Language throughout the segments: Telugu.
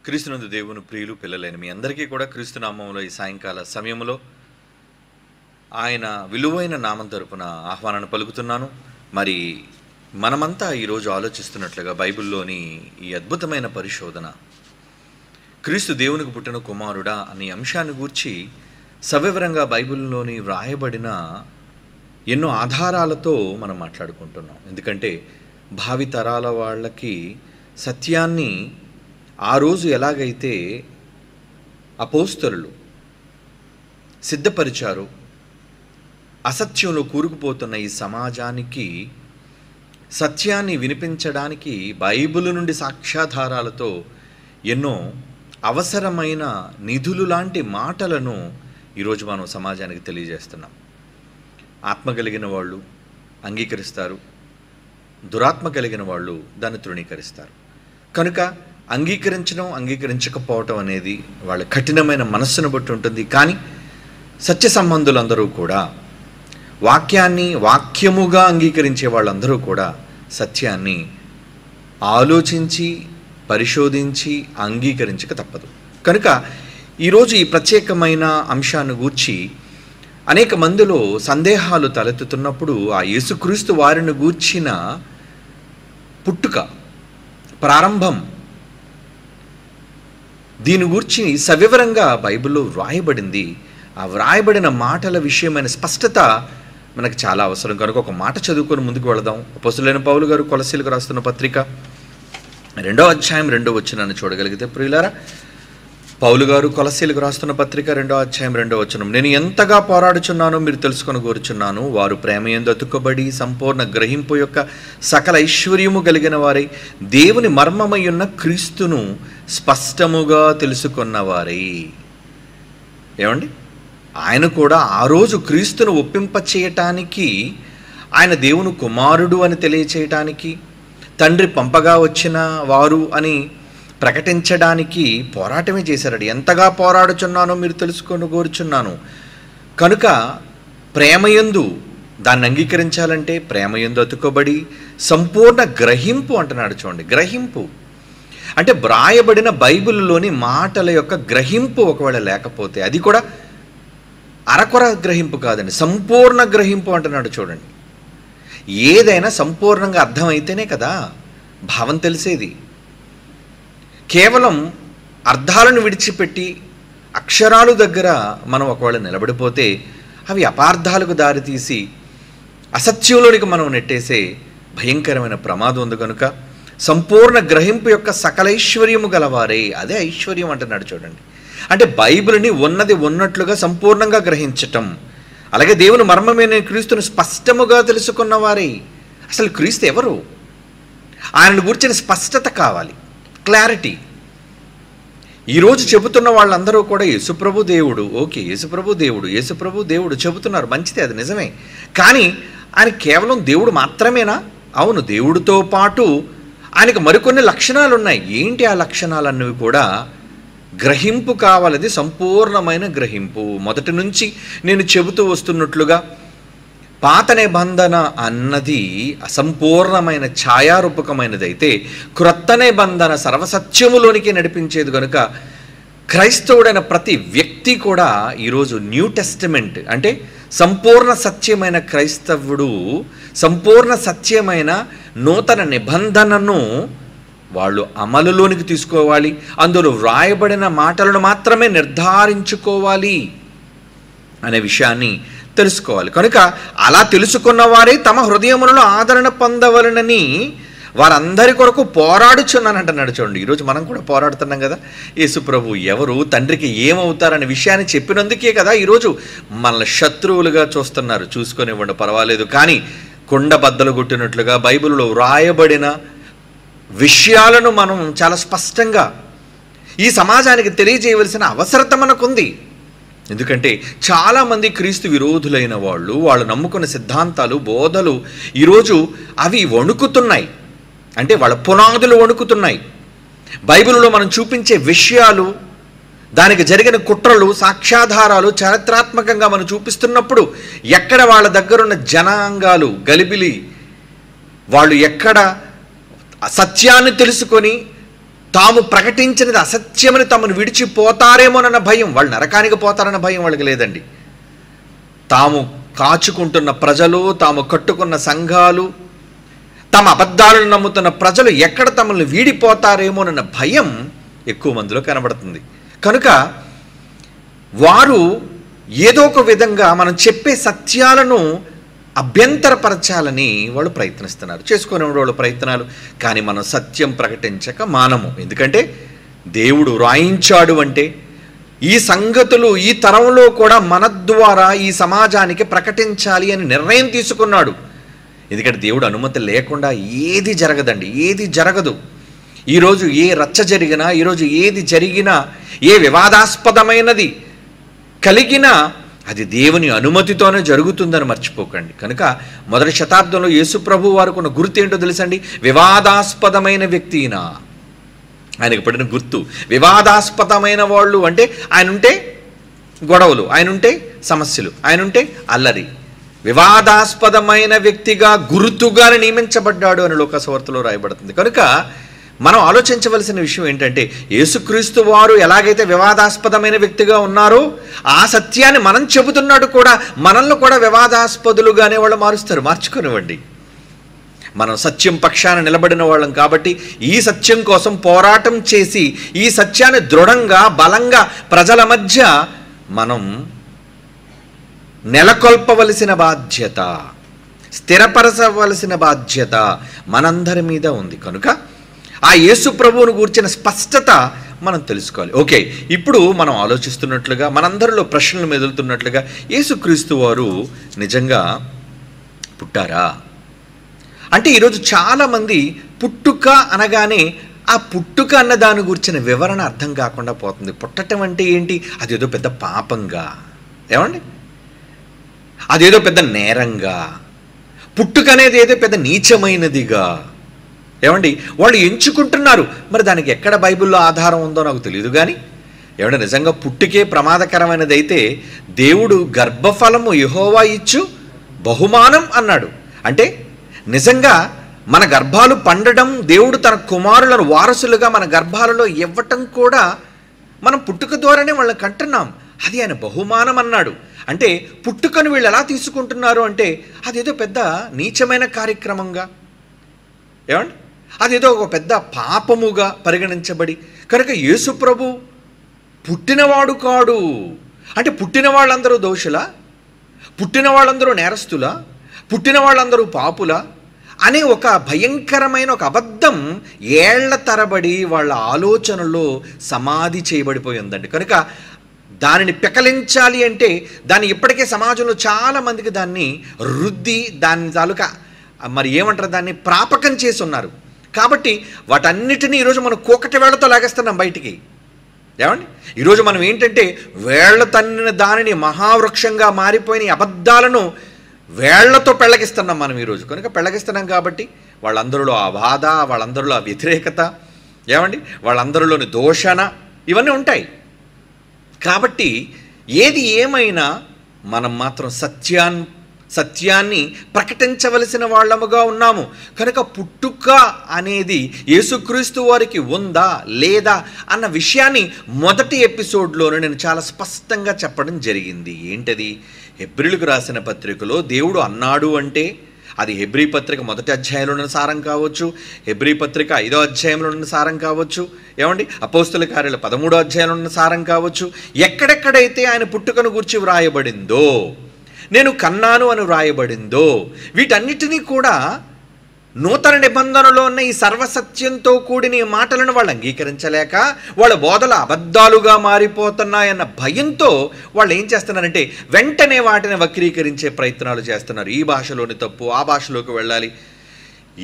క్రీస్తునందు దేవుని ప్రియులు పిల్లలైన మీ అందరికీ కూడా క్రీస్తు నామములో ఈ సాయంకాల సమయంలో ఆయన విలువైన నామం తరపున ఆహ్వానాన్ని పలుకుతున్నాను. మరి మనమంతా ఈరోజు ఆలోచిస్తున్నట్లుగా బైబిల్లోని ఈ అద్భుతమైన పరిశోధన క్రీస్తు దేవునికి పుట్టిన కుమారుడా అనే అంశాన్ని గూర్చి సవివరంగా బైబిల్లోని వ్రాయబడిన ఎన్నో ఆధారాలతో మనం మాట్లాడుకుంటున్నాం. ఎందుకంటే భావితరాల వాళ్ళకి సత్యాన్ని ఆ రోజు ఎలాగైతే అపోస్తలులు సిద్ధపరిచారో, అసత్యంలో కూరుకుపోతున్న ఈ సమాజానికి సత్యాన్ని వినిపించడానికి బైబిల్ నుండి సాక్ష్యాధారాలతో ఎన్నో అవసరమైన నిధులు లాంటి మాటలను ఈరోజు మనం సమాజానికి తెలియజేస్తున్నాం. ఆత్మ కలిగిన వాళ్ళు అంగీకరిస్తారు, దురాత్మ కలిగిన వాళ్ళు దాన్ని తృణీకరిస్తారు. కనుక అంగీకరించడం అంగీకరించకపోవటం అనేది వాళ్ళ కఠినమైన మనస్సును బట్టి ఉంటుంది. కానీ సత్య సంబంధులందరూ కూడా వాక్యాన్ని వాక్యముగా అంగీకరించే వాళ్ళందరూ కూడా సత్యాన్ని ఆలోచించి పరిశోధించి అంగీకరించక తప్పదు. కనుక ఈరోజు ఈ ప్రత్యేకమైన అంశాన్ని గూర్చి అనేక మందిలో సందేహాలు తలెత్తుతున్నప్పుడు ఆ యేసుక్రీస్తు వారిని గూర్చిన పుట్టుక, ప్రారంభం, దీని గురించి సవివరంగా బైబిల్లో వ్రాయబడింది. ఆ వ్రాయబడిన మాటల విషయమైన స్పష్టత మనకు చాలా అవసరం. కనుక ఒక మాట చదువుకొని ముందుకు వెళదాం. అపోస్తలుడైన పౌలు గారు కొలస్సీలకు రాస్తున్న పత్రిక 2వ అధ్యాయం 2వ వచనాన్ని చూడగలిగితే, ప్రియులారా, పౌలు గారు కొలస్సీలకు రాస్తున్న పత్రిక 2వ అధ్యాయం 2వ వచనం, నేను ఎంతగా పోరాడుచున్నానో మీరు తెలుసుకొని కోరుచున్నాను. వారు ప్రేమయందు అతుక్కబడి సంపూర్ణ గ్రహింపు యొక్క సకల ఐశ్వర్యము కలిగిన వారై దేవుని మర్మమై ఉన్న క్రీస్తును స్పష్టముగా తెలుసుకున్నవారై. ఏమండి, ఆయన కూడా ఆ రోజు క్రీస్తును ఒప్పింపచేయటానికి, ఆయన దేవుని కుమారుడు అని తెలియచేయటానికి, తండ్రి పంపగా వచ్చిన వారు అని ప్రకటించడానికి పోరాటమే చేశారట. ఎంతగా పోరాడుచున్నానో మీరు తెలుసుకొని కోరుచున్నాను. కనుక ప్రేమయందు దాన్ని అంగీకరించాలంటే ప్రేమయందు అతుకబడి సంపూర్ణ గ్రహింపు అంటున్నాడు. చూడండి, గ్రహింపు అంటే వ్రాయబడిన బైబిల్లోని మాటల యొక్క గ్రహింపు ఒకవేళ లేకపోతే, అది కూడా అరకొర గ్రహింపు కాదండి, సంపూర్ణ గ్రహింపు అంటున్నాడు. చూడండి, ఏదైనా సంపూర్ణంగా అర్థమైతేనే కదా భావం తెలిసేది. కేవలం అర్థాలను విడిచిపెట్టి అక్షరాలు దగ్గర మనం ఒకవేళ నిలబడిపోతే అవి అపార్థాలకు దారితీసి అసత్యంలోనికి మనం నెట్టేసే భయంకరమైన ప్రమాదం ఉంది. కనుక సంపూర్ణ గ్రహింపు యొక్క సకలైశ్వర్యము గలవారే, అదే ఐశ్వర్యం అంటున్నాడు. చూడండి, అంటే బైబిల్ని ఉన్నది ఉన్నట్లుగా సంపూర్ణంగా గ్రహించటం. అలాగే దేవుని మర్మమైన క్రీస్తుని స్పష్టముగా తెలుసుకున్నవారే. అసలు క్రీస్తు ఎవరు, ఆయనను గురించిన స్పష్టత కావాలి, క్లారిటీ. ఈరోజు చెబుతున్న వాళ్ళందరూ కూడా యేసుప్రభు దేవుడు, ఓకే, యేసుప్రభు దేవుడు, యేసుప్రభు దేవుడు చెబుతున్నారు, మంచిదే, అది నిజమే. కానీ ఆయన కేవలం దేవుడు మాత్రమేనా? అవును, దేవుడితో పాటు ఆయనకు మరికొన్ని లక్షణాలు ఉన్నాయి. ఏంటి ఆ లక్షణాలన్నవి కూడా గ్రహింపు కావాలది, సంపూర్ణమైన గ్రహింపు. మొదటి నుంచి నేను చెబుతూ వస్తున్నట్లుగా పాత నిబంధన అన్నది అసంపూర్ణమైన ఛాయారూపకమైనదైతే క్రొత్త నిబంధన సర్వసత్యములోనికి నడిపించేది. కనుక క్రైస్తవుడైన ప్రతి వ్యక్తి కూడా ఈరోజు న్యూ టెస్టమెంట్ అంటే సంపూర్ణ సత్యమైన క్రైస్తవుడు, సంపూర్ణ సత్యమైన నూతన నిబంధనను వాళ్ళు అమలులోనికి తీసుకోవాలి. అందులో వ్రాయబడిన మాటలను మాత్రమే నిర్ధారించుకోవాలి అనే విషయాన్ని తెలుసుకోవాలి. కనుక అలా తెలుసుకున్న వారే తమ హృదయములలో ఆదరణ పొందవలనని వారందరి కొరకు పోరాడుచున్నానంటున్నాడు. చూడండి, ఈరోజు మనం కూడా పోరాడుతున్నాం కదా. యేసుప్రభు ఎవరు, తండ్రికి ఏమవుతారనే విషయాన్ని చెప్పినందుకే కదా ఈరోజు మనల్ని శత్రువులుగా చూస్తున్నారు. చూసుకొనివ్వండి, పర్వాలేదు. కానీ కుండ బద్దలు కొట్టినట్లుగా బైబిల్లో వ్రాయబడిన విషయాలను మనం చాలా స్పష్టంగా ఈ సమాజానికి తెలియజేయవలసిన అవసరత మనకుంది. ఎందుకంటే చాలామంది క్రీస్తు విరోధులైన వాళ్ళు నమ్ముకున్న సిద్ధాంతాలు, బోధలు ఈరోజు అవి వణుకుతున్నాయి. అంటే వాళ్ళ పునాదులు వణుకుతున్నాయి. బైబిల్లో మనం చూపించే విషయాలు, దానికి జరిగిన కుట్రలు, సాక్ష్యాధారాలు చారిత్రాత్మకంగా మనం చూపిస్తున్నప్పుడు ఎక్కడ వాళ్ళ దగ్గరున్న జనాంగాలు గలిబిలి, వాళ్ళు ఎక్కడ సత్యాన్ని తెలుసుకొని తాము ప్రకటించినది అసత్యమని తమను విడిచిపోతారేమోనన్న భయం, వాళ్ళు నరకానికి పోతారన్న భయం వాళ్ళకి లేదండి. తాము కాచుకుంటున్న ప్రజలు, తాము కట్టుకున్న సంఘాలు, తమ అబద్ధాలను నమ్ముతున్న ప్రజలు ఎక్కడ తమల్ని వీడిపోతారేమోనన్న భయం ఎక్కువ మందిలో కనబడుతుంది. కనుక వారు ఏదో ఒక విధంగా మనం చెప్పే సత్యాలను అభ్యంతరపరచాలని వాళ్ళు ప్రయత్నిస్తున్నారు, చేసుకునే వాళ్ళు ప్రయత్నాలు. కానీ మనం సత్యం ప్రకటించక మానము. ఎందుకంటే దేవుడు రాయించాడు అంటే ఈ సంగతులు ఈ తరంలో కూడా మన ద్వారా ఈ సమాజానికి ప్రకటించాలి అని నిర్ణయం తీసుకున్నాడు. ఎందుకంటే దేవుడు అనుమతి లేకుండా ఏది జరగదండి, ఏది జరగదు. ఈరోజు ఏ రచ్చ జరిగినా, ఈరోజు ఏది జరిగినా, ఏ వివాదాస్పదమైనది కలిగినా అది దేవుని అనుమతితోనే జరుగుతుందని మర్చిపోకండి. కనుక మొదటి శతాబ్దంలో యేసుప్రభు వారికి ఉన్న గుర్తు ఏంటో తెలుసండి? వివాదాస్పదమైన వ్యక్తినా, ఆయనకు పడిన గుర్తు. వివాదాస్పదమైన వాళ్ళు అంటే ఆయన ఉంటే గొడవలు, ఆయన ఉంటే సమస్యలు, ఆయన ఉంటే అల్లరి. వివాదాస్పదమైన వ్యక్తిగా గుర్తుగానే నియమించబడ్డాడు అని లోకసువార్తలో రాయబడుతుంది. కనుక మనం ఆలోచించవలసిన విషయం ఏంటంటే యేసుక్రీస్తు వారు ఎలాగైతే వివాదాస్పదమైన వ్యక్తిగా ఉన్నారో ఆ సత్యాన్ని మనం చెబుతున్నాడు కూడా మనల్ని కూడా వివాదాస్పదులుగానే వాళ్ళు మారుస్తారు. మార్చుకునివ్వండి. మనం సత్యం పక్షాన నిలబడిన వాళ్ళం కాబట్టి ఈ సత్యం కోసం పోరాటం చేసి ఈ సత్యాన్ని దృఢంగా బలంగా ప్రజల మధ్య మనం నెలకొల్పవలసిన బాధ్యత, స్థిరపరచవలసిన బాధ్యత మనందరి మీద ఉంది. కనుక ఆ యేసు ప్రభువును గూర్చిన స్పష్టత మనం తెలుసుకోవాలి. ఓకే, ఇప్పుడు మనం ఆలోచిస్తున్నట్లుగా మనందరిలో ప్రశ్నలు మెదులుతున్నట్లుగా యేసుక్రీస్తు వారు నిజంగా పుట్టారా అంటే ఈరోజు చాలామంది పుట్టుక అనగానే ఆ పుట్టుక అన్న దాని గురించిన వివరణ అర్థం కాకుండా పోతుంది. పుట్టటం అంటే ఏంటి? అదేదో పెద్ద పాపంగా, ఏమండి, అదేదో పెద్ద నేరంగా, పుట్టుక అనేది ఏదో పెద్ద నీచమైనదిగా, ఏమండి వాళ్ళు ఎంచుకుంటున్నారు. మరి దానికి ఎక్కడ బైబిల్లో ఆధారం ఉందో నాకు తెలియదు. కానీ ఏమంటే నిజంగా పుట్టుకే ప్రమాదకరమైనది అయితే దేవుడు గర్భఫలము యెహోవా ఇచ్చు బహుమానం అన్నాడు. అంటే నిజంగా మన గర్భాలు పండడం, దేవుడు తన కుమారులను వారసులుగా మన గర్భాలలో ఇవ్వటం కూడా మనం పుట్టుక ద్వారానే వాళ్ళని కంటున్నాం. అది ఆయన బహుమానం అన్నాడు. అంటే పుట్టుకను వీళ్ళు ఎలా తీసుకుంటున్నారు అంటే అదేదో పెద్ద నీచమైన కార్యక్రమంగా, ఏమండి అదేదో ఒక పెద్ద పాపముగా పరిగణించబడి, కనుక యేసు ప్రభు పుట్టినవాడు కాడు అంటే పుట్టిన వాళ్ళందరూ దోషులా, పుట్టిన వాళ్ళందరూ నేరస్తులా, పుట్టిన వాళ్ళందరూ పాపులా అనే ఒక భయంకరమైన ఒక అబద్ధం ఏళ్ల తరబడి వాళ్ళ ఆలోచనలో సమాధి చేయబడిపోయి ఉందండి. కనుక దానిని పెకలించాలి అంటే దాన్ని ఇప్పటికే సమాజంలో చాలామందికి దాన్ని రుద్ది దాని తాలూకా మరి ఏమంటారు దాన్ని ప్రాపకం చేసి ఉన్నారు. కాబట్టి వాటన్నిటినీ ఈరోజు మనం కూకటి వేళ్లతో లాగేస్తున్నాం బయటికి. ఏమండి ఈరోజు మనం ఏంటంటే వేళ్ల తన్నిన దానిని మహావృక్షంగా మారిపోయిన అబద్ధాలను వేళ్లతో పెళ్ళగిస్తున్నాం మనం ఈరోజు. కనుక పెళ్ళగిస్తున్నాం కాబట్టి వాళ్ళందరిలో ఆ బాధ, వాళ్ళందరిలో ఆ వ్యతిరేకత, ఏమండి వాళ్ళందరిలోని దోషణ ఇవన్నీ ఉంటాయి. కాబట్టి ఏది ఏమైనా మనం మాత్రం సత్యాన్ని ప్రకటించవలసిన వాళ్ళముగా ఉన్నాము. కనుక పుట్టుక అనేది యేసుక్రీస్తు వారికి ఉందా లేదా అన్న విషయాన్ని మొదటి ఎపిసోడ్లోనే నేను చాలా స్పష్టంగా చెప్పడం జరిగింది. ఏంటది? హెబ్రీలకు రాసిన పత్రికలో దేవుడు అన్నాడు అంటే అది హెబ్రీ పత్రిక 1వ అధ్యాయంలో ఉన్న సారం కావచ్చు, హెబ్రీ పత్రిక 5వ అధ్యాయంలో ఉన్న సారం కావచ్చు, ఏమండి అపోస్తుల కార్యాలు 13వ అధ్యాయంలో ఉన్న సారం కావచ్చు. ఎక్కడెక్కడైతే ఆయన పుట్టుకను గురించి వ్రాయబడిందో, నేను కన్నాను అని వ్రాయబడిందో, వీటన్నిటినీ కూడా నూతన నిబంధనలో ఉన్న ఈ సర్వసత్యంతో కూడిన ఈ మాటలను వాళ్ళు అంగీకరించలేక వాళ్ళ బోధలు అబద్ధాలుగా మారిపోతున్నాయన్న భయంతో వాళ్ళు ఏం చేస్తున్నారంటే వెంటనే వాటిని వక్రీకరించే ప్రయత్నాలు చేస్తున్నారు. ఈ భాషలోని తప్పు, ఆ భాషలోకి వెళ్ళాలి.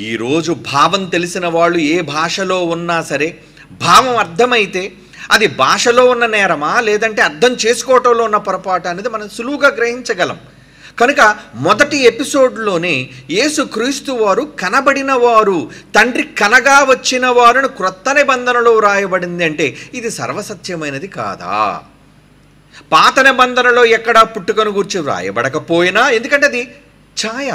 ఈరోజు భావం తెలిసిన వాళ్ళు ఏ భాషలో ఉన్నా సరే భావం అర్థమైతే అది భాషలో ఉన్న నేరమా లేదంటే అర్థం చేసుకోవటంలో ఉన్న పొరపాటు అనేది మనం సులువుగా గ్రహించగలం. కనుక మొదటి ఎపిసోడ్లోనే యేసుక్రీస్తు వారు కనబడిన వారు, తండ్రి కనగా వచ్చిన వారును క్రొత్త నిబంధనలో వ్రాయబడింది అంటే ఇది సర్వసత్యమైనది కాదా? పాత నిబంధనలో ఎక్కడా పుట్టుకను గూర్చి వ్రాయబడకపోయినా, ఎందుకంటే అది ఛాయ,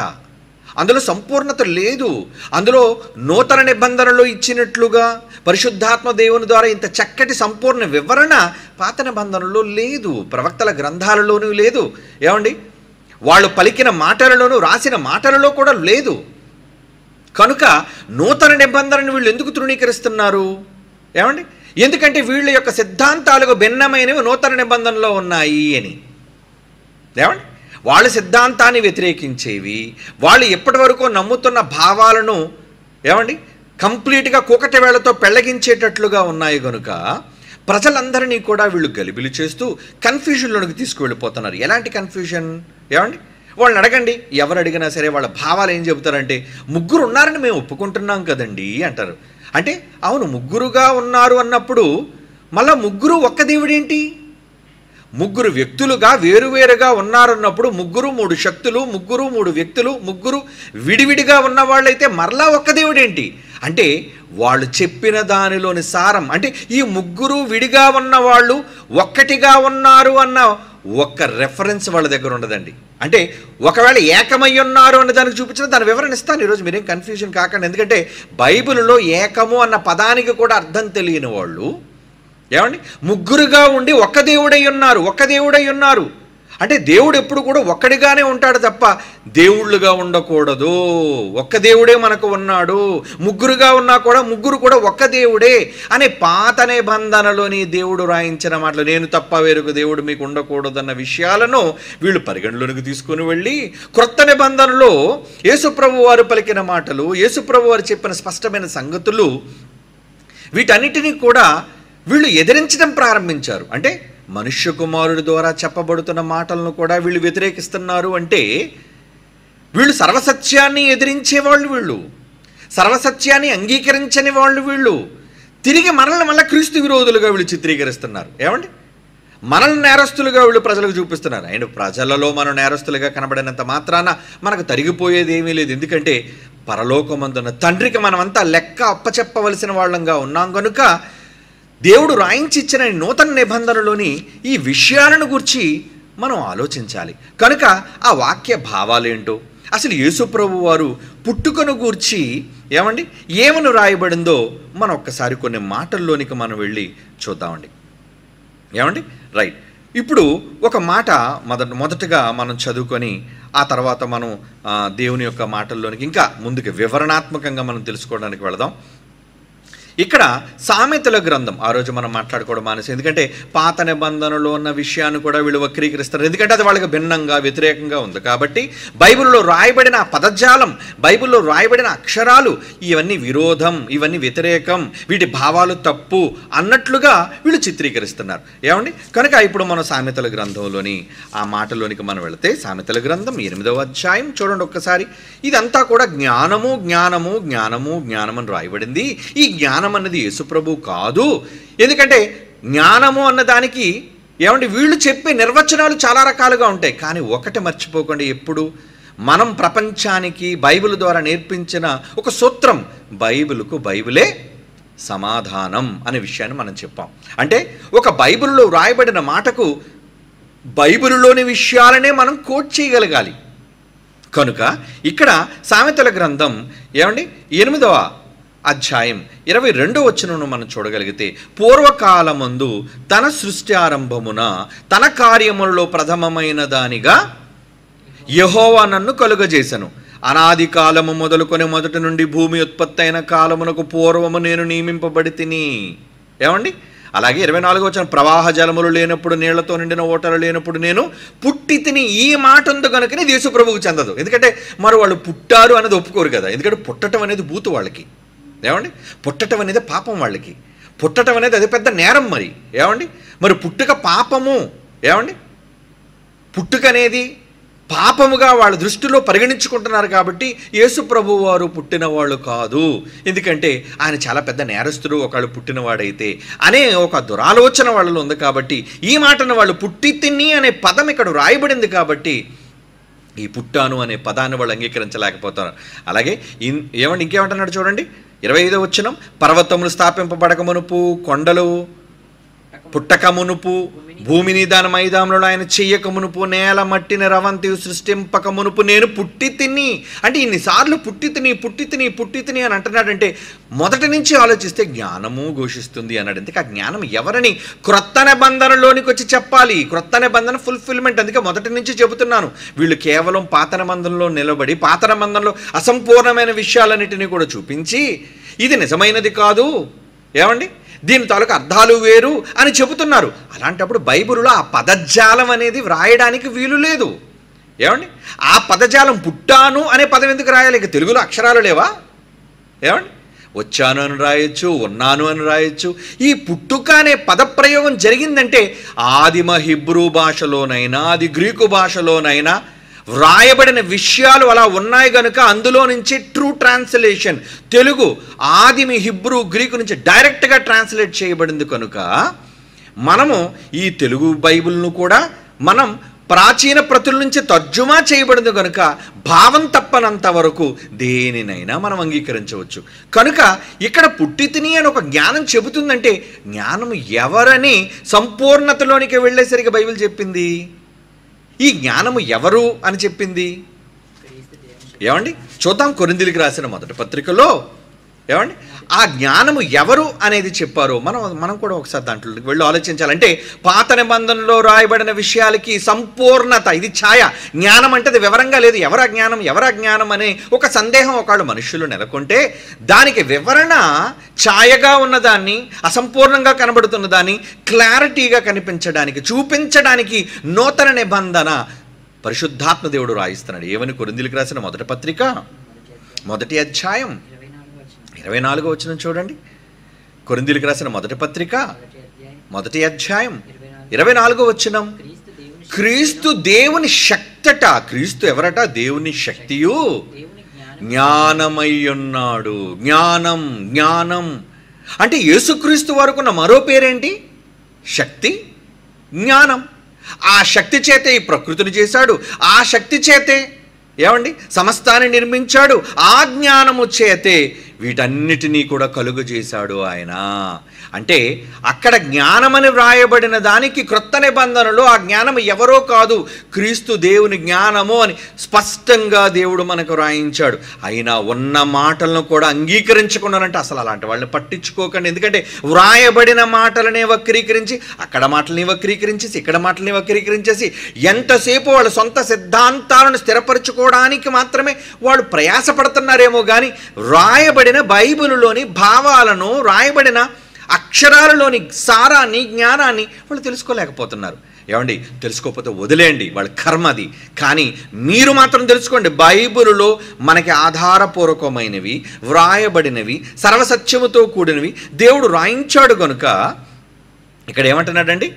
అందులో సంపూర్ణత లేదు. అందులో నూతన నిబంధనలు ఇచ్చినట్లుగా పరిశుద్ధాత్మ దేవుని ద్వారా ఇంత చక్కటి సంపూర్ణ వివరణ పాత నిబంధనలో లేదు, ప్రవక్తల గ్రంథాలలోనూ లేదు. ఏమండి, వాళ్ళు పలికిన మాటలలోనూ రాసిన మాటలలో కూడా లేదు. కనుక నూతన నిబంధనను వీళ్ళు ఎందుకు తృణీకరిస్తున్నారు? ఏమండి, ఎందుకంటే వీళ్ళ యొక్క సిద్ధాంతాలకు భిన్నమైనవి నూతన నిబంధనలో ఉన్నాయి అని. ఏమండి, వాళ్ళ సిద్ధాంతాన్ని వ్యతిరేకించేవి, వాళ్ళు ఎప్పటి వరకు నమ్ముతున్న భావాలను ఏమండి కంప్లీట్గా కూకటి వేళతో పెళ్ళగించేటట్లుగా ఉన్నాయి. కనుక ప్రజలందరినీ కూడా వీళ్ళు గలిబిలి చేస్తూ కన్ఫ్యూజన్లోనికి తీసుకువెళ్ళిపోతున్నారు. ఎలాంటి కన్ఫ్యూజన్? ఏమండి, వాళ్ళని అడగండి, ఎవరు అడిగినా సరే వాళ్ళ భావాలు ఏం చెబుతారంటే, ముగ్గురు ఉన్నారని మేము ఒప్పుకుంటున్నాం కదండి అంటారు. అంటే అవును, ముగ్గురుగా ఉన్నారు అన్నప్పుడు మళ్ళా ముగ్గురు ఒక్క దేవుడేంటి? ముగ్గురు వ్యక్తులుగా వేరువేరుగా ఉన్నారన్నప్పుడు ముగ్గురు మూడు శక్తులు, ముగ్గురు మూడు వ్యక్తులు, ముగ్గురు విడివిడిగా ఉన్న వాళ్ళైతే మరలా ఒక్క దేవుడేంటి? అంటే వాళ్ళు చెప్పిన దానిలోని సారం అంటే ఈ ముగ్గురు విడిగా ఉన్న వాళ్ళు ఒక్కటిగా ఉన్నారు అన్న ఒక్క రెఫరెన్స్ వాళ్ళ దగ్గర ఉండదండి. అంటే ఒకవేళ ఏకమై ఉన్నారు అన్న దానికి చూపించిన దాని వివరణ ఇస్తాను ఈరోజు, మీరేం కన్ఫ్యూజన్ కాకండి. ఎందుకంటే బైబిల్లో ఏకము అన్న పదానికి కూడా అర్థం తెలియని వాళ్ళు ఏమండి ముగ్గురుగా ఉండి ఒక్క దేవుడై ఉన్నారు అంటే దేవుడు ఎప్పుడు కూడా ఒక్కడిగానే ఉంటాడు తప్ప దేవుళ్ళుగా ఉండకూడదు. ఒక్క దేవుడే మనకు ఉన్నాడు, ముగ్గురుగా ఉన్నా కూడా ముగ్గురు కూడా ఒక్క దేవుడే అనే పాత నిబంధనలోని దేవుడు రాయించిన మాటలు, నేను తప్ప వేరొక దేవుడు మీకు ఉండకూడదన్న విషయాలను వీళ్ళు పరిగణలోనికి తీసుకుని వెళ్ళి క్రొత్త నిబంధనలో యేసుప్రభు వారు పలికిన మాటలు, యేసుప్రభు వారు చెప్పిన స్పష్టమైన సంగతులు, వీటన్నిటినీ కూడా వీళ్ళు ఎదిరించడం ప్రారంభించారు. అంటే మనుష్య కుమారుడి ద్వారా చెప్పబడుతున్న మాటలను కూడా వీళ్ళు వ్యతిరేకిస్తున్నారు. అంటే వీళ్ళు సర్వసత్యాన్ని ఎదిరించేవాళ్ళు, వీళ్ళు సర్వసత్యాన్ని అంగీకరించని వాళ్ళు, వీళ్ళు తిరిగి మనల్ని మళ్ళీ క్రీస్తు విరోధులుగా వీళ్ళు చిత్రీకరిస్తున్నారు. ఏమండి, మనల్ని నేరస్తులుగా వీళ్ళు ప్రజలకు చూపిస్తున్నారు. అండ్ ప్రజలలో మనం నేరస్తులుగా కనబడినంత మాత్రాన మనకు తరిగిపోయేది ఏమీ లేదు. ఎందుకంటే పరలోకమందున్న తండ్రికి మనమంతా లెక్క అప్పచెప్పవలసిన వాళ్ళంగా ఉన్నాం. కనుక దేవుడు రాయించి ఇచ్చిన నూతన నిబంధనలోని ఈ విషయాలను గురించి మనం ఆలోచించాలి. కనుక ఆ వాక్య భావాలేంటో, అసలు యేసుప్రభు వారు పుట్టుకను గూర్చి ఏమండి ఏమని రాయబడిందో మనం ఒక్కసారి కొన్ని మాటల్లోనికి మనం వెళ్ళి చూద్దామండి. ఏమండి రైట్, ఇప్పుడు ఒక మాట మొదటగా మనం చదువుకొని ఆ తర్వాత మనం దేవుని యొక్క మాటల్లోనికి ఇంకా ముందుకు వివరణాత్మకంగా మనం తెలుసుకోవడానికి వెళదాం. ఇక్కడ సామెతల గ్రంథం ఆ రోజు మనం మాట్లాడుకోవడం మానేసి, ఎందుకంటే పాత నిబంధనలో ఉన్న విషయాన్ని కూడా వీళ్ళు వక్రీకరిస్తారు, ఎందుకంటే అది వాళ్ళకి భిన్నంగా వ్యతిరేకంగా ఉంది. కాబట్టి బైబిల్లో రాయబడిన పదజాలం, బైబిల్లో రాయబడిన అక్షరాలు ఇవన్నీ విరోధం, ఇవన్నీ వ్యతిరేకం, వీటి భావాలు తప్పు అన్నట్లుగా వీళ్ళు చిత్రీకరిస్తున్నారు. ఏమండి, కనుక ఇప్పుడు మనం సామెతల గ్రంథంలోని ఆ మాటలోనికి మనం వెళితే, సామెతల గ్రంథం 8వ అధ్యాయం చూడండి ఒక్కసారి. ఇదంతా కూడా జ్ఞానము జ్ఞానము జ్ఞానము జ్ఞానం అని రాయబడింది. ఈ జ్ఞానం అన్నది యేసుప్రభు కాదు. ఎందుకంటే జ్ఞానము అన్నదానికి ఏమంటే వీళ్ళు చెప్పే నిర్వచనాలు చాలా రకాలుగా ఉంటాయి. కానీ ఒకటి మర్చిపోకండి, ఎప్పుడు మనం ప్రపంచానికి బైబిల్ ద్వారా నేర్పించిన ఒక సూత్రం, బైబిల్కు బైబిలే సమాధానం అనే విషయాన్ని మనం చెప్పాం. అంటే ఒక బైబిల్లో రాయబడిన మాటకు బైబిల్లోని విషయాలనే మనం కోట్ చేయగలగాలి. కనుక ఇక్కడ సామెతల గ్రంథం ఏమండి 8వ అధ్యాయం 22వ వచనమును మనం చూడగలిగితే, పూర్వకాలమందు తన సృష్టి ఆరంభమున తన కార్యములలో ప్రథమమైన దానిగా యెహోవా నన్ను కలుగజేసెను. అనాది కాలము మొదలుకొని మొదటి నుండి భూమి ఉత్పత్తి అయిన కాలమునకు పూర్వము నేను నియమింపబడి తిని. ఏమండి, అలాగే 24వ వచనం, ప్రవాహ జలములు లేనప్పుడు, నీళ్లతో నిండిన ఓటలు లేనప్పుడు నేను పుట్టి తిని. ఈ మాట ఉంది కనుకనే యేసుప్రభువుకు చెందదు. ఎందుకంటే మరి వాళ్ళు పుట్టారు అనేది ఒప్పుకోరు కదా, ఎందుకంటే పుట్టడం అనేది బూతు వాళ్ళకి. ఏమండి, పుట్టడం అనేది పాపం వాళ్ళకి, పుట్టడం అనేది అది పెద్ద నేరం. మరి పుట్టుక పాపము, ఏమండి పుట్టుక అనేది పాపముగా వాళ్ళ దృష్టిలో పరిగణించుకుంటున్నారు. కాబట్టి యేసుప్రభు వారు పుట్టిన వాళ్ళు కాదు, ఎందుకంటే ఆయన చాలా పెద్ద నేరస్తుడు ఒకళ్ళు పుట్టినవాడైతే అనే ఒక దురాలోచన వాళ్ళలో ఉంది. కాబట్టి ఈ మాటను వాళ్ళు పుట్టి తిని అనే పదం ఇక్కడ రాయబడింది. కాబట్టి ఈ పుట్టాను అనే పదాన్ని వాళ్ళు అంగీకరించలేకపోతున్నారు. అలాగే ఏమండి ఇంకేమంటున్నాడు చూడండి 25వ వచనం, పర్వతములు స్థాపింపబడక మునుపు కొండలు పుట్టక మునుపు, భూమిని దాని మైదానంలో ఆయన చెయ్యక మునుపు, నేల మట్టిని రవంతి సృష్టింపక మునుపు నేను పుట్టి తిని. అంటే ఇన్నిసార్లు పుట్టి తిని అని అంటున్నాడంటే మొదటి నుంచి ఆలోచిస్తే జ్ఞానము ఘోషిస్తుంది అన్నాడు. అందుకే ఆ జ్ఞానం ఎవరని క్రొత్త నిబంధనలోనికి వచ్చి చెప్పాలి. క్రొత్త నిబంధన ఫుల్ఫిల్మెంట్. అందుకే మొదటి నుంచి చెబుతున్నాను, వీళ్ళు కేవలం పాత నిబంధనలో నిలబడి పాత నిబంధనలో అసంపూర్ణమైన విషయాలన్నిటినీ కూడా చూపించి ఇది నిజమైనది కాదు, ఏమండి దీని తాలూకు అర్థాలు వేరు అని చెబుతున్నారు. అలాంటప్పుడు బైబిల్లో ఆ పదజాలం అనేది వ్రాయడానికి వీలు లేదు, ఏమండి ఆ పదజాలం పుట్టాను అనే పదం ఎందుకు రాయాలి? ఇక తెలుగులో అక్షరాలు లేవా? ఏమండి వచ్చాను అని రాయొచ్చు, ఉన్నాను అని రాయొచ్చు. ఈ పుట్టుక అనే పదప్రయోగం జరిగిందంటే ఆదిమ హిబ్రూ భాషలోనైనా అది గ్రీకు భాషలోనైనా వ్రాయబడిన విషయాలు అలా ఉన్నాయి కనుక అందులో నుంచి ట్రూ ట్రాన్స్లేషన్ తెలుగు ఆదిమి హిబ్రూ గ్రీకు నుంచి డైరెక్ట్గా ట్రాన్స్లేట్ చేయబడింది కనుక మనము ఈ తెలుగు బైబిల్ను కూడా మనం ప్రాచీన ప్రతుల నుంచి తర్జుమా చేయబడింది కనుక భావం తప్పనంత వరకు దేనినైనా మనం అంగీకరించవచ్చు. కనుక ఇక్కడ పుట్టి తిని అని ఒక జ్ఞానం చెబుతుందంటే జ్ఞానం ఎవరని సంపూర్ణతలోనికి వెళ్ళేసరికి బైబిల్ చెప్పింది. ఈ జ్ఞానము ఎవరు అని చెప్పింది, ఏమండి చూద్దాం. కొరింథీయులకు రాసిన మొదటి పత్రికలో ఏమండి ఆ జ్ఞానము ఎవరు అనేది చెప్పారో మనం కూడా ఒకసారి దాంట్లోకి వెళ్ళి ఆలోచించాలంటే పాత నిబంధనలో రాయబడిన విషయాలకి సంపూర్ణత, ఇది ఛాయ. జ్ఞానం అంటే అది వివరంగా లేదు. ఎవరా జ్ఞానం అనే ఒక సందేహం ఒకళ్ళు మనుషులు నెలకొంటే దానికి వివరణ ఛాయగా ఉన్నదాన్ని, అసంపూర్ణంగా కనబడుతున్న దాన్ని క్లారిటీగా కనిపించడానికి చూపించడానికి నూతన నిబంధన పరిశుద్ధాత్మ దేవుడు రాయిస్తున్నాడు. ఏమని కొరింథీయులకు రాసిన మొదటి పత్రిక మొదటి అధ్యాయం 24వ వచనం చూడండి. కొరింథీయులకు రాసిన మొదటి పత్రిక మొదటి అధ్యాయం 24వ వచనం. క్రీస్తు దేవుని శక్తట. క్రీస్తు ఎవరట? దేవుని శక్తియు జ్ఞానమై ఉన్నాడు. జ్ఞానం అంటే యేసుక్రీస్తు వారుకున్న మరో పేరేంటి? శక్తి, జ్ఞానం. ఆ శక్తి చేతే ఈ ప్రకృతిని చేశాడు. ఆ శక్తి చేతే ఏమండి సమస్తాన్ని నిర్మించాడు. ఆ జ్ఞానము చేతే వీటన్నిటినీ కూడా కలుగజేశాడు ఆయన. అంటే అక్కడ జ్ఞానమని వ్రాయబడిన దానికి క్రొత్త నిబంధనలో ఆ జ్ఞానం ఎవరో కాదు, క్రీస్తు దేవుని జ్ఞానము అని స్పష్టంగా దేవుడు మనకు రాయించాడు. అయినా ఉన్న మాటలను కూడా అంగీకరించుకున్నారంటే అసలు అలాంటి వాళ్ళని పట్టించుకోకండి. ఎందుకంటే వ్రాయబడిన మాటలనే వక్రీకరించి, అక్కడ మాటలని వక్రీకరించేసి, ఇక్కడ మాటలని వక్రీకరించేసి ఎంతసేపు వాళ్ళ సొంత సిద్ధాంతాలను స్థిరపరచుకోవడానికి మాత్రమే వాళ్ళు ప్రయాసపడుతున్నారేమో కానీ వ్రాయబడిన బైబిలులోని భావాలను, రాయబడిన అక్షరాలలోని సారాన్ని, జ్ఞానాన్ని వాళ్ళు తెలుసుకోలేకపోతున్నారు. ఏమండి తెలుసుకోకపోతే వదిలేయండి, వాళ్ళ కర్మది. కానీ మీరు మాత్రం తెలుసుకోండి, బైబిలులో మనకి ఆధారపూర్వకమైనవి, వ్రాయబడినవి, సర్వసత్యముతో కూడినవి దేవుడు రాయించాడు కనుక ఇక్కడ ఏమంటున్నాడండి?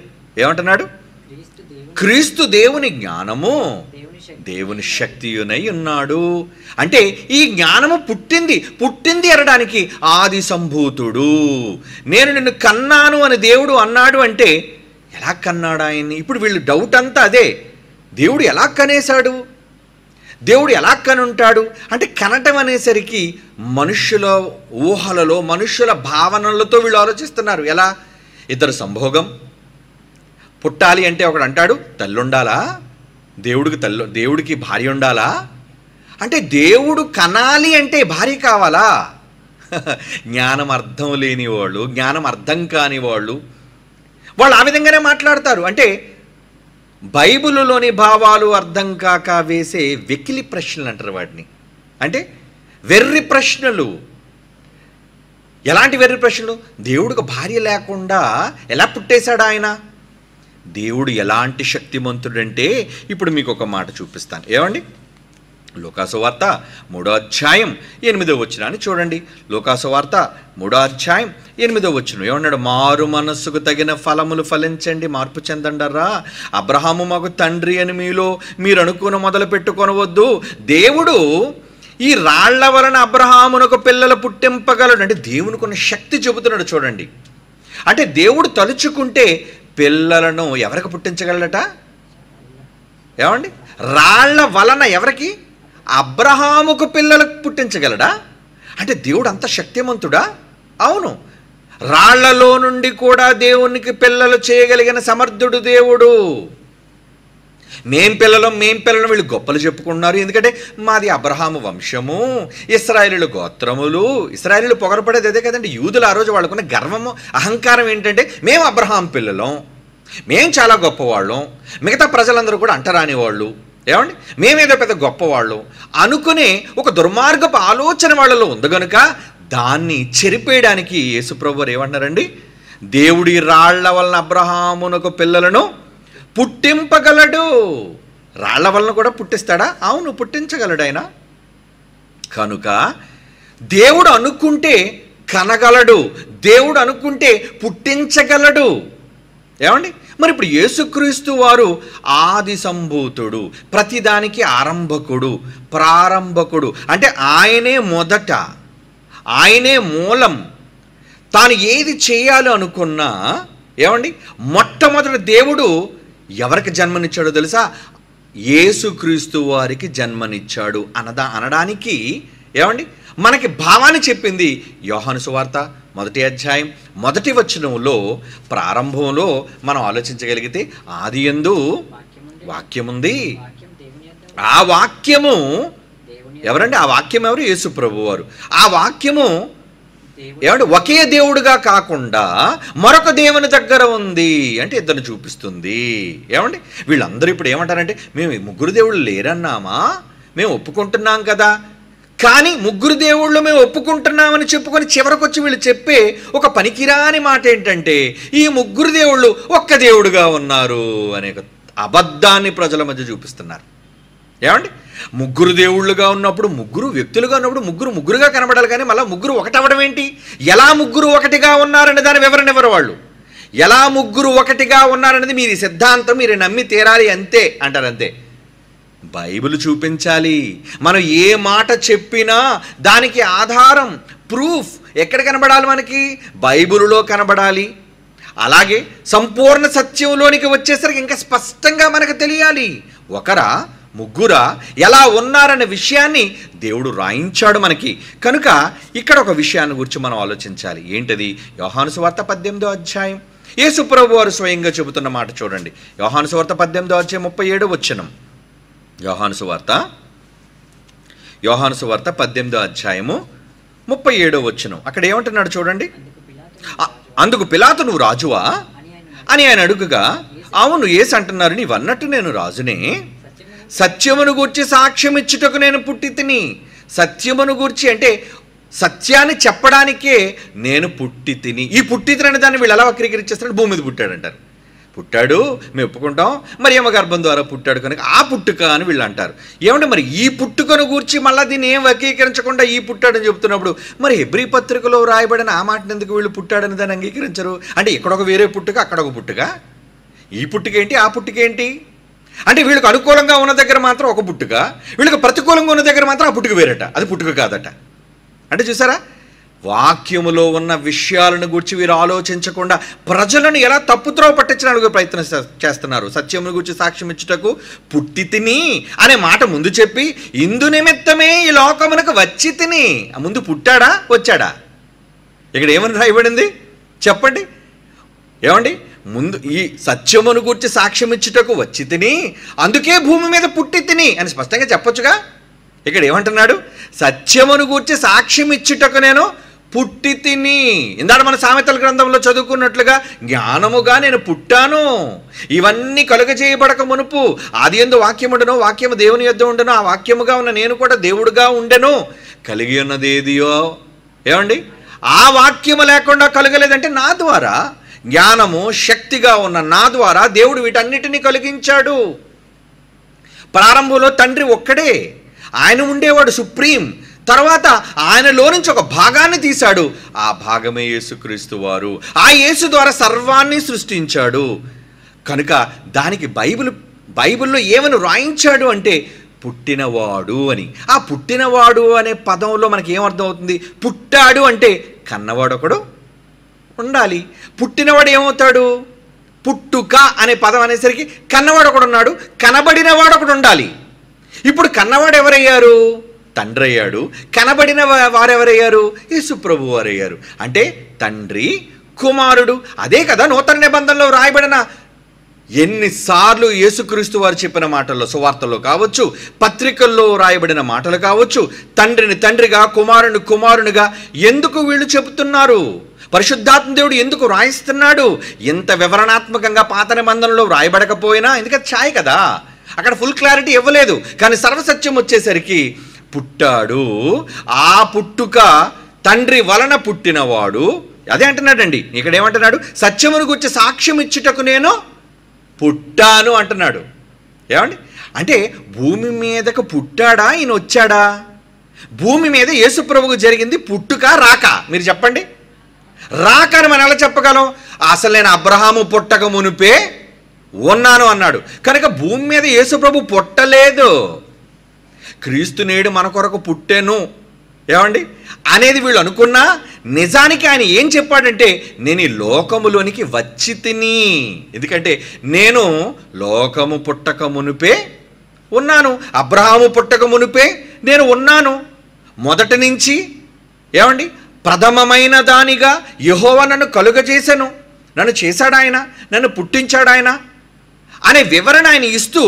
ఏమంటున్నాడు? క్రీస్తు దేవుని జ్ఞానము, దేవుని శక్తియునై ఉన్నాడు. అంటే ఈ జ్ఞానము పుట్టింది అనడానికి ఆది సంభూతుడు. నేను నిన్ను కన్నాను అని దేవుడు అన్నాడు అంటే ఎలా కన్నాడు ఆయన్ని? ఇప్పుడు వీళ్ళు డౌట్ అంతా అదే, దేవుడు ఎలా కనేశాడు, దేవుడు ఎలా కనుంటాడు అంటే కనటం అనేసరికి మనుష్యుల ఊహలలో, మనుష్యుల భావనలతో వీళ్ళు ఆలోచిస్తున్నారు. ఎలా? ఇద్దరు సంభోగం పుట్టాలి అంటే ఒకడు అంటాడు తల్లి ఉండాలా, దేవుడికి భార్య ఉండాలా, అంటే దేవుడు కనాలి అంటే భార్య కావాలా? జ్ఞానం అర్థం లేని వాళ్ళు, జ్ఞానం అర్థం కాని వాళ్ళు ఆ విధంగానే మాట్లాడతారు. అంటే బైబిలులోని భావాలు అర్థం కాక వేసే వెకిలి ప్రశ్నలు అంటారు వాటిని. అంటే వెర్రి ప్రశ్నలు. ఎలాంటి వెర్రి ప్రశ్నలు? దేవుడికి భార్య లేకుండా ఎలా పుట్టేశాడు ఆయన? దేవుడు ఎలాంటి శక్తిమంతుడంటే ఇప్పుడు మీకు ఒక మాట చూపిస్తాను. ఏమండి? లూకాసు వార్త 3వ అధ్యాయం 8వ వచనాన్ని చూడండి. లూకాసు వార్త 3వ అధ్యాయం 8వ వచనం ఏమన్నాడు? మారు మనస్సుకు తగిన ఫలములు ఫలించండి, మార్పు చెందండరా. అబ్రహాము మాకు తండ్రి అని మీరు అనుకుని మొదలు పెట్టుకొనవద్దు. దేవుడు ఈ రాళ్ల వలన అబ్రహామునకు పిల్లలు పుట్టింపగలడు. అంటే దేవునికున్న శక్తి చెబుతున్నాడు చూడండి. అంటే దేవుడు తలుచుకుంటే పిల్లలను ఎవరికి పుట్టించగలడట? ఏమండి? రాళ్ల వలన ఎవరికి? అబ్రహాముకు పిల్లలకు పుట్టించగలడా? అంటే దేవుడు అంత శక్తిమంతుడా? అవును. రాళ్లలో నుండి కూడా దేవునికి పిల్లలు చేయగలిగిన సమర్థుడు దేవుడు. మేం పిల్లలం వీళ్ళు గొప్పలు చెప్పుకుంటున్నారు. ఎందుకంటే మాది అబ్రహాము వంశము, ఇశ్రాయేలు గోత్రములు. ఇశ్రాయేలు పొగరపడేది అదే కదండి. యూదులు ఆ రోజు వాళ్ళకున్న గర్వము, అహంకారం ఏంటంటే మేము అబ్రహాం పిల్లలం, మేం చాలా గొప్పవాళ్ళం, మిగతా ప్రజలందరూ కూడా అంటరాని వాళ్ళు, ఏమండి మేమేదో పెద్ద గొప్పవాళ్ళు అనుకునే ఒక దుర్మార్గపు ఆలోచన వాళ్ళలో ఉంది కనుక దాన్ని చెరిపేయడానికి యేసుప్రభు వారు ఏమన్నారండి, దేవుడి రాళ్ల వలన అబ్రహామునకు పిల్లలను పుట్టింపగలడు. రాళ్ల వలన కూడా పుట్టిస్తాడా? అవును, పుట్టించగలడు ఆయన. కనుక దేవుడు అనుకుంటే కనగలడు, దేవుడు అనుకుంటే పుట్టించగలడు. ఏమండి మరి ఇప్పుడు యేసుక్రీస్తు వారు ఆది సంభూతుడు, ప్రతిదానికి ఆరంభకుడు, ప్రారంభకుడు. అంటే ఆయనే మొదట, ఆయనే మూలం. తాను ఏది చేయాలో అనుకున్నా, ఏమండి మొట్టమొదటి దేవుడు ఎవరికి జన్మనిచ్చాడో తెలుసా? యేసుక్రీస్తు వారికి జన్మనిచ్చాడు అనడానికి ఏమండి మనకి భావాన్ని చెప్పింది యోహాను సువార్త 1వ అధ్యాయం 1వ వచనంలో. ప్రారంభంలో మనం ఆలోచించగలిగితే ఆదియందు వాక్యముంది. ఆ వాక్యము ఎవరండి? ఆ వాక్యం ఎవరు? యేసు ప్రభు వారు. ఆ వాక్యము ఏమంటే ఒకే దేవుడుగా కాకుండా మరొక దేవుని దగ్గర ఉంది అంటే ఇద్దరిని చూపిస్తుంది. ఏమండి వీళ్ళందరూ ఇప్పుడు ఏమంటారంటే మేము ముగ్గురు దేవుళ్ళు లేరన్నామా, మేము ఒప్పుకుంటున్నాం కదా, కానీ ముగ్గురు దేవుళ్ళు మేము ఒప్పుకుంటున్నామని చెప్పుకొని చివరికి వచ్చి వీళ్ళు చెప్పే ఒక పనికిరాని మాట ఏంటంటే ఈ ముగ్గురు దేవుళ్ళు ఒక్క దేవుడుగా ఉన్నారు అనే అబద్ధాన్ని ప్రజల మధ్య చూపిస్తున్నారు. ఏమండి ముగ్గురు దేవుళ్ళుగా ఉన్నప్పుడు, ముగ్గురు వ్యక్తులుగా ఉన్నప్పుడు ముగ్గురుగా కనబడాలి, కానీ మళ్ళీ ముగ్గురు ఒకటవడం ఏంటి? ఎలా ముగ్గురు ఒకటిగా ఉన్నారనే దాని వివరణ ఎవరు వాళ్ళు? ఎలా ముగ్గురు ఒకటిగా ఉన్నారనేది మీరు సిద్ధాంతం, మీరు నమ్మి తీరాలి అంతే అంటారు. అంతే. బైబిల్ చూపించాలి. మనం ఏ మాట చెప్పినా దానికి ఆధారం, ప్రూఫ్ ఎక్కడ కనబడాలి? మనకి బైబిలులో కనబడాలి. అలాగే సంపూర్ణ సత్యంలోనికి వచ్చేసరికి ఇంకా స్పష్టంగా మనకు తెలియాలి. ఒకరా ముగ్గురా ఎలా ఉన్నారనే విషయాన్ని దేవుడు రాయించాడు మనకి. కనుక ఇక్కడ ఒక విషయాన్ని గురించి మనం ఆలోచించాలి. ఏంటది? యోహాను సువార్త 18వ అధ్యాయం యేసు ప్రభు వారు స్వయంగా చెబుతున్న మాట చూడండి. యోహాను సువార్త 18వ అధ్యాయం 37వ వచనం. యోహాను సువార్త 18వ అధ్యాయము 37వ వచనం. అక్కడ ఏమంటున్నాడు చూడండి. అందుకు పిలాతు నువ్వు రాజువా అని ఆయన అడుగుగా, అవును యేసు అంటున్నారు, నీవన్నట్టు నేను రాజునే. సత్యమును గూర్చి సాక్ష్యం ఇచ్చుటకు నేను పుట్టి తిని. సత్యమును గూర్చి అంటే సత్యాన్ని చెప్పడానికే నేను పుట్టి తిని. ఈ పుట్టి తిని అనే దాన్ని వీళ్ళు ఎలా వక్రీకరించేస్తాడు? భూమి మీద పుట్టాడంటారు. పుట్టాడు మేము ఒప్పుకుంటాం, మరి ఏమ గర్భం ద్వారా పుట్టాడు కనుక ఆ పుట్టుక అని వీళ్ళు అంటారు. ఏమంటే మరి ఈ పుట్టుకను గూర్చి మళ్ళీ దీన్ని ఏం వక్రీకరించకుండా ఈ పుట్టాడని చెప్తున్నప్పుడు మరి హెబ్రీ పత్రికలో రాయబడిన ఆ మాటను ఎందుకు వీళ్ళు పుట్టాడని దాన్ని అంగీకరించరు? అంటే ఇక్కడొక వేరే పుట్టుక, అక్కడొక పుట్టుక. ఈ పుట్టుకేంటి, ఆ పుట్టుకేంటి? అంటే వీళ్ళకి అనుకూలంగా ఉన్న దగ్గర మాత్రం ఒక పుట్టుక, వీళ్ళకి ప్రతికూలంగా ఉన్న దగ్గర మాత్రం ఆ పుట్టుక వేరట, అది పుట్టుక కాదట. అంటే చూసారా, వాక్యములో ఉన్న విషయాలను గురించి వీరు ఆలోచించకుండా ప్రజలను ఎలా తప్పుత్రోవ పట్టించడానికి ప్రయత్నం చేస్తున్నారు. సత్యమును గురించి సాక్ష్యం ఇచ్చుటకు పుట్టి తిని అనే మాట ముందు చెప్పి ఇందు నిమిత్తమే ఈ లోకమునకు వచ్చి తిని. ముందు పుట్టాడా వచ్చాడా? ఇక్కడ ఏమని రాయబడింది చెప్పండి? ఏమండి ముందు ఈ సత్యమును గురించి సాక్ష్యం ఇచ్చుటకు వచ్చి తిని, అందుకే భూమి మీద పుట్టి తిని అని స్పష్టంగా చెప్పొచ్చుగా. ఇక్కడ ఏమంటున్నాడు? సత్యమును గురించి సాక్ష్యం ఇచ్చుటకు నేను పుట్టి తిని. ఇందాక మన సామెతల గ్రంథంలో చదువుకున్నట్లుగా జ్ఞానముగా నేను పుట్టాను. ఇవన్నీ కలుగజేయబడక మునుపు ఆదియందు వాక్యముండెను, వాక్యము దేవుని యొద్ద ఉండెను, ఆ వాక్యముగా ఉన్న నేను కూడా దేవుడుగా ఉండెను. కలిగి ఉన్నది ఏదియో ఏమండి ఆ వాక్యము లేకుండా కలగలేదంటే నా ద్వారా, జ్ఞానము శక్తిగా ఉన్న నా ద్వారా దేవుడు వీటన్నిటినీ కలిగించాడు. ప్రారంభంలో తండ్రి ఒక్కడే, ఆయన ఉండేవాడు సుప్రీం. తర్వాత ఆయనలో నుంచి ఒక భాగాన్ని తీశాడు, ఆ భాగమే యేసుక్రీస్తు వారు. ఆ యేసు ద్వారా సర్వాన్ని సృష్టించాడు. కనుక దానికి బైబిల్లో ఏమని రాయించాడు అంటే పుట్టినవాడు అని. ఆ పుట్టినవాడు అనే పదంలో మనకి ఏమర్థం అవుతుంది? పుట్టాడు అంటే కన్నవాడు ఒకడు ఉండాలి. పుట్టినవాడు ఏమవుతాడు? పుట్టుక అనే పదం అనేసరికి కన్నవాడు ఒకడు ఉన్నాడు, కనబడినవాడు ఒకడు ఉండాలి. ఇప్పుడు కన్నవాడు ఎవరయ్యారు? తండ్రి అయ్యాడు, కనబడిన వారెవరయ్యారు? యేసు ప్రభు వారయ్యారు. అంటే తండ్రి, కుమారుడు. అదే కదా నూతన నిబంధనలో రాయబడిన ఎన్నిసార్లు యేసుక్రీస్తు వారు చెప్పిన మాటల్లో, సువార్తల్లో కావచ్చు, పత్రికల్లో రాయబడిన మాటలు కావచ్చు, తండ్రిని తండ్రిగా, కుమారుని కుమారునిగా ఎందుకు వీళ్ళు చెబుతున్నారు? పరిశుద్ధాత్మ దేవుడు ఎందుకు రాయిస్తున్నాడు? ఇంత వివరణాత్మకంగా పాత నిబంధనలో రాయబడకపోయినా, ఎందుకంటే ఛాయ్ కదా, అక్కడ ఫుల్ క్లారిటీ ఇవ్వలేదు. కానీ సర్వసత్యం వచ్చేసరికి పుట్టాడు, ఆ పుట్టుక తండ్రి వలన పుట్టినవాడు. అదే అంటున్నాడండి. ఇక్కడ ఏమంటున్నాడు? సత్యమును గురించి సాక్ష్యం ఇచ్చుటకు నేను పుట్టాను అంటున్నాడు. ఏమండి? అంటే భూమి మీదకు పుట్టాడా, ఈయన వచ్చాడా? భూమి మీద యేసు ప్రభువుకు జరిగింది పుట్టుక రాక? మీరు చెప్పండి. రాక అని మనం ఎలా చెప్పగలం? అసలు నేను అబ్రహాము పుట్టక మునిపే ఉన్నాను అన్నాడు. కనుక భూమి మీద యేసు ప్రభు పుట్టలేదు. క్రీస్తు నేడు మన కొరకు పుట్టెను ఏమండి అనేది వీళ్ళు అనుకున్నా, నిజానికి ఆయన ఏం చెప్పాడంటే, నేను ఈ లోకములోనికి వచ్చి తిని, ఎందుకంటే నేను లోకము పుట్టక మునిపే ఉన్నాను, అబ్రహాము పుట్టక మునిపే నేను ఉన్నాను. మొదటి నుంచి ఏమండి ప్రథమమైన దానిగా యెహోవా నన్ను కలుగజేశాను, నన్ను చేశాడు ఆయన, నన్ను పుట్టించాడు ఆయన అనే వివరణ ఆయన ఇస్తూ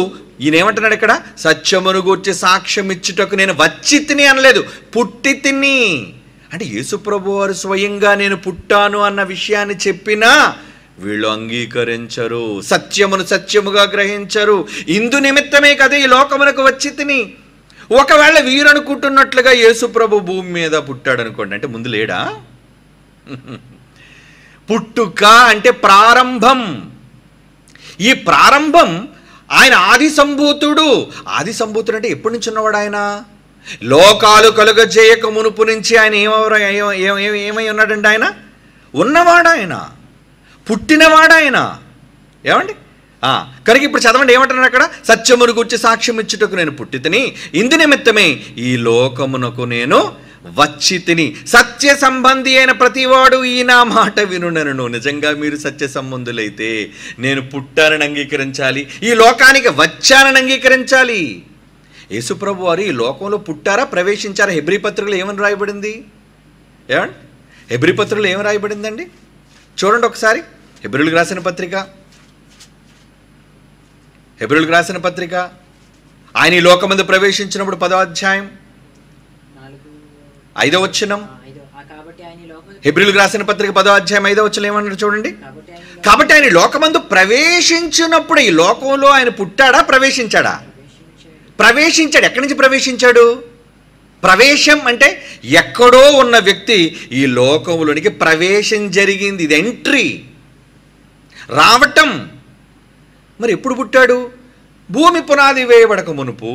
ఈయన ఏమంటున్నాడు ఇక్కడ? సత్యమును గూర్చి సాక్ష్యం ఇచ్చుటకు నేను వచ్చి తిని అనలేదు, పుట్టి తిని. అంటే యేసుప్రభు వారు స్వయంగా నేను పుట్టాను అన్న విషయాన్ని చెప్పినా వీళ్ళు అంగీకరించరు, సత్యమును సత్యముగా గ్రహించరు. ఇందు నిమిత్తమే కదా ఈ లోకమునకు వచ్చి తిని. ఒకవేళ వీరు అనుకుంటున్నట్లుగా యేసుప్రభు భూమి మీద పుట్టాడు అనుకోండి, అంటే ముందు లేడా? పుట్టుక అంటే ప్రారంభం. ఈ ప్రారంభం ఆయన ఆది సంభూతుడు. ఆది సంభూతుడు అంటే ఎప్పటి నుంచి ఉన్నవాడు ఆయన? లోకాలు కలుగజేయక మునుపు నుంచి ఆయన ఏమై ఉన్నాడండి? ఆయన ఉన్నవాడు, ఆయన పుట్టినవాడు ఆయన. ఏమండి? కనుక ఇప్పుడు చదవండి ఏమంటున్నాడు అక్కడ? సత్యమును గురించి సాక్ష్యం ఇచ్చుటకు నేను పుట్టి తిని, ఇందు నిమిత్తమే ఈ లోకమునకు నేను వచ్చి తిని. సత్య సంబంధి అయిన ప్రతివాడు ఈ నా మాట వినునను. నిజంగా మీరు సత్య సంబంధులైతే నేను పుట్టానని అంగీకరించాలి, ఈ లోకానికి వచ్చానని అంగీకరించాలి. యేసుప్రభు వారు ఈ లోకంలో పుట్టారా, ప్రవేశించారా? హెబ్రీ పత్రికలో ఏమని రాయబడింది? ఏమండి? హెబ్రీ పత్రికలో ఏమి రాయబడిందండి? చూడండి ఒకసారి. హెబ్రీయులకు రాసిన పత్రిక, హెబ్రీయులకు రాసిన పత్రిక, ఆయన ఈ లోకమందు ప్రవేశించినప్పుడు 10వ అధ్యాయం 5వ వచనం. హెబ్రీయులకు రాసిన పత్రిక 10వ అధ్యాయం 5వ వచనం ఏమన్నాడు చూడండి. కాబట్టి ఆయన లోకమందు ప్రవేశించినప్పుడు ఈ లోకంలో ఆయన పుట్టాడా, ప్రవేశించాడా? ప్రవేశించాడు. ఎక్కడి నుంచి ప్రవేశించాడు? ప్రవేశం అంటే ఎక్కడో ఉన్న వ్యక్తి ఈ లోకంలోనికి ప్రవేశం జరిగింది. ఇది ఎంట్రీ, రావటం. మరి ఎప్పుడు పుట్టాడు? భూమి పునాది వేయబడక మునుపు,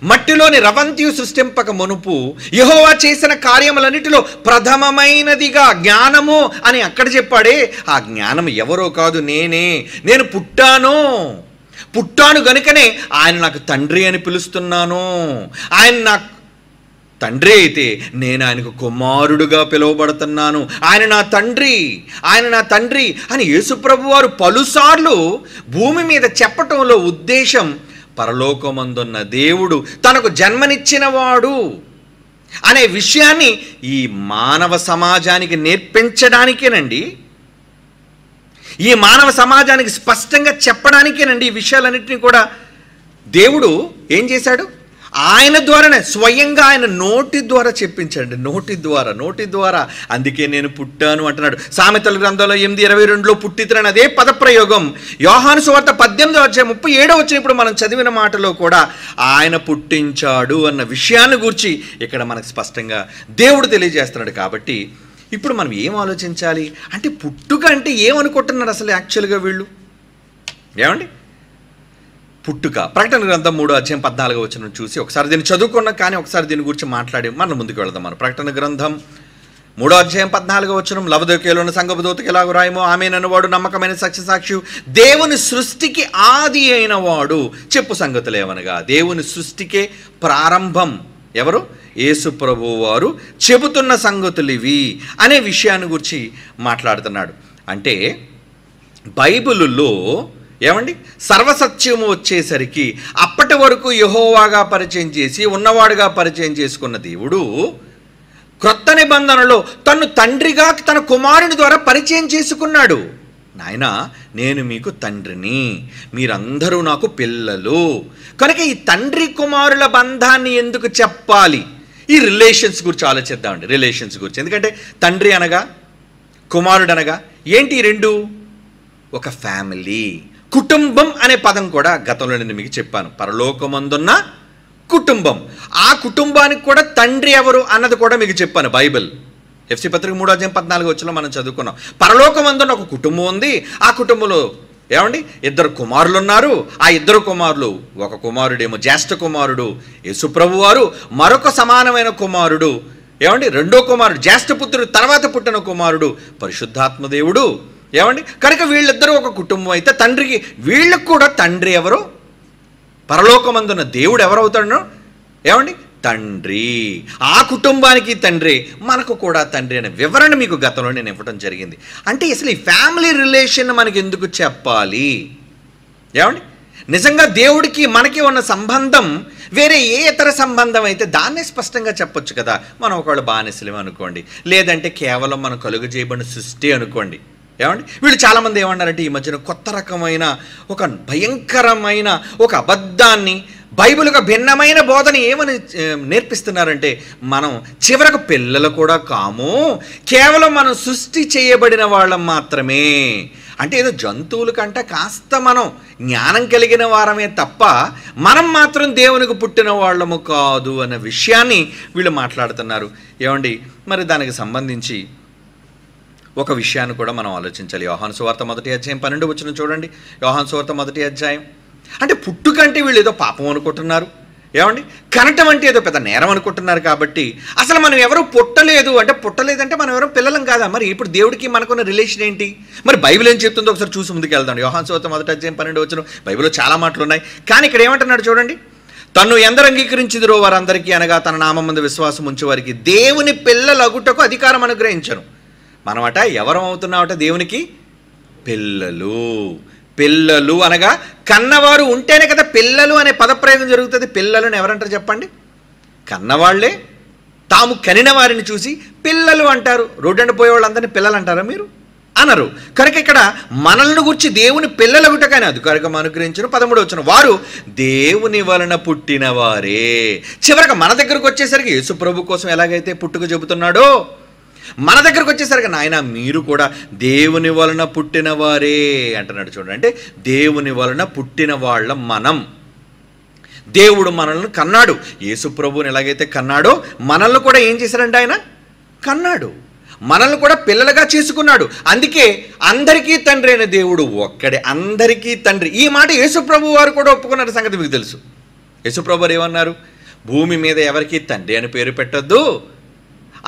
మట్టిలోని రవంతియు సృష్టింపక మునుపు, యెహోవా చేసిన కార్యములన్నిటిలో ప్రథమమైనదిగా జ్ఞానము అని అక్కడ చెప్పాడే, ఆ జ్ఞానం ఎవరో కాదు, నేనే. నేను పుట్టాను గనుకనే ఆయన నాకు తండ్రి అని పిలుస్తున్నాను. ఆయన నాకు తండ్రి అయితే నేను ఆయనకు కుమారుడుగా పిలువబడుతున్నాను. ఆయన నా తండ్రి అని యేసుప్రభు వారు పలుసార్లు భూమి మీద చెప్పటంలో ఉద్దేశం, పరలోకమందున్న దేవుడు తనకు జన్మనిచ్చినవాడు అనే విషయాన్ని ఈ మానవ సమాజానికి నేర్పించడానికేనండి, ఈ మానవ సమాజానికి స్పష్టంగా చెప్పడానికేనండి ఈ విషయాలన్నింటినీ కూడా దేవుడు ఏం చేశాడు? ఆయన ద్వారానే, స్వయంగా ఆయన నోటి ద్వారా చెప్పించండి. నోటి ద్వారా. అందుకే నేను పుట్టాను అంటున్నాడు. సామెతల గ్రంథంలో 8:22లో పుట్టితనని అదే పదప్రయోగం యోహాను సువార్త 18వ అధ్యాయం 37వ వచనం ఇప్పుడు మనం చదివిన మాటలో కూడా ఆయన పుట్టించాడు అన్న విషయాన్ని గురించి ఇక్కడ మనకు స్పష్టంగా దేవుడు తెలియజేస్తున్నాడు. కాబట్టి ఇప్పుడు మనం ఏం ఆలోచించాలి అంటే, పుట్టుక అంటే ఏమనుకుంటున్నారు అసలు యాక్చువల్గా వీళ్ళు? ఏమండి? పుట్టుక ప్రకటన గ్రంథం 3వ అధ్యాయం 14వ వచనం చూసి ఒకసారి దీన్ని చదువుకున్నా, కానీ ఒకసారి దీని గురించి మాట్లాడి మనం ముందుకు వెళదాం. మనం ప్రకటన గ్రంథం 3వ అధ్యాయం 14వ వచనం, లవదోకియలోని సంఘపు దూతకి ఎలాగ రాయమో, ఆమెన్ అన్నవాడు నమ్మకమైన సాక్షి, దేవుని సృష్టికి ఆది అయిన వాడు చెప్పు సంగతులు ఏమనగా. దేవుని సృష్టికే ప్రారంభం ఎవరు? యేసు ప్రభువు వారు చెబుతున్న సంగతులు ఇవి అనే విషయాన్ని గురించి మాట్లాడుతున్నాడు. అంటే బైబిలులో ఏమండి సర్వసత్యము వచ్చేసరికి అప్పటి వరకు యెహోవాగా పరిచయం చేసి ఉన్నవాడుగా పరిచయం చేసుకున్న దేవుడు క్రొత్త నిబంధనలో తను తండ్రిగా తన కుమారుని ద్వారా పరిచయం చేసుకున్నాడు. నాయనా, నేను మీకు తండ్రిని, మీరందరూ నాకు పిల్లలు. కనుక ఈ తండ్రి కుమారుల బంధాన్ని ఎందుకు చెప్పాలి? ఈ రిలేషన్స్ గురించి ఆలోచిద్దామండి. రిలేషన్స్ గురించి, ఎందుకంటే తండ్రి అనగా కుమారుడు అనగా ఏంటి? రెండు ఒక ఫ్యామిలీ, కుటుంబం అనే పదం కూడా గతంలో నేను మీకు చెప్పాను. పరలోకమందున్న కుటుంబం, ఆ కుటుంబానికి కూడా తండ్రి ఎవరు అన్నది కూడా మీకు చెప్పాను. బైబిల్ ఎఫ్సి పత్రిక 3:14 మనం చదువుకున్నాం. పరలోకమందున్న ఒక కుటుంబం ఉంది. ఆ కుటుంబంలో ఏమండి 2 కుమారులు ఉన్నారు. ఆ 2 కుమారులు, ఒక కుమారుడేమో జ్యేష్ఠ కుమారుడు యేసుప్రభు వారు, మరొక సమానమైన కుమారుడు ఏమండి రెండో కుమారుడు జ్యేష్ఠపుత్రుడు తర్వాత పుట్టిన కుమారుడు పరిశుద్ధాత్మ దేవుడు. ఏమండి కనుక వీళ్ళిద్దరూ ఒక కుటుంబం అయితే తండ్రికి వీళ్ళకు కూడా తండ్రి ఎవరు? పరలోకమందున్న దేవుడు ఎవరవుతాడు? ఏమండి తండ్రి. ఆ కుటుంబానికి తండ్రి, మనకు కూడా తండ్రి అనే వివరణ మీకు గతంలో నేను ఇవ్వడం జరిగింది. అంటే అసలు ఈ ఫ్యామిలీ రిలేషన్ మనకి ఎందుకు చెప్పాలి? ఏమండి నిజంగా దేవుడికి మనకి ఉన్న సంబంధం వేరే ఏ ఇతర సంబంధం అయితే దాన్నే స్పష్టంగా చెప్పొచ్చు కదా. మనం ఒకవేళ బానిసలేం అనుకోండి, లేదంటే కేవలం మనం కలుగు చేయబడిన సృష్టి అనుకోండి. ఏమండి వీళ్ళు చాలామంది ఏమన్నారంటే ఈ మధ్యన కొత్త రకమైన ఒక భయంకరమైన ఒక అబద్ధాన్ని, బైబిల్గా భిన్నమైన బోధన ఏమని నేర్పిస్తున్నారంటే మనం చివరకు పిల్లలు కూడా కాము, కేవలం మనం సృష్టి చేయబడిన వాళ్ళం మాత్రమే. అంటే ఏదో జంతువుల కంటే కాస్త మనం జ్ఞానం కలిగిన వారమే తప్ప మనం మాత్రం దేవునికి పుట్టిన వాళ్ళము కాదు అనే విషయాన్ని వీళ్ళు మాట్లాడుతున్నారు. ఏమండి మరి దానికి సంబంధించి ఒక విషయాన్ని కూడా మనం ఆలోచించాలి. యోహాను సువార్త 1:12 చూడండి. యోహాను సువార్త 1 అంటే పుట్టుకంటే వీళ్ళు ఏదో పాపం అనుకుంటున్నారు. ఏమండి కనటం అంటే ఏదో పెద్ద నేరం అనుకుంటున్నారు. కాబట్టి అసలు మనం ఎవరు పుట్టలేదు అంటే, పుట్టలేదంటే మనం ఎవరో పిల్లలం కాదా? మరి ఇప్పుడు దేవుడికి మనకున్న రిలేషన్ ఏంటి? మరి బైబిల్ ఏం చెప్తుందో ఒకసారి చూసి ముందుకు వెళ్దాం. యోహాను సువార్త 1:12 బైబిల్లో చాలా మాటలు ఉన్నాయి, కానీ ఇక్కడ ఏమంటున్నాడు చూడండి. తన్ను ఎందరు అంగీకరించిదిరో వారందరికీ అనగా తన నామమందు విశ్వాసం ఉంచే వారికి దేవుని పిల్లలగుటకు అధికారం అనుగ్రహించను. మనమట ఎవరం అవుతున్నామట? దేవునికి పిల్లలు. పిల్లలు అనగా కన్నవారు ఉంటేనే కదా పిల్లలు అనే పదప్రయోగం జరుగుతుంది. పిల్లలను ఎవరంటారు చెప్పండి? కన్నవాళ్లే తాము కనిన వారిని చూసి పిల్లలు అంటారు. రోడ్డున పోయే వాళ్ళందరినీ పిల్లలు అంటారా? మీరు అనరు. కనుక ఇక్కడ మనల్ని గురించి దేవుని పిల్లలగుటకని అధికారికం అనుగ్రహించను. 13 వారు దేవుని వలన పుట్టిన వారే. చివరికి మన దగ్గరకు వచ్చేసరికి యేసు ప్రభు కోసం ఎలాగైతే పుట్టుక చెబుతున్నాడో, మన దగ్గరకు వచ్చేసరికి నాయన మీరు కూడా దేవుని వలన పుట్టిన వారే అంటున్నాడు చూడండి. అంటే దేవుని వలన పుట్టిన వాళ్ళం మనం. దేవుడు మనల్ని కన్నాడు. యేసు ప్రభువుని ఎలాగైతే కన్నాడో మనల్ని కూడా ఏం చేశారంటే ఆయన కన్నాడు, మనల్ని కూడా పిల్లలుగా చేసుకున్నాడు. అందుకే అందరికీ తండ్రి అయిన దేవుడు ఒక్కడే, అందరికీ తండ్రి. ఈ మాట యేసు ప్రభు వారు కూడా ఒప్పుకున్న సంగతి మీకు తెలుసు. యేసు ప్రభు వారు ఏమన్నారు? భూమి మీద ఎవరికి తండ్రి అని పేరు పెట్టద్దు,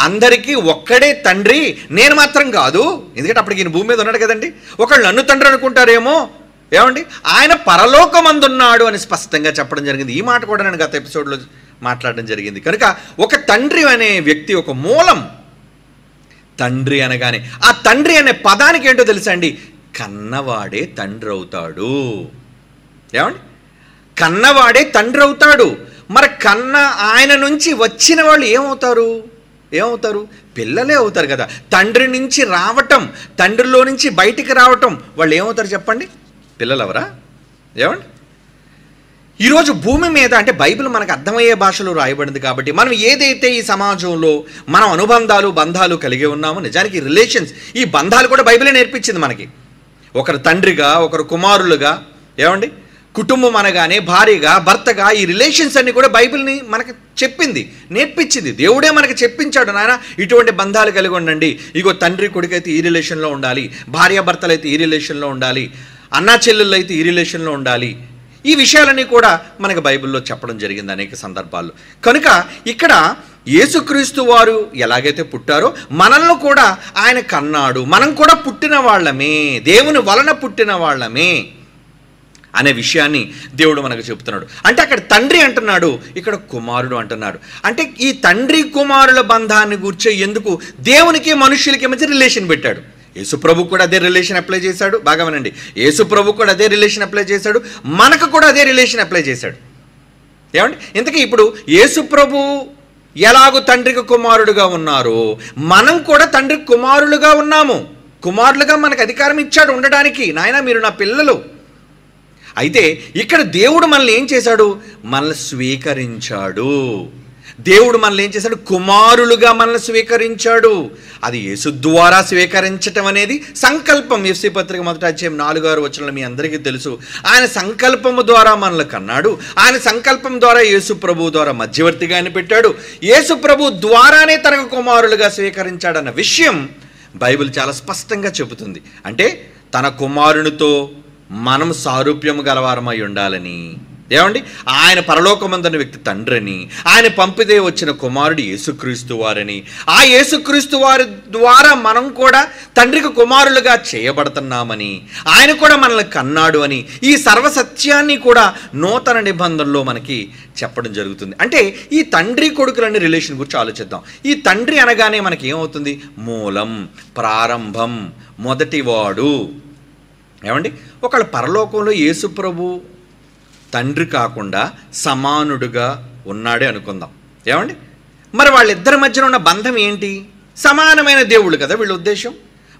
అందరికీ ఒక్కడే తండ్రి, నేను మాత్రం కాదు. ఎందుకంటే అప్పటికి ఈయన భూమి మీద ఉన్నాడు కదండి. ఒకళ్ళు నన్ను తండ్రి అనుకుంటారేమో, ఏమండి ఆయన పరలోకమందున్నాడు అని స్పష్టంగా చెప్పడం జరిగింది. ఈ మాట కూడా నేను గత ఎపిసోడ్లో మాట్లాడడం జరిగింది. కనుక ఒక తండ్రి అనే వ్యక్తి ఒక మూలం. తండ్రి అనగానే ఆ తండ్రి అనే పదానికి ఏంటో తెలుసా అండి? కన్నవాడే తండ్రి అవుతాడు. ఏమండి కన్నవాడే తండ్రి అవుతాడు. మరి కన్న ఆయన నుంచి వచ్చిన వాళ్ళు ఏమవుతారు? పిల్లలే అవుతారు కదా. తండ్రి నుంచి రావటం, తండ్రిలో నుంచి బయటికి రావటం, వాళ్ళు ఏమవుతారు చెప్పండి? పిల్లలు ఎవరా? ఏమండి ఈరోజు భూమి మీద అంటే బైబిల్ మనకు అర్థమయ్యే భాషలో రాయబడింది కాబట్టి మనం ఏదైతే ఈ సమాజంలో మనం అనుబంధాలు బంధాలు కలిగి ఉన్నామో, నిజానికి రిలేషన్స్, ఈ బంధాలు కూడా బైబిలే నేర్పించింది మనకి. ఒకరు తండ్రిగా, ఒకరు కుమారులుగా, ఏమండి కుటుంబం అనగానే భార్యగా, భర్తగా, ఈ రిలేషన్స్ అన్నీ కూడా బైబిల్ని మనకు చెప్పింది, నేర్పించింది. దేవుడే మనకు చెప్పించాడు, నాయన ఇటువంటి బంధాలు కలిగి ఉండండి. ఇగో తండ్రి కొడుకు అయితే ఈ రిలేషన్లో ఉండాలి, భార్యాభర్తలు అయితే ఈ రిలేషన్లో ఉండాలి, అన్నా చెల్లెళ్ళు అయితే ఈ రిలేషన్లో ఉండాలి. ఈ విషయాలన్నీ కూడా మనకు బైబిల్లో చెప్పడం జరిగింది అనేక సందర్భాల్లో. కనుక ఇక్కడ యేసుక్రీస్తు వారు ఎలాగైతే పుట్టారో మనల్ని కూడా ఆయన కన్నాడు. మనం కూడా పుట్టిన వాళ్ళమే, దేవుని వలన పుట్టిన వాళ్ళమే అనే విషయాన్ని దేవుడు మనకు చెబుతున్నాడు. అంటే అక్కడ తండ్రి అంటున్నాడు, ఇక్కడ కుమారుడు అంటున్నాడు. అంటే ఈ తండ్రి కుమారుల బంధాన్ని గూర్చే ఎందుకు దేవునికి మనుషులకి మధ్య రిలేషన్ పెట్టాడు. యేసుప్రభు కూడా అదే రిలేషన్ అప్లై చేశాడు. బాగా వినండి, యేసుప్రభు కూడా అదే రిలేషన్ అప్లై చేశాడు, మనకు కూడా అదే రిలేషన్ అప్లై చేశాడు. ఏమండి, ఇంతకీ ఇప్పుడు యేసుప్రభు ఎలాగో తండ్రికి కుమారుడుగా ఉన్నారో మనం కూడా తండ్రికి కుమారులుగా ఉన్నాము. కుమారులుగా మనకు అధికారం ఇచ్చాడు ఉండడానికి. నాయన మీరు నా పిల్లలు. అయితే ఇక్కడ దేవుడు మనల్ని ఏం చేశాడు? మనల్ని స్వీకరించాడు. దేవుడు మనల్ని ఏం చేశాడు? కుమారులుగా మనల్ని స్వీకరించాడు. అది యేసు ద్వారా స్వీకరించటం అనేది సంకల్పం. ఎఫ్సీ పత్రిక 1వ అధ్యాయం 4-6 వచనాలు మీ అందరికీ తెలుసు. ఆయన సంకల్పము ద్వారా మనల్ని కన్నాడు. ఆయన సంకల్పం ద్వారా యేసు ప్రభు ద్వారా మధ్యవర్తిగా ఆయన పెట్టాడు. యేసు ప్రభు ద్వారానే తనకు కుమారులుగా స్వీకరించాడన్న విషయం బైబిల్ చాలా స్పష్టంగా చెబుతుంది. అంటే తన కుమారునితో మనం సారూప్యము గలవారమై ఉండాలని. ఏమండి, ఆయన పరలోకమందున్న వ్యక్తి తండ్రిని, ఆయన పంపితే వచ్చిన కుమారుడు యేసుక్రీస్తు వారని, ఆ యేసుక్రీస్తు వారి ద్వారా మనం కూడా తండ్రికి కుమారులుగా చేయబడుతున్నామని, ఆయన కూడా మనల్ని కన్నాడు అని, ఈ సర్వసత్యాన్ని కూడా నూతన నిబంధనలో మనకి చెప్పడం జరుగుతుంది. అంటే ఈ తండ్రి కొడుకులనే రిలేషన్ గురించి ఆలోచిద్దాం. ఈ తండ్రి అనగానే మనకి ఏమవుతుంది? మూలం, ప్రారంభం, మొదటివాడు. ఏమండి, ఒకళ్ళ పరలోకంలో యేసు ప్రభు తండ్రి కాకుండా సమానుడుగా ఉన్నాడే అనుకుందాం. ఏమండి, మరి వాళ్ళిద్దరి మధ్యన ఉన్న బంధం ఏంటి? సమానమైన దేవుళ్ళు కదా వీళ్ళ ఉద్దేశం.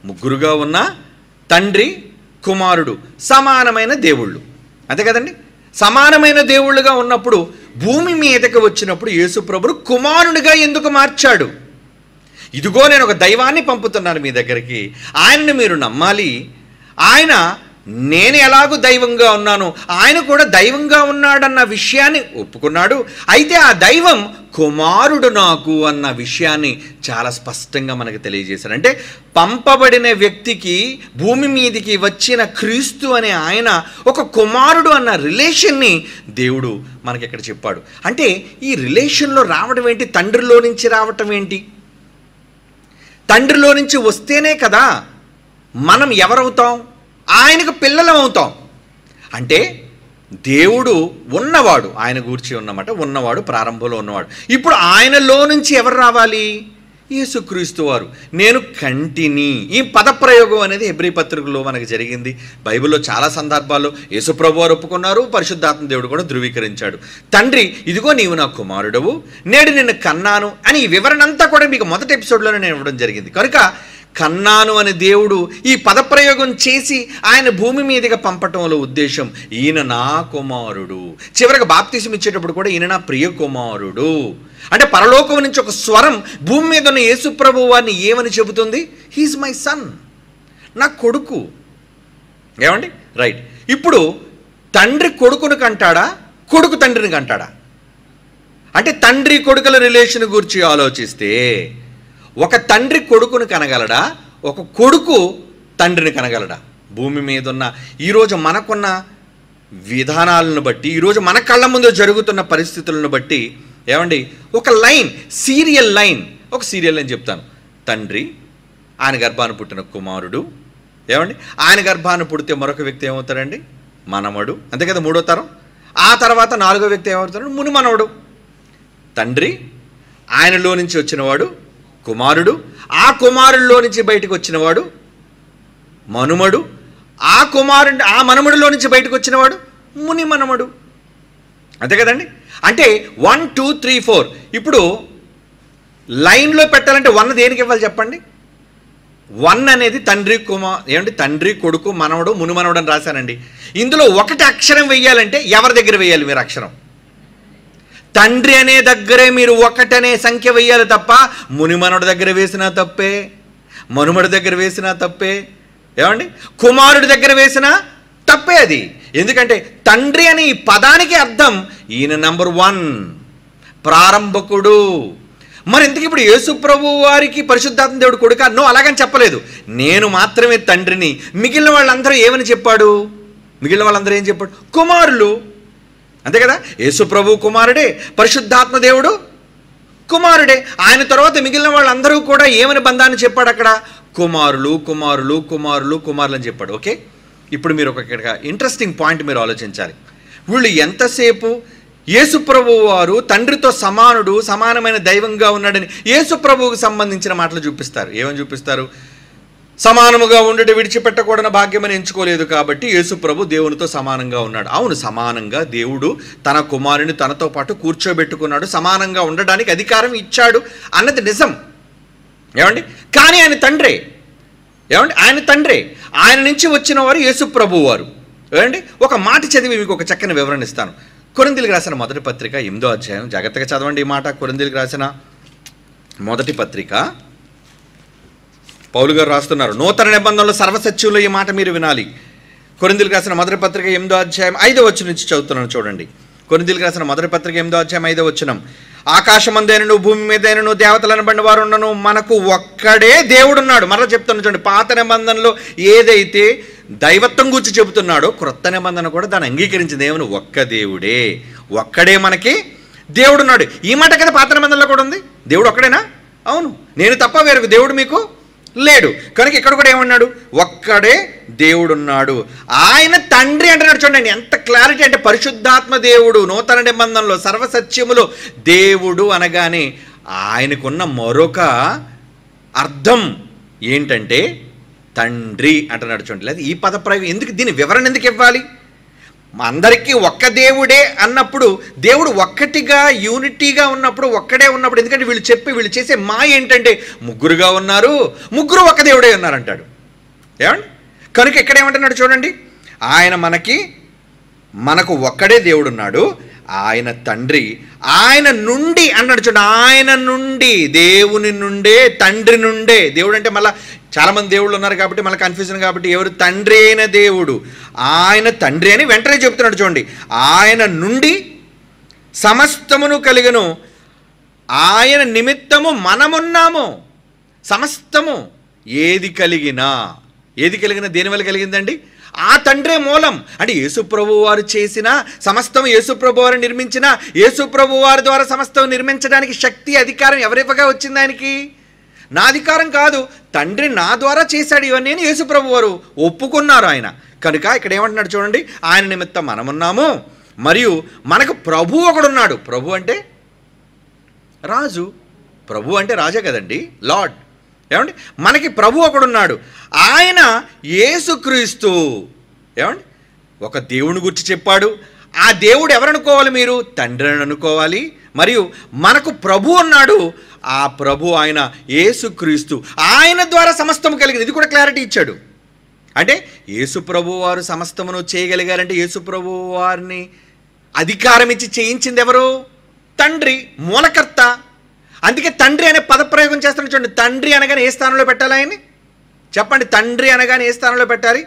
ముగ్గురుగా ఉన్న తండ్రి కుమారుడు సమానమైన దేవుళ్ళు, అంతే కదండి. సమానమైన దేవుళ్ళుగా ఉన్నప్పుడు భూమి మీదకి వచ్చినప్పుడు యేసు ప్రభును కుమారునిగా ఎందుకు మార్చాడు? ఇదిగో నేను ఒక దైవాన్ని పంపుతున్నాను మీ దగ్గరికి, ఆయనను మీరు నమ్మాలి. ఆయన నేను ఎలాగూ దైవంగా ఉన్నాను, ఆయన కూడా దైవంగా ఉన్నాడన్న విషయాన్ని ఒప్పుకున్నాడు. అయితే ఆ దైవం కుమారుడు నాకు అన్న విషయాన్ని చాలా స్పష్టంగా మనకు తెలియజేశారు. అంటే పంపబడిన వ్యక్తికి, భూమి మీదికి వచ్చిన క్రీస్తు అనే ఆయన ఒక కుమారుడు అన్న రిలేషన్ని దేవుడు మనకి ఇక్కడ చెప్పాడు. అంటే ఈ రిలేషన్లో రావడం ఏంటి? తండ్రిలో నుంచి రావటం ఏంటి? తండ్రిలో నుంచి వస్తేనే కదా మనం ఎవరవుతాం? ఆయనకు పిల్లలం అవుతాం. అంటే దేవుడు ఉన్నవాడు, ఆయన గూర్చి ఉన్నమాట, ఉన్నవాడు, ప్రారంభంలో ఉన్నవాడు. ఇప్పుడు ఆయనలో నుంచి ఎవరు రావాలి? యేసుక్రీస్తు వారు. నేను కంటిని, ఈ పదప్రయోగం అనేది హెబ్రీ పత్రికలో మనకు జరిగింది. బైబిల్లో చాలా సందర్భాల్లో యేసుప్రభు వారు ఒప్పుకున్నారు, పరిశుద్ధాత్మ దేవుడు కూడా ధృవీకరించాడు. తండ్రి ఇదిగో నీవు నా కుమారుడవు, నేడు నిన్ను కన్నాను అని ఈ వివరణ అంతా కూడా మీకు మొదటి ఎపిసోడ్లోనే నేను ఇవ్వడం జరిగింది. కనుక కన్నాను అని దేవుడు ఈ పదప్రయోగం చేసి ఆయన భూమి మీదుగా పంపటంలో ఉద్దేశం, ఈయన నా కుమారుడు. చివరికి బాప్తిసం ఇచ్చేటప్పుడు కూడా ఈయన నా ప్రియ కుమారుడు. అంటే పరలోకం నుంచి ఒక స్వరం భూమి మీద ఉన్న యేసు ప్రభు వారిని ఏమని చెబుతుంది? హీఈస్ మై సన్, నా కొడుకు. ఏమండి, రైట్. ఇప్పుడు తండ్రి కొడుకును కంటాడా, కొడుకు తండ్రిని కంటాడా? అంటే తండ్రి కొడుకుల రిలేషన్ గురించి ఆలోచిస్తే ఒక తండ్రి కొడుకును కనగలడా, ఒక కొడుకు తండ్రిని కనగలడా? భూమి మీద ఉన్న ఈరోజు మనకున్న విధానాలను బట్టి, ఈరోజు మన కళ్ళ ముందు జరుగుతున్న పరిస్థితులను బట్టి, ఏమండి, ఒక లైన్, సీరియల్ లైన్, ఒక సీరియల్ అని చెప్తాను. తండ్రి, ఆయన గర్భాన్ని పుట్టిన కుమారుడు. ఏమండి, ఆయన గర్భాన్ని పుడితే మరొక వ్యక్తి ఏమవుతాడండి? మనవడు, అంతే కదా, మూడో తరం. ఆ తర్వాత నాలుగో వ్యక్తి ఏమవుతాడు? మునిమనవడు. తండ్రి, ఆయనలో నుంచి వచ్చినవాడు కుమారుడు, ఆ కుమారుడిలో నుంచి బయటకు వచ్చినవాడు మనుమడు, ఆ మనుమడిలో నుంచి బయటకు వచ్చినవాడు ముని మనమడు, అంతే కదండి. అంటే 1 2 3 4. ఇప్పుడు లైన్లో పెట్టాలంటే 1 దేనికి ఇవ్వాలి చెప్పండి? 1 అనేది తండ్రి ఏమంటే తండ్రి కొడుకు మనవడు మునిమనవడు అని రాశానండి. ఇందులో ఒకటి అక్షరం వెయ్యాలంటే ఎవరి దగ్గర వెయ్యాలి మీరు అక్షరం? తండ్రి అనే దగ్గరే మీరు 1 అనే సంఖ్య వెయ్యాలి తప్ప మునిమనుడి దగ్గర వేసినా తప్పే, మనుమడి దగ్గర వేసినా తప్పే, ఏమండి, కుమారుడి దగ్గర వేసినా తప్పే అది. ఎందుకంటే తండ్రి అనే ఈ పదానికి అర్థం ఈయన నంబర్ 1, ప్రారంభకుడు. మరి ఎందుకు ఇప్పుడు యేసు ప్రభు వారికి పరిశుద్ధాత్మ దేవుడు కొడుకా? నో, అలాగని చెప్పలేదు. నేను మాత్రమే తండ్రిని. మిగిలిన వాళ్ళందరూ ఏమని చెప్పాడు? మిగిలిన వాళ్ళందరూ ఏం చెప్పాడు? కుమారులు, అంతే కదా. యేసు ప్రభు కుమారుడే, పరిశుద్ధాత్మ దేవుడు కుమారుడే. ఆయన తర్వాత మిగిలిన వాళ్ళందరూ కూడా ఏమని బంధాన్ని చెప్పాడు అక్కడ? కుమారులు కుమారులు కుమారులు కుమారులు అని చెప్పాడు. ఓకే, ఇప్పుడు మీరు ఒక ఇంట్రెస్టింగ్ పాయింట్ మీరు ఆలోచించాలి. వీళ్ళు ఎంతసేపు యేసు ప్రభువు వారు తండ్రితో సమానుడు, సమానమైన దైవంగా ఉన్నాడని యేసు ప్రభువుకు సంబంధించిన మాటలు చూపిస్తారు. ఏమని చూపిస్తారు? సమానముగా ఉండుట విడిచిపెట్టకూడని భాగ్యమని ఎంచుకోలేదు కాబట్టి యేసు ప్రభు దేవునితో సమానంగా ఉన్నాడు. అవును, సమానంగా దేవుడు తన కుమారుని తనతో పాటు కూర్చోబెట్టుకున్నాడు, సమానంగా ఉండడానికి అధికారం ఇచ్చాడు అన్నది నిజం. ఏమండి? కానీ ఆయన తండ్రే. ఏమండి? ఆయన తండ్రే. ఆయన నుంచి వచ్చిన వారు యేసు ప్రభు వారు. ఏమండి? ఒక మాట చదివి మీకు ఒక చక్కని వివరణ ఇస్తాను. కొరింథీయులకు రాసిన మొదటి పత్రిక 8వ అధ్యాయం, జాగ్రత్తగా చదవండి ఈ మాట. కొరింథీయులకు రాసిన మొదటి పత్రిక, పౌలు గారు రాస్తున్నారు, నూతన నిబంధనలో సర్వసత్యంలో ఈ మాట మీరు వినాలి. కొరింథీయులకు రాసిన మొదటి పత్రిక 8వ అధ్యాయం 5వ వచనం నుంచి చదువుతున్నాను చూడండి. కొరింథీయులకు రాసిన మొదటి పత్రిక 8వ అధ్యాయం 5వ వచనం, ఆకాశమందైనను భూమి మీదైనను దేవతలను బండి వారు ఉన్నను మనకు ఒక్కడే దేవుడున్నాడు. మరలా చెప్తున్నాను చూడండి, పాత నిబంధనలో ఏదైతే దైవత్వం గురించి చెబుతున్నాడో క్రొత్త నిబంధన కూడా దాన్ని అంగీకరించింది. ఏమని? ఒక్క దేవుడే, ఒక్కడే మనకి దేవుడున్నాడు. ఈ మాట కదా పాత నిబంధనలో కూడా ఉంది. దేవుడు ఒక్కడేనా? అవును. నేను తప్ప వేరొక దేవుడు మీకు లేడు. కనుక ఇక్కడ కూడా ఏమన్నాడు? ఒక్కడే దేవుడున్నాడు. ఆయన తండ్రి అంటున్నాడు. చూడండి ఎంత క్లారిటీ అంటే, పరిశుద్ధాత్మ దేవుడు నూతన నిబంధనలో సర్వసత్యములో దేవుడు అనగానే ఆయనకున్న మరొక అర్థం ఏంటంటే తండ్రి అంటున్నాడు. చూడండి, లేదా ఈ పదప్రయోగం ఎందుకు, దీని వివరణ ఎందుకు ఇవ్వాలి? అందరికీ ఒక్క దేవుడే అన్నప్పుడు, దేవుడు ఒక్కటిగా యూనిటీగా ఉన్నప్పుడు, ఒక్కడే ఉన్నప్పుడు, ఎందుకంటే వీళ్ళు చేసే మాయ ఏంటంటే ముగ్గురుగా ఉన్నారు, ముగ్గురు ఒక్క దేవుడే ఉన్నారంటాడు. ఏమండి? కనుక ఇక్కడ ఏమంటున్నాడు చూడండి, ఆయన మనకు ఒక్కడే దేవుడున్నాడు, ఆయన తండ్రి, ఆయన నుండి అన్నాడు. చూడండి, ఆయన నుండి, దేవుని నుండే, తండ్రి నుండే. దేవుడు అంటే మళ్ళీ చాలామంది దేవుళ్ళు ఉన్నారు కాబట్టి మళ్ళీ కన్ఫ్యూజన్ కాబట్టి ఎవరు? తండ్రి అయిన దేవుడు, ఆయన తండ్రి అని వెంటనే చెప్తున్నాడు. చూడండి, ఆయన నుండి సమస్తమును కలిగను, ఆయన నిమిత్తము మనమున్నాము. సమస్తము ఏది కలిగినా దేని వల్ల కలిగిందండి? ఆ తండ్రే మూలం. అంటే యేసుప్రభు వారు చేసిన సమస్తం, యేసుప్రభు వారు నిర్మించిన, యేసుప్రభు వారి ద్వారా సమస్తం నిర్మించడానికి శక్తి, అధికారం ఎవరివ్వగా వచ్చింది ఆయనకి? నా అధికారం కాదు, తండ్రి నా ద్వారా చేశాడు ఇవన్నీ అని యేసుప్రభు వారు ఒప్పుకున్నారు ఆయన. కనుక ఇక్కడ ఏమంటున్నాడు చూడండి, ఆయన నిమిత్తం మనమున్నాము, మరియు మనకు ప్రభు ఒకడున్నాడు. ప్రభు అంటే రాజు, ప్రభు అంటే రాజే కదండి, లార్డ్. ఏమండి? మనకి ప్రభు ఒకడున్నాడు, ఆయన యేసుక్రీస్తు. ఏమండి? ఒక దేవుని గురించి చెప్పాడు. ఆ దేవుడు ఎవరనుకోవాలి మీరు? తండ్రి అని అనుకోవాలి. మరియు మనకు ప్రభు ఉన్నాడు, ఆ ప్రభు ఆయన యేసుక్రీస్తు, ఆయన ద్వారా సమస్తము కలిగింది. ఇది కూడా క్లారిటీ ఇచ్చాడు. అంటే యేసు ప్రభు వారు సమస్తమును చేయగలిగారంటే యేసు ప్రభు వారిని అధికారం ఇచ్చి చేయించింది ఎవరు? తండ్రి, మూలకర్త. అందుకే తండ్రి అనే పదప్రయోగం చేస్తాను చూడండి. తండ్రి అనగానే ఏ స్థానంలో పెట్టాలి ఆయన్ని? చెప్పండి. తండ్రి అనగానే ఏ స్థానంలో పెట్టాలి?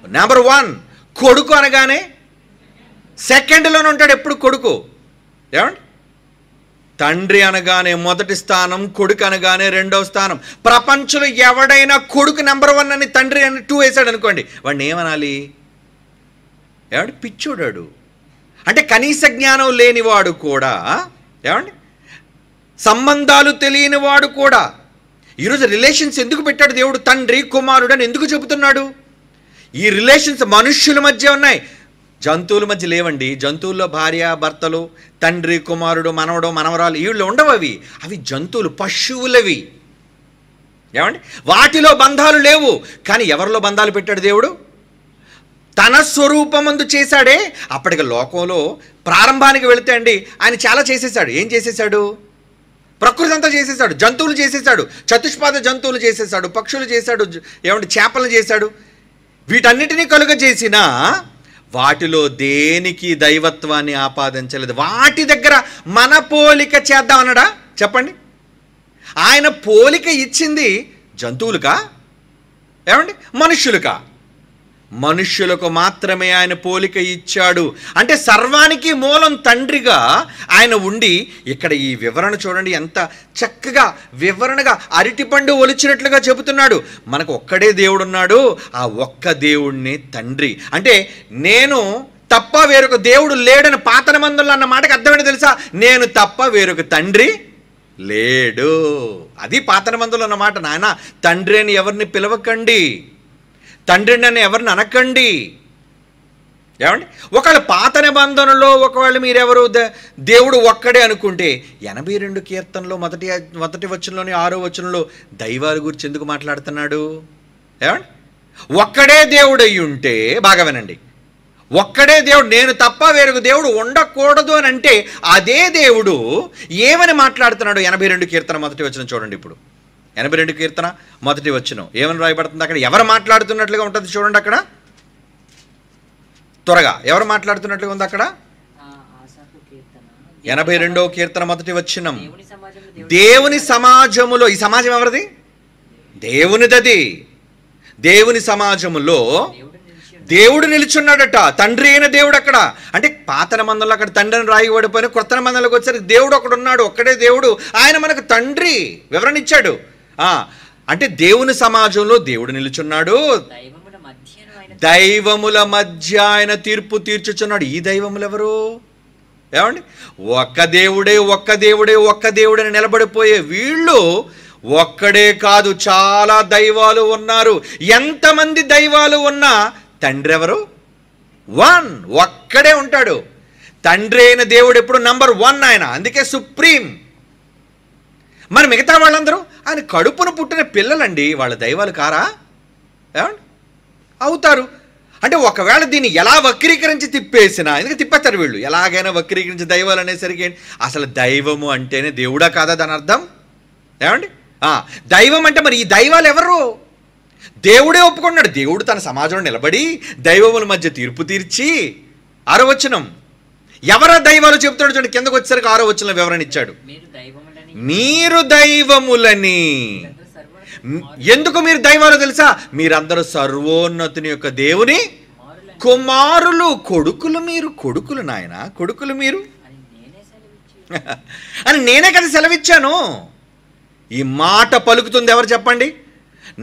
నెంబర్ 1. కొడుకు అనగానే సెకండ్లోనే ఉంటాడు ఎప్పుడు కొడుకు. ఏమండి? తండ్రి అనగానే మొదటి స్థానం, కొడుకు అనగానే రెండవ స్థానం. ప్రపంచంలో ఎవడైనా కొడుకు నెంబర్ 1 అని తండ్రి అని 2 వేశాడు అనుకోండి, వాడిని ఏమనాలి? ఏమండి? పిచ్చోడాడు. అంటే కనీస జ్ఞానం లేనివాడు కూడా, ఏమండి, సంబంధాలు తెలియని వాడు కూడా. ఈరోజు రిలేషన్స్ ఎందుకు పెట్టాడు దేవుడు? తండ్రి కుమారుడు అని ఎందుకు చెబుతున్నాడు? ఈ రిలేషన్స్ మనుష్యుల మధ్య ఉన్నాయి, జంతువుల మధ్య లేవండి. జంతువుల్లో భార్య భర్తలు, తండ్రి కుమారుడు, మనవడు మనవరాలు, వీళ్ళు ఉండవు. అవి జంతువులు, పశువులవి. ఏమండి? వాటిలో బంధాలు లేవు. కానీ ఎవరిలో బంధాలు పెట్టాడు దేవుడు? తన స్వరూపమందు చేశాడే. అప్పటికి లోకంలో ప్రారంభానికి వెళితే అండి ఆయన చాలా చేసేసాడు. ఏం చేసేసాడు? ప్రకృతి అంతా చేసేసాడు. జంతువులు చేసేసాడు, చతుష్పాద జంతువులు చేసేసాడు, పక్షులు చేశాడు, ఏమంటే చేపలు చేశాడు. వీటన్నిటినీ కలుగజేసిన వాటిలో దేనికి దైవత్వాన్ని ఆపాదించలేదు. వాటి దగ్గర మన పోలిక చేద్దామన్నాడా? చెప్పండి. ఆయన పోలిక ఇచ్చింది జంతువులుకా? ఏమండి? మనుష్యులుకా? మనుష్యులకు మాత్రమే ఆయన పోలిక ఇచ్చాడు. అంటే సర్వానికి మూలం తండ్రిగా ఆయన ఉండి, ఇక్కడ ఈ వివరణ చూడండి ఎంత చక్కగా వివరణగా అరటిపండు ఒలిచినట్లుగా చెబుతున్నాడు. మనకు ఒక్కడే దేవుడున్నాడు, ఆ ఒక్క దేవుడిని తండ్రి. అంటే నేను తప్ప వేరొక దేవుడు లేడని పాత నిబంధనలు అన్న మాటకు అర్థమేంటో తెలుసా? నేను తప్ప వేరొక తండ్రి లేడు. అది పాత నిబంధనలు అన్నమాట. నాయన తండ్రి అని ఎవరిని పిలవకండి, తండ్రిని అని ఎవరిని అనకండి. ఏమండి? ఒకవేళ పాత నిబంధనలో ఒకవేళ మీరెవరు దేవుడు ఒక్కడే అనుకుంటే 82 కీర్తనలో మొదటి వచనంలోని 6వ వచనంలో దైవాల గురించి ఎందుకు మాట్లాడుతున్నాడు? ఏమండి? ఒక్కడే దేవుడు అయి ఉంటే, బాగా వినండి, ఒక్కడే దేవుడు, నేను తప్ప వేరొక దేవుడు ఉండకూడదు అని అంటే అదే దేవుడు ఏమని మాట్లాడుతున్నాడు? 82 కీర్తన మొదటి వచనం చూడండి. ఇప్పుడు 82 కీర్తన మొదటి వచనం ఏమని రాయబడుతుంది అక్కడ? ఎవరు మాట్లాడుతున్నట్లుగా ఉంటుంది చూడండి అక్కడ. త్వరగా ఎవరు మాట్లాడుతున్నట్లుగా ఉంది అక్కడ? 82వ కీర్తన మొదటి వచనం. దేవుని సమాజములో, ఈ సమాజం ఎవరిది? దేవునిదది. దేవుని సమాజములో దేవుడు నిలుచున్నాడట, తండ్రి అయిన దేవుడు అక్కడ. అంటే పాత నిబంధనలో అక్కడ తండ్రిని రాయబడిపోయిన, కొత్త నిబంధనలోకి వచ్చేసరికి దేవుడు ఒకడు ఉన్నాడు, ఒక్కడే దేవుడు, ఆయన మనకు తండ్రి. వివరణ ఇచ్చాడు. అంటే దేవుని సమాజంలో దేవుడు నిలుచున్నాడు, దైవముల మధ్య ఆయన తీర్పు తీర్చుచున్నాడు. ఈ దైవములు ఎవరు? ఏమండి? ఒక్క దేవుడే ఒక్క దేవుడే ఒక్క దేవుడని నిలబడిపోయే వీళ్ళు ఒక్కడే కాదు, చాలా దైవాలు ఉన్నారు. ఎంతమంది దైవాలు ఉన్నా తండ్రి ఎవరు? 1, ఒక్కడే ఉంటాడు. తండ్రి అయిన దేవుడు ఎప్పుడు నంబర్ 1 ఆయన, అందుకే సుప్రీం. మరి మిగతా వాళ్ళందరూ ఆయన కడుపును పుట్టిన పిల్లలండి, వాళ్ళ దైవాలు కారా? ఏమండి? అవుతారు. అంటే ఒకవేళ దీన్ని ఎలా వక్రీకరించి తిప్పేసినా, ఎందుకంటే తిప్పేస్తారు వీళ్ళు, ఎలాగైనా వక్రీకరించి దైవాలు అనేసరికి అసలు దైవము అంటేనే దేవుడా కాదా దాని అర్థం? ఏమండి? దైవం అంటే మరి ఈ దైవాలు ఎవరు? దేవుడే ఒప్పుకున్నాడు. దేవుడు తన సమాజంలో నిలబడి దైవముల మధ్య తీర్పు తీర్చి, 6వ వచనం ఎవరా దైవాలు చెప్తాడు చూడండి. కిందకు వచ్చేసరికి 6వ వచనం వివరణ ఇచ్చాడు. మీరు దైవములని. ఎందుకు మీరు దైవాలు తెలుసా? మీరందరూ సర్వోన్నతుని యొక్క దేవుని కుమారులు, కొడుకులు. మీరు కొడుకులు నాయన, కొడుకులు మీరు అని నేనే కదా సెలవిచ్చాను. ఈ మాట పలుకుతుంది ఎవరు చెప్పండి?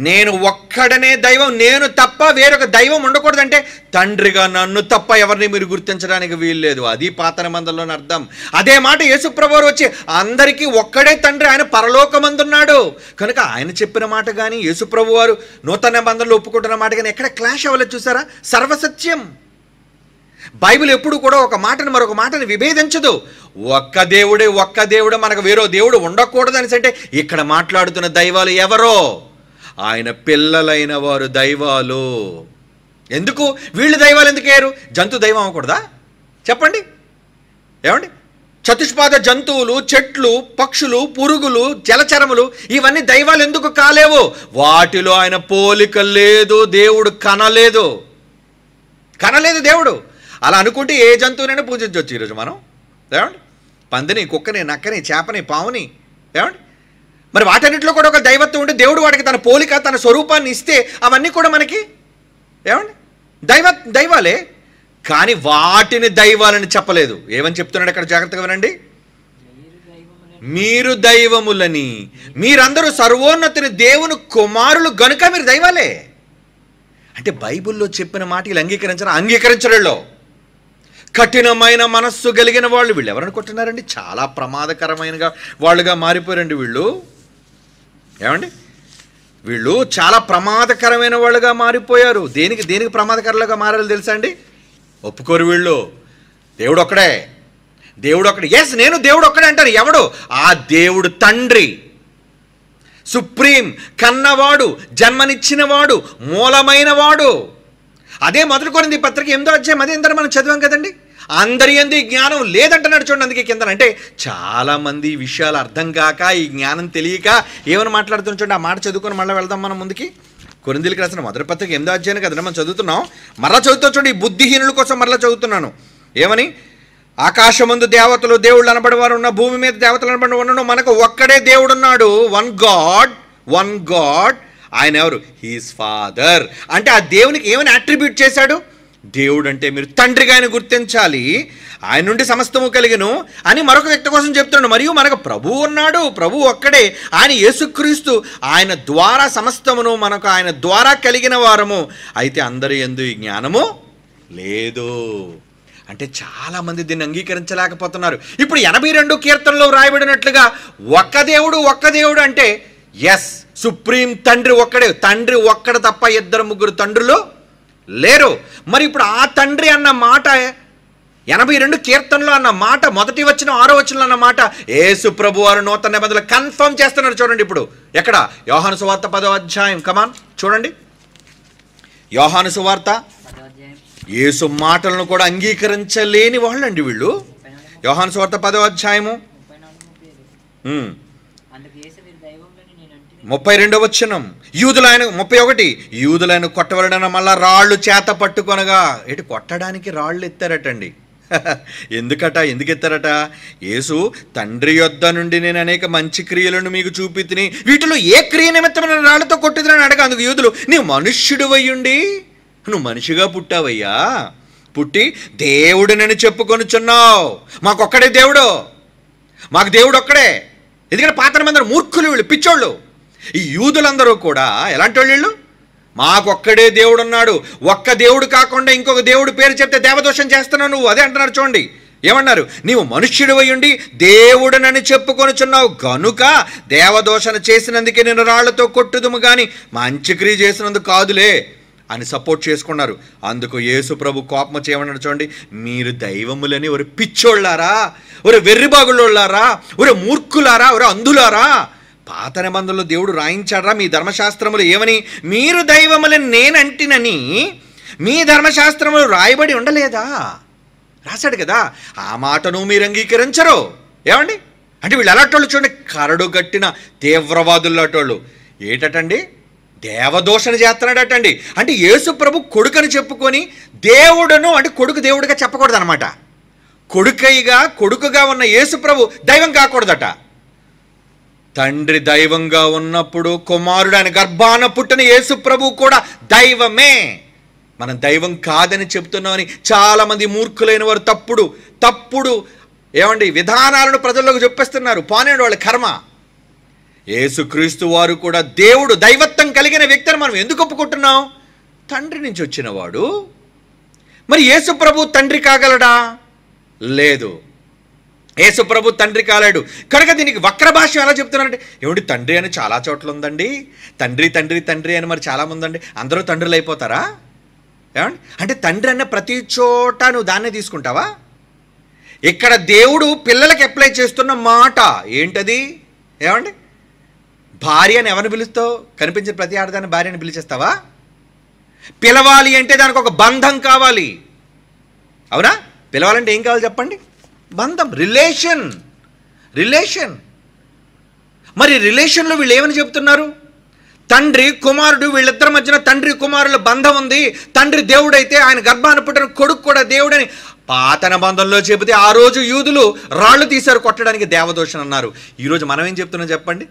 నేను ఒక్కడనే దైవం, నేను తప్ప వేరొక దైవం ఉండకూడదంటే తండ్రిగా నన్ను తప్ప ఎవరిని మీరు గుర్తించడానికి వీల్లేదు. అది పాత నిబంధనలోని అర్థం. అదే మాట యేసుప్రభువారు వచ్చి అందరికీ ఒక్కడే తండ్రి, ఆయన పరలోకమందున్నాడు కనుక ఆయన చెప్పిన మాట కానీ యేసుప్రభువారు నూతన నిబంధనలు ఒప్పుకుంటున్న మాట కానీ ఎక్కడ క్లాష్ అవ్వలేదు. చూసారా? సర్వసత్యం. బైబిల్ ఎప్పుడు కూడా ఒక మాటను మరొక మాటని విభేదించదు. ఒక్క దేవుడు, మనకు వేరో దేవుడు ఉండకూడదు అనేసి అంటే ఇక్కడ మాట్లాడుతున్న దైవాలు ఎవరో? ఆయన పిల్లలైన వారు దైవాలు. ఎందుకు వీళ్ళు దైవాలు ఎందుకు అయ్యారు? జంతు దైవం అవ్వకూడదా చెప్పండి? ఏమండి? చతుష్పాద జంతువులు, చెట్లు, పక్షులు, పురుగులు, జలచరములు ఇవన్నీ దైవాలు ఎందుకు కాలేవు? వాటిలో ఆయన పోలిక లేదు, దేవుడు కనలేదు దేవుడు. అలా అనుకుంటే ఏ జంతువునైనా పూజించవచ్చు ఈరోజు మనం. ఏమండి? పందిని, కుక్కని, నక్కని, చేపని, పావుని. ఏమండి? మరి వాటన్నిటిలో కూడా ఒక దైవత్వం ఉంటే దేవుడు వాడికి తన పోలిక, తన స్వరూపాన్ని ఇస్తే అవన్నీ కూడా మనకి ఏమండి దైవాలే. కానీ వాటిని దైవాలని చెప్పలేదు. ఏమని చెప్తున్నాడు అక్కడ? జాగ్రత్తగా వినండి. మీరు దైవములని, మీరందరూ సర్వోన్నతుని దేవుని కుమారులు గనుక మీరు దైవాలే. అంటే బైబిల్లో చెప్పిన మాట వీళ్ళు అంగీకరించడంలో కఠినమైన మనస్సు కలిగిన వాళ్ళు. వీళ్ళు ఎవరనుకుంటున్నారండి? చాలా ప్రమాదకరమైన వాళ్ళుగా మారిపోయారండి వీళ్ళు. ఏమండి? వీళ్ళు చాలా ప్రమాదకరమైన వాళ్ళుగా మారిపోయారు. దేనికి ప్రమాదకరంగా మారాలో తెలుసా అండి? ఒప్పుకోరు వీళ్ళు. దేవుడు ఒక్కడే. ఎస్, నేను దేవుడు ఒక్కడే అంటారు. ఎవడు? ఆ దేవుడు తండ్రి, సుప్రీం, కన్నవాడు, జన్మనిచ్చినవాడు, మూలమైన వాడు. అదే మొదటి కొరింథీ పత్రిక 8వ అధ్యాయం అదే ఇంత మనం చదివాం కదండి. అందరి యందు ఈ జ్ఞానం లేదంటున్నాడు చూడండి. అందుకే కింద అంటే చాలామంది ఈ విషయాలు అర్థం కాక, ఈ జ్ఞానం తెలియక ఏమని మాట్లాడుతున్నా చూడండి. ఆ మాట చదువుకొని మళ్ళీ వెళ్దాం మనం ముందుకి. కొరింథీయులకు రాసిన మొదటి పత్రిక 8వ అధ్యాయం కదండి మనం చదువుతున్నాం. మరలా చదువుతాం చూడండి. ఈ బుద్ధిహీనుల కోసం మరలా చదువుతున్నాను. ఏమని? ఆకాశమందు దేవతలు, దేవుళ్ళు అనబడి వారు ఉన్న, భూమి మీద దేవతలు అనబడి ఉన్న, మనకు ఒక్కడే దేవుడున్నాడు. One God. ఆయన ఎవరు? He's father. అంటే ఆ దేవునికి ఏమని అట్రిబ్యూట్ చేశాడు? దేవుడు అంటే మీరు తండ్రిగా ఆయన గుర్తించాలి, ఆయన నుండి సమస్తము కలిగెను అని మరొక వ్యక్తి కోసం చెప్తున్నాడు. మరియు మనకు ప్రభువు ఉన్నాడు, ప్రభువు ఒక్కడే, ఆయన యేసుక్రీస్తు. ఆయన ద్వారా సమస్తమును, మనకు ఆయన ద్వారా కలిగిన వారము. అయితే అందరి యందు ఈ జ్ఞానము లేదు. అంటే చాలామంది దీన్ని అంగీకరించలేకపోతున్నారు. ఇప్పుడు 82 కీర్తనలో రాయబడినట్లుగా ఒక్క దేవుడు అంటే ఎస్, సుప్రీం తండ్రి ఒక్కడే. తండ్రి ఒక్కడ తప్ప 2-3 తండ్రులు లేరు. మరి ఇప్పుడు ఆ తండ్రి అన్న మాట 82 కీర్తనలో అన్న మాట, మొదటి వచనం 6వ వచనంలో అన్న మాట యేసు ప్రభు వారు నూతన నిబంధనలు కన్ఫర్మ్ చేస్తున్నారు. చూడండి ఇప్పుడు ఎక్కడ? యోహాను సువార్త 10వ అధ్యాయం. కమాన్ చూడండి. యోహాను సువార్త, యేసు మాటలను కూడా అంగీకరించలేని వాళ్ళండి వీళ్ళు. యోహాను సువార్త 10వ అధ్యాయము 32వ వచనం. యూదులైన 31 యూదులైన కొట్టవలన మళ్ళా రాళ్ళు చేత పట్టుకొనగా. ఏంటి కొట్టడానికి రాళ్ళు ఎత్తారటండి. ఎందుకు ఎత్తారట? యేసు తండ్రి యొద్ద నుండి నేను అనేక మంచి క్రియలను మీకు చూపితిని, వీటిలో ఏ క్రియ నిమిత్తమైన రాళ్ళతో కొట్టిదని అడగ. అందుకు యూదులు, నీవు మనుష్యుడు అయ్యుండి నువ్వు మనిషిగా పుట్టావయ్యా, పుట్టి దేవుడినని చెప్పుకొనుచున్నావు. మాకొక్కడే దేవుడు, మాకు దేవుడు ఒక్కడే. ఎందుకంటే పాత మందరు మూర్ఖులు, వీళ్ళు పిచ్చోళ్ళు. ఈ యూదులందరూ కూడా ఎలాంటి వాళ్ళు? వీళ్ళు మాకొక్కడే దేవుడు ఉన్నాడు, ఒక్క దేవుడు కాకుండా ఇంకొక దేవుడు పేరు చెప్తే దేవదోషం చేస్తున్నావు నువ్వు. అదే అంటున్నారు చూడండి. ఏమన్నారు? నీవు మనుష్యుడు అయ్యుండి దేవుడునని చెప్పుకొనుచున్నావు గనుక దేవదోషణ చేసినందుకే నేను రాళ్లతో కొట్టుదుము కానీ మంచి క్రియ చేసినందుకు కాదులే అని సపోర్ట్ చేసుకున్నారు. అందుకు యేసు ప్రభు కోపం చేయమన్నాడు చూడండి. మీరు దైవములని ఒరే పిచ్చోళ్ళారా, ఒరే వెర్రిబాగుళ్ళోళ్ళారా, ఒరే మూర్ఖులారా, ఒరే అంధులారా, పాత నిబంధనలో దేవుడు రాయించాడ్రా మీ ధర్మశాస్త్రములు ఏమని? మీరు దైవములని నేనంటినని మీ ధర్మశాస్త్రములు రాయబడి ఉండలేదా? రాశాడు కదా. ఆ మాటను మీరు అంగీకరించరు. ఏమండి అంటే వీళ్ళు ఎలాంటోళ్ళు చూడండి, కరడు కట్టిన తీవ్రవాదుల్లాటోళ్ళు. ఏటటండి? దేవదోషణ చేస్తున్నాడటండి. అంటే యేసు ప్రభు కొడుకని చెప్పుకొని దేవుడును అంటే కొడుకు దేవుడిగా చెప్పకూడదు అనమాట. కొడుకుగా ఉన్న యేసు ప్రభు దైవం కాకూడదట. తండ్రి దైవంగా ఉన్నప్పుడు కుమారుడు ఆయన గర్భాన పుట్టిన యేసు ప్రభు కూడా దైవమే. మనం దైవం కాదని చెప్తున్నామని చాలామంది మూర్ఖులైన వారు తప్పుడు ఏమండి విధానాలను ప్రజల్లోకి చెప్పేస్తున్నారు. పోనేడు వాళ్ళ కర్మ. యేసుక్రీస్తు వారు కూడా దేవుడు, దైవత్వం కలిగిన వ్యక్తిని మనం ఎందుకు ఒప్పుకుంటున్నాం? తండ్రి నుంచి వచ్చినవాడు. మరి యేసు ప్రభు తండ్రి కాగలడా? లేదు, యేసు ప్రభు తండ్రి కాలేడు. కనుక దీనికి వక్ర భాష ఎలా చెప్తున్నారంటే, ఏమిటి తండ్రి అని చాలా చోట్ల ఉందండి, తండ్రి తండ్రి తండ్రి అని మరి చాలామంది అండి, అందరూ తండ్రులు అయిపోతారా? ఏమండి అంటే తండ్రి అన్న ప్రతి చోట నువ్వు దాన్నే తీసుకుంటావా? ఇక్కడ దేవుడు పిల్లలకి అప్లై చేస్తున్న మాట ఏంటది? ఏమండి భార్య అని ఎవరిని పిలుస్తావు? కనిపించిన ప్రతి ఆడదాన్ని భార్యని పిలిచేస్తావా? పిలవాలి అంటే దానికి ఒక బంధం కావాలి. అవునా? పిలవాలంటే ఏం కావాలి చెప్పండి? బంధం, రిలేషన్. మరి రిలేషన్లో వీళ్ళు ఏమని చెప్తున్నారు? తండ్రి కుమారుడు, వీళ్ళిద్దరి మధ్యన తండ్రి కుమారుల బంధం ఉంది. తండ్రి దేవుడైతే ఆయన గర్భాన పుట్టిన కొడుకు కూడా దేవుడని పాత నిబంధనలో చెబితే ఆ రోజు యూదులు రాళ్ళు తీశారు కొట్టడానికి, దేవదోషణ అన్నారు. ఈరోజు మనం ఏం చెప్తున్నాం చెప్పండి?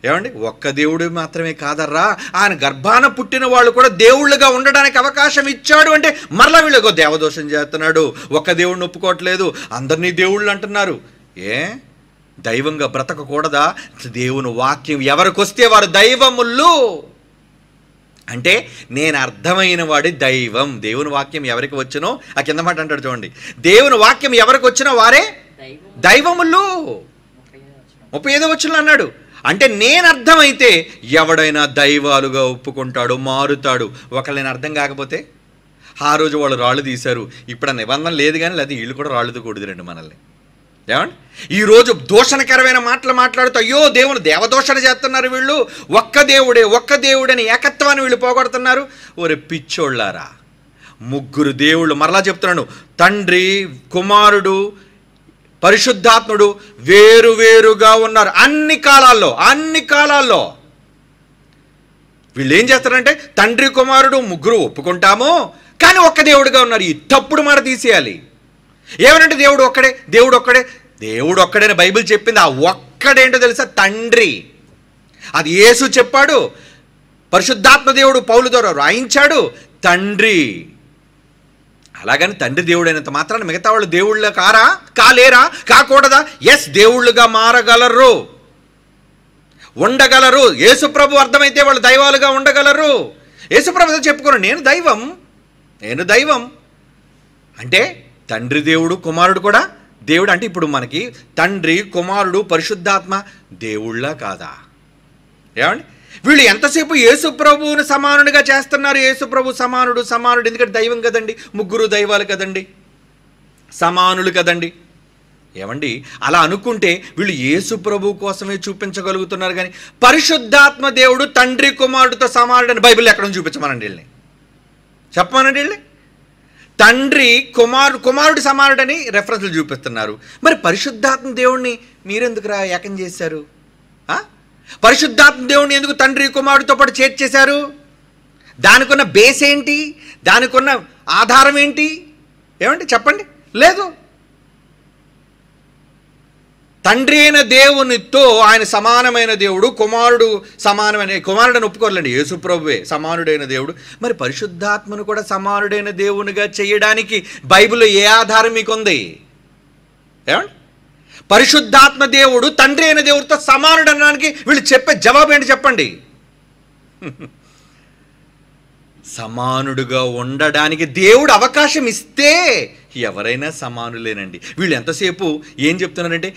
ఏమండి ఒక్క దేవుడు మాత్రమే కాదర్రా, ఆయన గర్భాన పుట్టిన వాళ్ళు కూడా దేవుళ్ళుగా ఉండడానికి అవకాశం ఇచ్చాడు అంటే మరలా వీళ్ళకో దేవదోషం చేస్తున్నాడు. ఒక్క దేవుడిని ఒప్పుకోవట్లేదు, అందరినీ దేవుళ్ళు అంటున్నారు. దైవంగా బ్రతకకూడదా? దేవుని వాక్యం ఎవరికి వస్తే వారు దైవములు అంటే నేను అర్థమైన వాడి దైవం. దేవుని వాక్యం ఎవరికి వచ్చినో ఆ కింద మాట అంటాడు చూడండి, దేవుని వాక్యం ఎవరికి వచ్చినా వారే దైవములు. 35వ వచనంలో అన్నాడు. అంటే నేను అర్థమైతే ఎవడైనా దైవాలుగా ఒప్పుకుంటాడు, మారుతాడు. ఒకళ్ళు నేను అర్థం కాకపోతే ఆ రోజు వాళ్ళు రాళ్ళు తీశారు, ఇప్పుడు ఆ నిబంధన లేదు కానీ లేదా వీళ్ళు కూడా రాళ్ళతో కొడుతురండి మనల్ని. ఏమండి ఈరోజు దూషణకరమైన మాటలు మాట్లాడుతూ అయ్యో దేవుని దేవదోషణ చేస్తున్నారు వీళ్ళు, ఒక్క దేవుడని ఏకత్వాన్ని వీళ్ళు పోగొడుతున్నారు. ఒరే పిచ్చోళ్ళారా, ముగ్గురు దేవుళ్ళు, మరలా చెప్తున్నాను, తండ్రి కుమారుడు పరిశుద్ధాత్ముడు వేరువేరుగా ఉన్నారు అన్ని కాలాల్లో. వీళ్ళు ఏం చేస్తారంటే తండ్రి కుమారుడు ముగ్గురు ఒప్పుకుంటాము కానీ ఒక్క దేవుడుగా ఉన్నారు. ఈ తప్పుడు మాట తీసేయాలి. ఏమనంటే దేవుడు ఒక్కడేని బైబిల్ చెప్పింది. ఆ ఒక్కడేంటో తెలుసా? తండ్రి. అది యేసు చెప్పాడు, పరిశుద్ధాత్మ దేవుడు పౌలు ద్వారా రాయించాడు, తండ్రి. అలాగని తండ్రి దేవుడైనంత మాత్రాన మిగతా వాళ్ళు దేవుళ్ళ కాలేరా? కాకూడదా? ఎస్, దేవుళ్ళుగా మారగలరు, ఉండగలరు. యేసుప్రభు అర్థమైతే వాళ్ళు దైవాలుగా ఉండగలరు. యేసుప్రభు చెప్పుకోరు నేను దైవం అంటే తండ్రి దేవుడు, కుమారుడు కూడా దేవుడు. అంటే ఇప్పుడు మనకి తండ్రి కుమారుడు పరిశుద్ధాత్మ దేవుళ్ళ కాదా? ఏమండి వీళ్ళు ఎంతసేపు యేసు ప్రభువుని సమానుడిగా చేస్తున్నారు. యేసు ప్రభు సమానుడు, ఎందుకంటే దైవం కదండి, ముగ్గురు దైవాలు కదండి, సమానులు కదండి. ఏమండి అలా అనుకుంటే వీళ్ళు యేసు ప్రభు కోసమే చూపించగలుగుతున్నారు కానీ పరిశుద్ధాత్మ దేవుడు తండ్రి కుమారుడితో సమానుడని బైబిల్ ఎక్కడ చూపించమనండి వీళ్ళని. చెప్పమనండి వెళ్ళి. తండ్రి కుమారుడు సమానుడని రెఫరెన్స్లు చూపిస్తున్నారు. మరి పరిశుద్ధాత్మ దేవుణ్ణి మీరెందుకురా ఏకం చేశారు? పరిశుద్ధాత్మ దేవుణ్ణి ఎందుకు తండ్రి కుమారుడితో పాటు చేర్చేశారు? దానికున్న బేస్ ఏంటి? దానికున్న ఆధారం ఏంటి? ఏమండి చెప్పండి. లేదు. తండ్రి అయిన దేవునితో ఆయన సమానమైన దేవుడు, కుమారుడు కుమారుడని ఒప్పుకోలేండి, యేసుప్రభువే సమానుడైన దేవుడు. మరి పరిశుద్ధాత్మను కూడా సమానుడైన దేవునిగా చేయడానికి బైబిల్లో ఏ ఆధారం మీకుంది? ఏమండి? పరిశుద్ధాత్మ దేవుడు తండ్రి అయిన దేవుడితో సమానుడు అనడానికి వీళ్ళు చెప్పే జవాబు ఏంటి చెప్పండి? సమానుడుగా ఉండడానికి దేవుడు అవకాశం ఇస్తే ఎవరైనా సమానులేనండి. వీళ్ళు ఎంతసేపు ఏం చెప్తున్నారంటే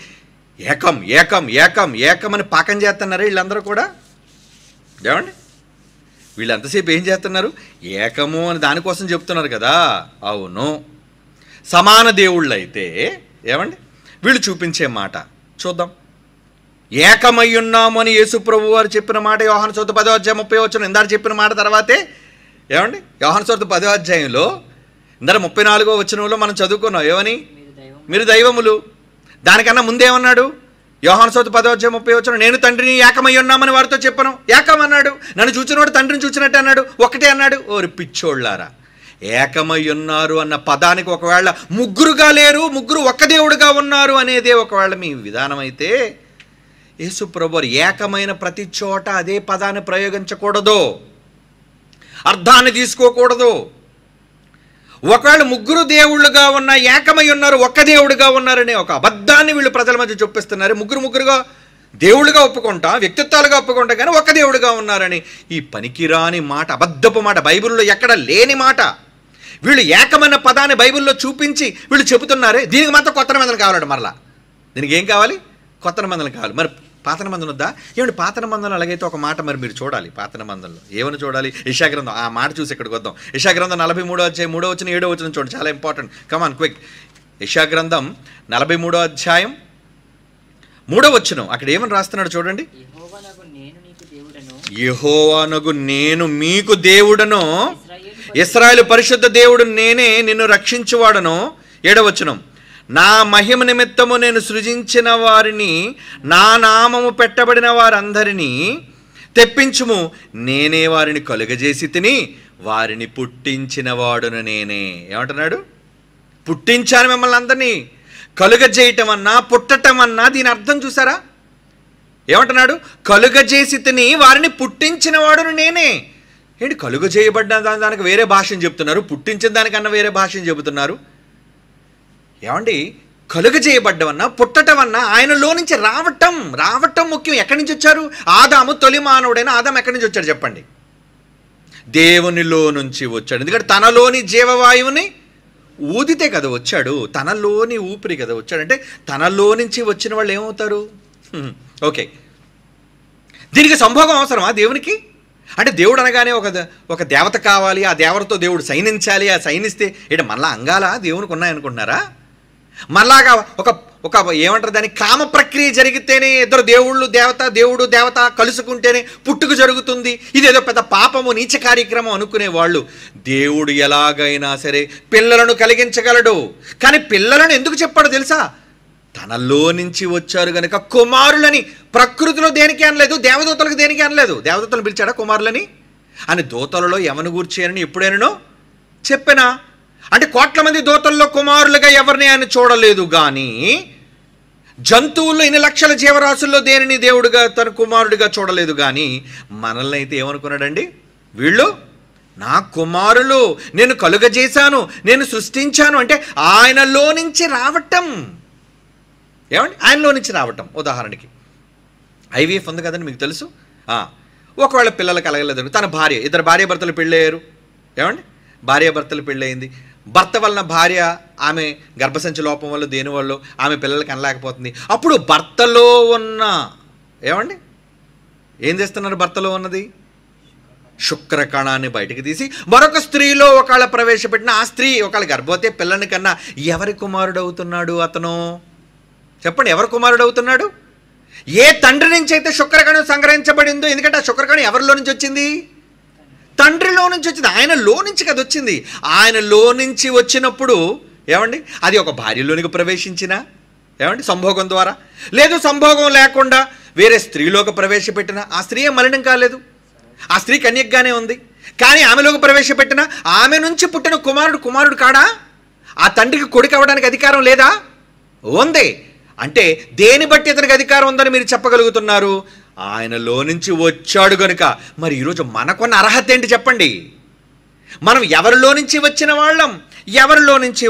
ఏకం ఏకం ఏకం ఏకం అని పాకం చేస్తున్నారా వీళ్ళందరూ కూడా? ఏమండి? వీళ్ళు ఎంతసేపు ఏం చేస్తున్నారు? ఏకము అని దానికోసం చెప్తున్నారు కదా. అవును, సమాన దేవుళ్ళు అయితే ఏమండి వీళ్ళు చూపించే మాట చూద్దాం. ఏకమై ఉన్నాము అని యేసుప్రభు వారు చెప్పిన మాట యోహాను సువార్త 10వ అధ్యాయం 30వ వచనం ఇందాక చెప్పిన మాట తర్వాతే ఏమండి యోహాను సువార్త 10వ అధ్యాయంలో ఇందాక 34వ వచనంలో మనం చదువుకున్నాం ఏమని? మీరు దైవములు. దానికన్నా ముందేమన్నాడు? యోహాను సువార్త 10వ అధ్యాయం 30వ వచనం నేను తండ్రిని ఏకమై ఉన్నామని వారితో చెప్పను. ఏకం అన్నాడు. నన్ను చూచినవాడు తండ్రిని చూచినట్టు అన్నాడు. ఒకటే అన్నాడు. ఓరి పిచ్చోళ్ళారా, ఏకమై ఉన్నారు అన్న పదానికి ఒకవేళ ముగ్గురుగా లేరు, ముగ్గురు ఒక్క దేవుడుగా ఉన్నారు అనేదే ఒకవేళ మీ విధానం అయితే యేసుప్రభు ఏకమైన ప్రతి చోట అదే పదాన్ని ప్రయోగించకూడదు, అర్థాన్ని తీసుకోకూడదు. ఒకవేళ ముగ్గురు దేవుళ్ళుగా ఉన్న ఏకమై ఉన్నారు, ఒక్క దేవుడుగా ఉన్నారనే ఒక అబద్ధాన్ని వీళ్ళు ప్రజల మధ్య చూపిస్తున్నారు. ముగ్గురుగా దేవుళ్ళుగా ఒప్పుకుంటా, వ్యక్తిత్వాలుగా ఒప్పుకుంటా, కానీ ఒక్క దేవుడుగా ఉన్నారని ఈ పనికిరాని మాట, అబద్ధపు మాట, బైబిల్లో ఎక్కడ లేని మాట వీళ్ళు ఏకమైన పదాన్ని బైబిల్లో చూపించి వీళ్ళు చెబుతున్నారే. దీనికి మాత్రం కొత్త నిబంధనలు కావాలండి. మరలా దీనికి ఏం కావాలి? కొత్త నిబంధనలు కావాలి. మరి పాత నిబంధన వద్దా? ఏమంటే పాత నిబంధనలు అలాగైతే ఒక మాట మరి మీరు చూడాలి. పాత నిబంధనలో ఏమని చూడాలి? యెషయా గ్రంథం, ఆ మాట చూసి ఇక్కడికి వద్దాం. యెషయా గ్రంథం 43వ అధ్యాయం 3వ వచనం 7వ వచనం చూడండి, చాలా ఇంపార్టెంట్. Come on quick. యెషయా గ్రంథం 43వ అధ్యాయం 3వ వచనం అక్కడ ఏమని రాస్తున్నాడు చూడండి. యెహోవానగు నేను మీకు దేవుడను, ఇశ్రాయేలు పరిశుద్ధ దేవుడు నేనే, నిన్ను రక్షించువాడను. 7వ వచనం నా మహిమ నిమిత్తము నేను సృజించిన వారిని, నా నామము పెట్టబడిన వారందరినీ తెప్పించుము, నేనే వారిని కలుగజేసి తిని వారిని పుట్టించిన వాడును నేనే. ఏమంటున్నాడు? పుట్టించాను మిమ్మల్ని అందరినీ. కలుగజేయటం అన్నా పుట్టటం అన్నా దీని అర్థం చూసారా? ఏమంటున్నాడు? కలుగజేసి తిని వారిని పుట్టించిన వాడును నేనే. ఏంటి కలుగజేయబడ్డ దానికి వేరే భాషను చెప్తున్నారు, పుట్టించిన దానికన్నా వేరే భాషను చెబుతున్నారు. ఏమండి? కలుగజేయబడ్డవన్నా పుట్టటమన్నా ఆయనలో నుంచి రావటం ముఖ్యం. ఎక్కడి నుంచి వచ్చారు? ఆదాము, తొలి మానవుడైన ఆదాము ఎక్కడి నుంచి వచ్చాడు చెప్పండి? దేవునిలో నుంచి వచ్చాడు. ఎందుకంటే తనలోని జీవవాయువుని ఊదితే కదా వచ్చాడు, తనలోని ఊపిరి కదా వచ్చాడు. అంటే తనలో నుంచి వచ్చిన వాళ్ళు ఏమవుతారు? ఓకే, దీనికి సంభోగం అవసరమా దేవునికి? అంటే దేవుడు అనగానే ఒక దేవత కావాలి, ఆ దేవతతో దేవుడు సైనించాలి, ఆ సైనిస్తే ఏంటి మళ్ళా అంగాలా దేవునికి ఉన్నాయనుకుంటున్నారా? మళ్ళాగా ఒక ఏమంటారు దాన్ని, కామ ప్రక్రియ జరిగితేనే ఇద్దరు దేవుడు దేవత కలుసుకుంటేనే పుట్టుక జరుగుతుంది, ఇదేదో పెద్ద పాపము నీచ కార్యక్రమం అనుకునే వాళ్ళు దేవుడు ఎలాగైనా సరే పిల్లలను కలిగించగలడు. కానీ పిల్లలను ఎందుకు చెప్పాడు తెలుసా? తనలో నుంచి వచ్చారు కనుక కుమారులని. ప్రకృతిలో దేనికి అనలేదు, దేవదూతలకు దేనికి అనలేదు. దేవదూతలను పిలిచాడా కుమారులని అని? దూతలలో ఎవరిని గూర్చేయని ఎప్పుడైనా చెప్పినా? అంటే కోట్ల మంది దూతల్లో కుమారులుగా ఎవరిని ఆయన చూడలేదు. కానీ జంతువుల్లో ఇన్ని లక్షల జీవరాశుల్లో దేనిని దేవుడుగా తన కుమారుడిగా చూడలేదు. కానీ మనల్ని అయితే ఏమనుకున్నాడండి? వీళ్ళు నా కుమారులు, నేను కలుగజేశాను, నేను సృష్టించాను. అంటే ఆయనలో నుంచి రావటం. ఏమండి? ఆయనలో నుంచి రావటం. ఉదాహరణకి ఐవీఎఫ్ ఉంది కదండి, మీకు తెలుసు. ఒకవేళ పిల్లలు కలగలేదు, తన భార్య, ఇద్దరు భార్యాభర్తలు పెళ్ళయ్యారు. ఏమండి? భార్యాభర్తలు పెళ్ళయింది. భర్త వలన భార్య, ఆమె గర్భసంచి లోపం వల్ల దేని వల్ల ఆమె పిల్లలకి అనలేకపోతుంది. అప్పుడు భర్తలో ఉన్న ఏమండి ఏం చేస్తున్నారు? భర్తలో ఉన్నది శుక్రకణాన్ని బయటికి తీసి మరొక స్త్రీలో ఒకళ్ళ ప్రవేశపెట్టిన ఆ స్త్రీ ఒకళ్ళ గర్భవతి పిల్లని కన్నా ఎవరి కుమారుడు అవుతున్నాడు అతను? చెప్పండి, ఎవరి కుమారుడు అవుతున్నాడు? ఏ తండ్రి నుంచి అయితే శుక్రకణం సంగ్రహించబడిందో, ఎందుకంటే ఆ శుక్రకణం ఎవరిలో నుంచి వచ్చింది? తండ్రిలో నుంచి వచ్చింది, ఆయనలో నుంచి కదా వచ్చింది. ఆయనలో నుంచి వచ్చినప్పుడు ఏమండి అది ఒక భార్యలోనికి ప్రవేశించిన ఏమండి సంభోగం ద్వారా, లేదు సంభోగం లేకుండా వేరే స్త్రీలోకి ప్రవేశపెట్టిన ఆ స్త్రీ ఏం మలినం కాలేదు, ఆ స్త్రీ కన్యకగానే ఉంది. కానీ ఆమెలోకి ప్రవేశపెట్టిన ఆమె నుంచి పుట్టిన కుమారుడు కాడా? ఆ తండ్రికి కొడుకు అవ్వడానికి అధికారం లేదా? ఉంది. అంటే దేని బట్టి అతనికి అధికారం ఉందని మీరు చెప్పగలుగుతున్నారు? ఆయనలో నుంచి వచ్చాడు గనుక. మరి ఈరోజు మనకున్న అర్హత ఏంటి చెప్పండి? మనం ఎవరిలో నుంచి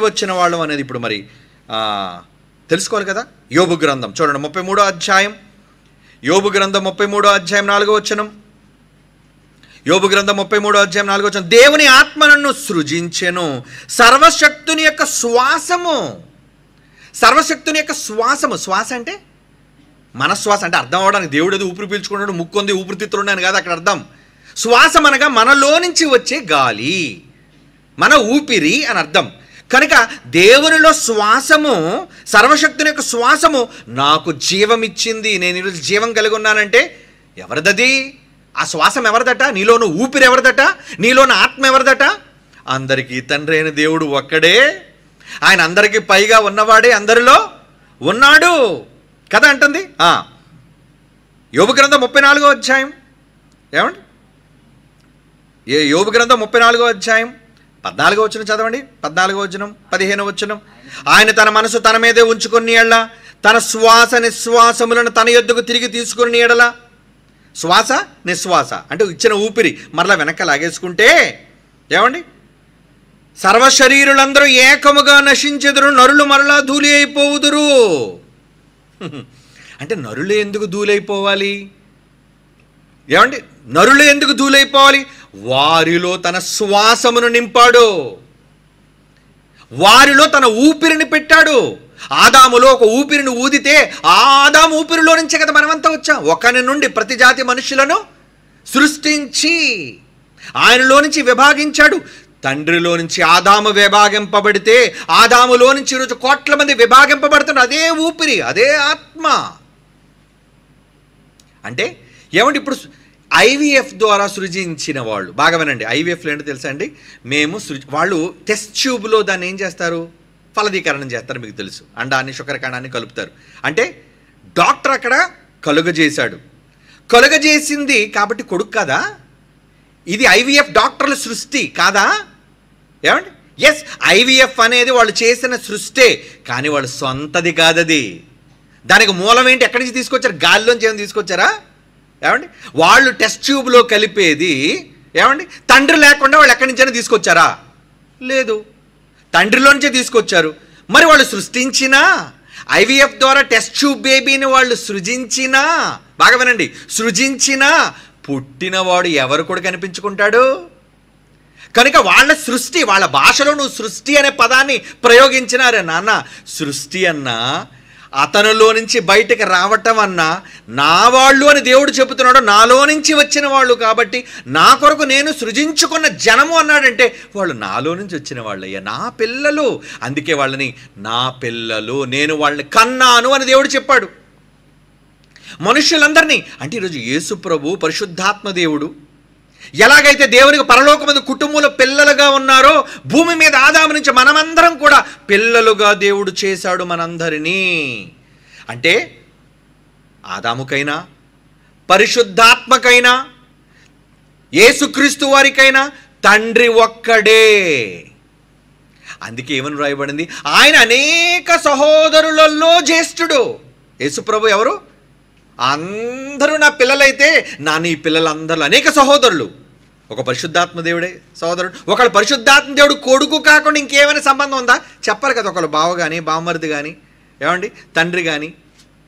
వచ్చిన వాళ్ళం అనేది ఇప్పుడు మరి తెలుసుకోవాలి కదా. యోబు గ్రంథం చూడండి 33వ అధ్యాయం, యోబు గ్రంథం 33వ అధ్యాయం 4వ వచనం. యోబు గ్రంథం 33వ అధ్యాయం 4వ వచనం. దేవుని ఆత్మ నన్ను సృజించెను, సర్వశక్తుని యొక్క శ్వాసము. సర్వశక్తుని యొక్క శ్వాసము. శ్వాస అంటే మనశ్వాస అంటే అర్థం అవ్వడానికి దేవుడు ఏదో ఊపిరి పీల్చుకున్నాడు, ముక్కుంది ఊపిరితిత్తులు ఉన్నాయని కాదు అక్కడ అర్థం. శ్వాసం అనగా మనలో నుంచి వచ్చే గాలి, మన ఊపిరి అని అర్థం. కనుక దేవునిలో శ్వాసము, సర్వశక్తుని యొక్క శ్వాసము నాకు జీవం ఇచ్చింది. నేను ఈరోజు జీవం కలిగి ఉన్నానంటే ఎవరిదది? ఆ శ్వాసం ఎవరిదట? నీలోని ఊపిరి ఎవరిదట? నీలోని ఆత్మ ఎవరిదట? అందరికీ తండ్రి అయిన దేవుడు ఒక్కడే. ఆయన అందరికీ పైగా ఉన్నవాడే అందరిలో ఉన్నాడు కదా అంటుంది. యోబు గ్రంథం 34వ అధ్యాయం ఏమండి? యోబు గ్రంథం 34వ అధ్యాయం 14వ వచనం చదవండి. 14వ వచనం 15వ వచనం. ఆయన తన మనసు తన మీదే ఉంచుకుని ఎడల, తన శ్వాస నిశ్వాసములను తన యొద్దకు తిరిగి తీసుకుని ఎడల. శ్వాస నిశ్వాస అంటే ఇచ్చిన ఊపిరి మరలా వెనక లాగేసుకుంటే ఏమండి, సర్వశరీరులందరూ ఏకముగా నశించెదరు, నరులు మరలా ధూళి అయిపోవుదురు. అంటే నరులు ఎందుకు ధూళైపోవాలి? ఏమండి నరులు ఎందుకు ధూళైపోవాలి? వారిలో తన శ్వాసమును నింపాడు, వారిలో తన ఊపిరిని పెట్టాడు. ఆదాములో ఒక ఊపిరిని ఊదితే ఆ ఆదాము ఊపిరిలో నుంచే కదా మనమంతా వచ్చాం. ఒకరి నుండి ప్రతి జాతి మనుషులను సృష్టించి ఆయనలో నుంచి విభాగించాడు. తండ్రిలో నుంచి ఆదాము విభాగింపబడితే ఆదాములో నుంచి ఈరోజు కోట్ల మంది విభాగింపబడుతున్నారు. అదే ఊపిరి, అదే ఆత్మ. అంటే ఏమంటే ఇప్పుడు ఐవీఎఫ్ ద్వారా సృజించిన వాళ్ళు బాగా వినండి. ఐవీఎఫ్లో ఏంటో తెలుసా అండి? వాళ్ళు టెస్ట్ ట్యూబ్లో దాన్ని ఏం చేస్తారు? ఫలదీకరణం చేస్తారు. మీకు తెలుసు, అండాన్ని శుక్రకణాన్ని కలుపుతారు. అంటే డాక్టర్ అక్కడ కలుగజేశాడు, కలుగజేసింది కాబట్టి కొడుకు కదా. ఇది ఐవీఎఫ్ డాక్టర్ల సృష్టి కాదా? ఏమండి? ఎస్, ఐవీఎఫ్ అనేది వాళ్ళు చేసిన సృష్టే, కానీ వాళ్ళు సొంతది కాదది. దానికి మూలం ఏంటి? ఎక్కడి నుంచి తీసుకొచ్చారు? గాలిలోంచి ఏమైనా తీసుకొచ్చారా? ఏమండి? వాళ్ళు టెస్ట్ ట్యూబ్లో కలిపేది ఏమండి తండ్రి లేకుండా వాళ్ళు ఎక్కడి నుంచైనా తీసుకొచ్చారా? లేదు, తండ్రిలోంచే తీసుకొచ్చారు. మరి వాళ్ళు సృష్టించినా ఐవీఎఫ్ ద్వారా టెస్ట్ ట్యూబ్ బేబీని వాళ్ళు సృజించినా, బాగా వినండి, సృజించినా పుట్టినవాడు ఎవరు కూడా కనిపించుకుంటాడు. కనుక వాళ్ళ సృష్టి, వాళ్ళ భాషలో నువ్వు సృష్టి అనే పదాన్ని ప్రయోగించినారే నాన్న. సృష్టి అన్నా అతనిలో నుంచి బయటకు రావటం అన్నా నా వాళ్ళు అని దేవుడు చెబుతున్నాడు. నాలో నుంచి వచ్చిన వాళ్ళు కాబట్టి నా కొరకు నేను సృజించుకున్న జనము అన్నాడంటే వాళ్ళు నాలో నుంచి వచ్చిన వాళ్ళయ్యా, నా పిల్లలు. అందుకే వాళ్ళని నా పిల్లలు, నేను వాళ్ళని కన్నాను అని దేవుడు చెప్పాడు. మనుషులందరినీ అంటే ఈరోజు యేసు ప్రభు పరిశుద్ధాత్మ దేవుడు ఎలాగైతే దేవునికి పరలోకమందు కుటుంబంలో పిల్లలుగా ఉన్నారో భూమి మీద ఆదాము నుంచి మనమందరం కూడా పిల్లలుగా దేవుడు చేశాడు మనందరినీ. అంటే ఆదాముకైనా పరిశుద్ధాత్మకైనా యేసుక్రీస్తు వారికైనా తండ్రి ఒక్కడే. అందుకే ఏమని రాయబడింది? ఆయన అనేక సహోదరులలో జ్యేష్ఠుడు. యేసుప్రభు ఎవరు? అందరూ నా పిల్లలైతే నీ పిల్లలందరూ అనేక సహోదరులు. ఒక పరిశుద్ధాత్మ దేవుడే సహోదరుడు, ఒకళ్ళు పరిశుద్ధాత్మ దేవుడు కొడుకు కాకుండా ఇంకేమైనా సంబంధం ఉందా? చెప్పాలి కదా. ఒకళ్ళు బావ కానీ బావమరిది కానీ ఏమండి తండ్రి కానీ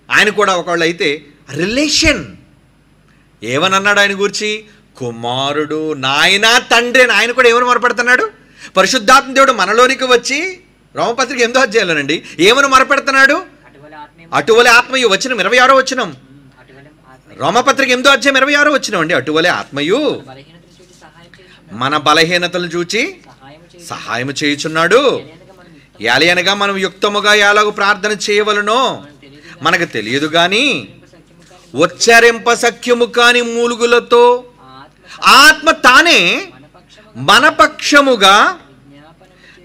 ఆయన కూడా ఒకళ్ళు అయితే రిలేషన్. ఏమని అన్నాడు ఆయన గురించి? కుమారుడు, నాయన, తండ్రి అని. ఆయన కూడా ఏమని మొరపెడుతున్నాడు? పరిశుద్ధాత్మ దేవుడు మనలోనికి వచ్చి రోమపత్రిక 8వ అధ్యాయంలోనండి ఏమని మొరపెడుతున్నాడు? అటువలే ఆత్మయు, వచనం 26వ వచనం. రోమపత్రిక 8వ అధ్యాయం 26వ వచనం అండి. అటువలే ఆత్మయు మన బలహీనతలు చూచి సహాయం చేయుచున్నాడు. ఏలయనగా మనం యుక్తముగా ఎలాగో ప్రార్థన చేయవలనో మనకు తెలియదు కానీ ఉచ్చరింప సఖ్యము కాని మూలుగులతో ఆత్మ తానే మన పక్షముగా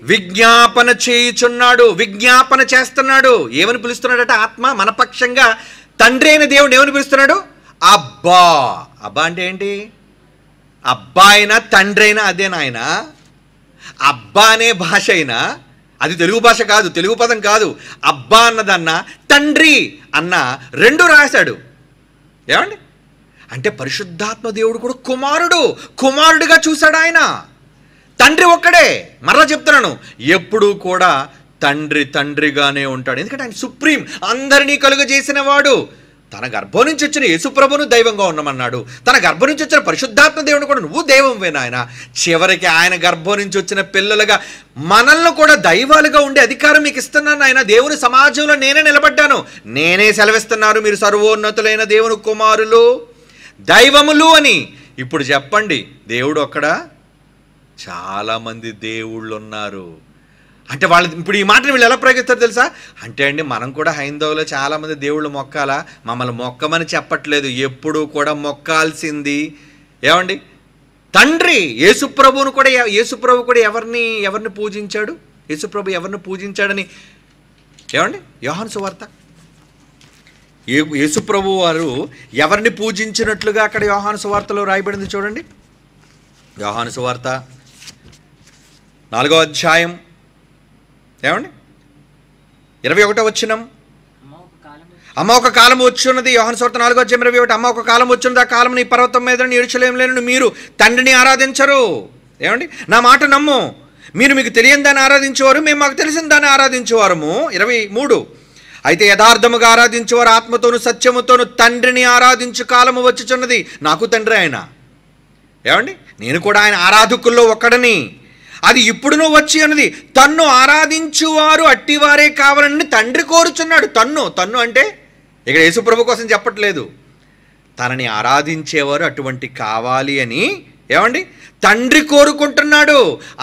విజ్ఞాపన చేయుచున్నాడు. విజ్ఞాపన చేస్తున్నాడు. ఏమని పిలుస్తున్నాడట? ఆత్మ మన పక్షంగా తండ్రి అయిన దేవుడు ఏమని పిలుస్తున్నాడు? అబ్బా. అబ్బా అంటే ఏంటి? అబ్బా అయినా తండ్రి అయినా అదే నాయన. అబ్బా అనే భాష అయినా అది తెలుగు భాష కాదు, తెలుగు పదం కాదు. అబ్బా అన్నదన్న తండ్రి అన్న రెండు రాశాడు. ఏమండి? అంటే పరిశుద్ధాత్మ దేవుడు కూడా కుమారుడుగా చూశాడు ఆయన. తండ్రి ఒక్కడే. మరలా చెప్తున్నాను, ఎప్పుడూ కూడా తండ్రిగానే ఉంటాడు. ఎందుకంటే ఆయన సుప్రీం, అందరినీ కలుగజేసిన వాడు. తన గర్భం నుంచి వచ్చిన యేసుప్రభును దైవంగా ఉండమన్నాడు. తన గర్భం నుంచి వచ్చిన పరిశుద్ధాత్మ దేవుని కూడా నువ్వు దైవంవే నాయన. చివరికి ఆయన గర్భం నుంచి వచ్చిన పిల్లలుగా మనల్ని కూడా దైవాలుగా ఉండే అధికారం మీకు ఇస్తున్నాను ఆయన. దేవుని సమాజంలో నేనే నిలబడ్డాను, నేనే సెలవిస్తున్నాను, మీరు సర్వోన్నతులైన దేవుని కుమారులు, దైవములు అని. ఇప్పుడు చెప్పండి, దేవుడు ఒక్కడా? చాలామంది దేవుళ్ళు ఉన్నారు. అంటే వాళ్ళు ఇప్పుడు ఈ మాటను వీళ్ళు ఎలా ప్రయోగిస్తారు తెలుసా? అంటే అండి, మనం కూడా హైందవులో చాలామంది దేవుళ్ళు మొక్కాలా? మమ్మల్ని మొక్కమని చెప్పట్లేదు, ఎప్పుడూ కూడా మొక్కాల్సింది ఏమండి? తండ్రి. యేసుప్రభు కూడా ఎవరిని పూజించాడు? యేసుప్రభు ఎవరిని పూజించాడని ఏమండి? యోహాను సువార్త. యేసుప్రభు వారు ఎవరిని పూజించినట్లుగా అక్కడ యోహాను సువార్తలో రాయబడింది చూడండి. యోహాను సువార్త 4వ అధ్యాయం ఏమండి 21వ వచనం. అమ్మ ఒక కాలం వచ్చున్నది. యోహాను సువార్త 4వ అధ్యాయం 21. అమ్మ ఒక కాలం వచ్చున్నది, ఆ కాలం నీ పర్వతం మీద యెరూషలేములో మీరు తండ్రిని ఆరాధించరు. ఏమండి? నా మాట నమ్ము, మీరు మీకు తెలియని దాన్ని ఆరాధించేవారు, మేము మాకు తెలిసిన దాన్ని ఆరాధించేవారము. 23. అయితే యథార్థముగా ఆరాధించేవారు ఆత్మతోను సత్యముతోను తండ్రిని ఆరాధించు కాలము వచ్చుచున్నది. నాకు తండ్రి ఆయన. ఏమండి? నేను కూడా ఆయన ఆరాధకుల్లో ఒక్కడని. అది ఇప్పుడునూ వచ్చి అన్నది. తన్ను ఆరాధించువారు అట్టివారే కావాలని తండ్రి కోరుచున్నాడు. తన్ను అంటే ఇక్కడ యేసుప్రభు కోసం చెప్పట్లేదు, తనని ఆరాధించేవారు అటువంటి కావాలి అని ఏమండి తండ్రి కోరుకుంటున్నాడు.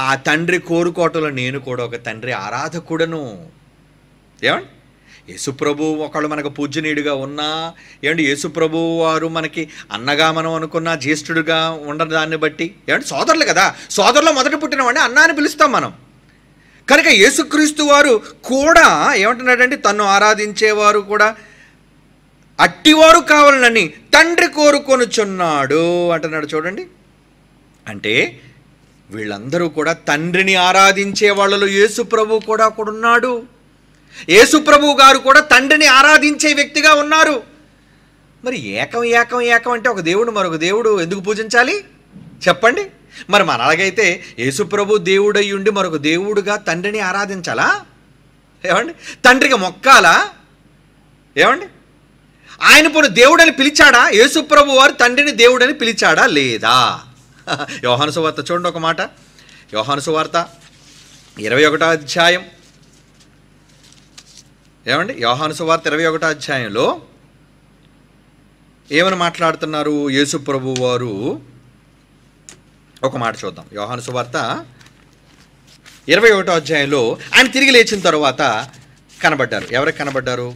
ఆ తండ్రి కోరుకోవటంలో నేను కూడా ఒక తండ్రి ఆరాధకుడను. ఏమండి? యేసుప్రభు ఒకళ్ళు మనకు పూజ్యనీయుడిగా ఉన్నా, ఏమండి యేసుప్రభు వారు మనకి అన్నగా మనం అనుకున్న జ్యేష్ఠుడిగా ఉండని దాన్ని బట్టి ఏమంటే సోదరులు కదా, సోదరులో మొదట పుట్టినవాడిని అన్న అని పిలుస్తాం మనం. కనుక యేసుక్రీస్తు వారు కూడా ఏమంటున్నాడంటే తన్ను ఆరాధించేవారు కూడా అట్టివారు కావాలని తండ్రి కోరుకొనుచున్నాడు అంటున్నాడు. చూడండి, అంటే వీళ్ళందరూ కూడా తండ్రిని ఆరాధించే వాళ్ళలో యేసుప్రభు కూడా ఉన్నాడు. యేసుప్రభు గారు కూడా తండ్రిని ఆరాధించే వ్యక్తిగా ఉన్నారు. మరి ఏకం అంటే ఒక దేవుడు మరొక దేవుడు ఎందుకు పూజించాలి చెప్పండి? మరి మన అలాగైతే యేసుప్రభు దేవుడై ఉండి మరొక దేవుడుగా తండ్రిని ఆరాధించాలా? ఏమండి? తండ్రికి మొక్కాలా? ఏమండి? ఆయన పోను దేవుడని పిలిచాడా? యేసుప్రభు వారు తండ్రిని దేవుడని పిలిచాడా లేదా? యోహాను సువార్త చూడండి ఒక మాట. యోహాను సువార్త 21వ అధ్యాయం ఏమండి? యోహాను సువార్త 21వ అధ్యాయంలో ఏమని మాట్లాడుతున్నారు యేసుప్రభు వారు? ఒక మాట చూద్దాం. యోహాను సువార్త 21వ అధ్యాయంలో ఆయన తిరిగి లేచిన తర్వాత కనబడ్డారు. ఎవరికి కనబడ్డారు?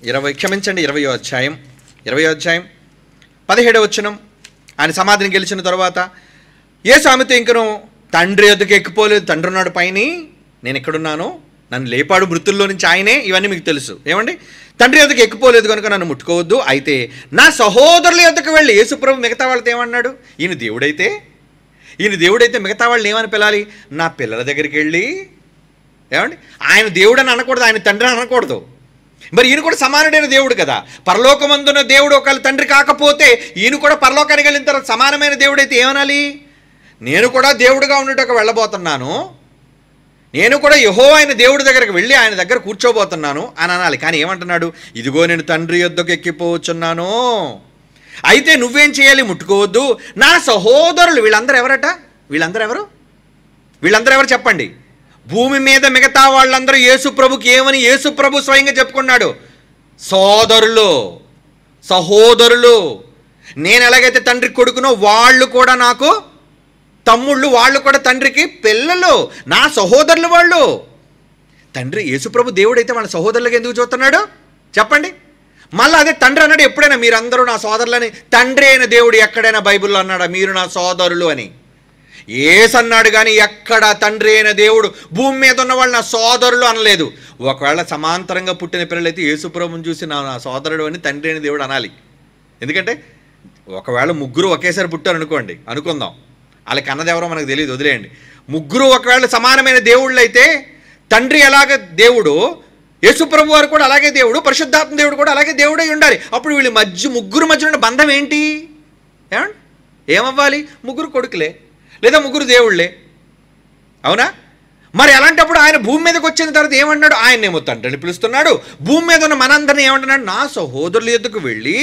20వ అధ్యాయం 17వ వచనం. ఆయన సమాధిని గెలిచిన తర్వాత యేసు ఆమెతో ఇంకను తండ్రి వద్దకు ఎక్కిపోలేదు, తండ్రి ఉన్నాడు పైన, నేను ఎక్కడున్నాను, నన్ను లేపాడు మృతుల్లో నుంచి ఆయనే, ఇవన్నీ మీకు తెలుసు. ఏమండి? తండ్రి వద్దకు ఎక్కిపోలేదు కనుక నన్ను ముట్టుకోవద్దు, అయితే నా సహోదరుల వద్దకు వెళ్ళి. యేసుప్రభు మిగతా వాళ్ళతో ఏమన్నాడు? ఈయన దేవుడైతే మిగతా వాళ్ళని ఏమని పిలాలి? నా పిల్లల దగ్గరికి వెళ్ళి. ఏమండి? ఆయన దేవుడని అనకూడదు, ఆయన తండ్రి అని అనకూడదు. మరి ఈయన కూడా సమానుడైన దేవుడు కదా. పరలోకమందున్న దేవుడు ఒకవేళ తండ్రి కాకపోతే ఈయన కూడా పరలోకానికి వెళ్ళిన తర్వాత సమానమైన దేవుడైతే ఏమనాలి? నేను కూడా దేవుడుగా ఉండేటకు వెళ్ళబోతున్నాను, నేను కూడా యెహోవా అయిన దేవుడి దగ్గరికి వెళ్ళి ఆయన దగ్గర కూర్చోబోతున్నాను అని అనాలి. కానీ ఏమంటున్నాడు? ఇదిగో నేను తండ్రి యొద్దకు ఎక్కిపోవచ్చున్నాను, అయితే నువ్వేం చేయాలి? ముట్టుకోవద్దు. నా సహోదరులు. వీళ్ళందరూ ఎవరట? వీళ్ళందరూ ఎవరు చెప్పండి? భూమి మీద మిగతా వాళ్ళందరూ యేసుప్రభుకి ఏమని యేసుప్రభు స్వయంగా చెప్పుకున్నాడు? సహోదరులు. నేను ఎలాగైతే తండ్రి కొడుకునో వాళ్ళు కూడా నాకు తమ్ముళ్ళు, వాళ్ళు కూడా తండ్రికి పిల్లలు, నా సహోదరులు వాళ్ళు. తండ్రి యేసుప్రభు దేవుడైతే వాళ్ళ సహోదరులుగా ఎందుకు చూస్తున్నాడు చెప్పండి? మళ్ళీ అదే తండ్రి అన్నాడు ఎప్పుడైనా మీరందరూ నా సోదరులని? తండ్రి అయిన దేవుడు ఎక్కడైనా బైబిల్లో అన్నాడా మీరు నా సోదరులు అని? యేసు అన్నాడు కానీ ఎక్కడ తండ్రి అయిన దేవుడు భూమి మీద ఉన్న వాళ్ళు నా సోదరులు అనలేదు. ఒకవేళ సమాంతరంగా పుట్టిన పిల్లలైతే యేసుప్రభుని చూసి నా సోదరుడు అని తండ్రి అయిన దేవుడు అనాలి. ఎందుకంటే ఒకవేళ ముగ్గురు ఒకేసారి పుట్టారు అనుకోండి, అనుకుందాం, వాళ్ళకి అన్నది ఎవరో మనకు తెలియదు, వదిలేయండి. ముగ్గురు ఒకవేళ సమానమైన దేవుళ్ళు అయితే తండ్రి ఎలాగ దేవుడు, యేసుప్రభు వారు కూడా అలాగే దేవుడు, పరిశుద్ధాత్మ దేవుడు కూడా అలాగే దేవుడై ఉండాలి. అప్పుడు వీళ్ళ ముగ్గురు మధ్య ఉన్న బంధం ఏంటి? ఏమవ్వాలి? ముగ్గురు కొడుకులే లేదా ముగ్గురు దేవుళ్ళే, అవునా? మరి అలాంటప్పుడు ఆయన భూమి మీదకి వచ్చిన తర్వాత ఏమన్నాడు? ఆయన్నేమో తండ్రిని పిలుస్తున్నాడు. భూమి మీద ఉన్న మనందరినీ ఏమంటున్నాడు? నా సహోదరుల ఎద్దుకు వెళ్ళి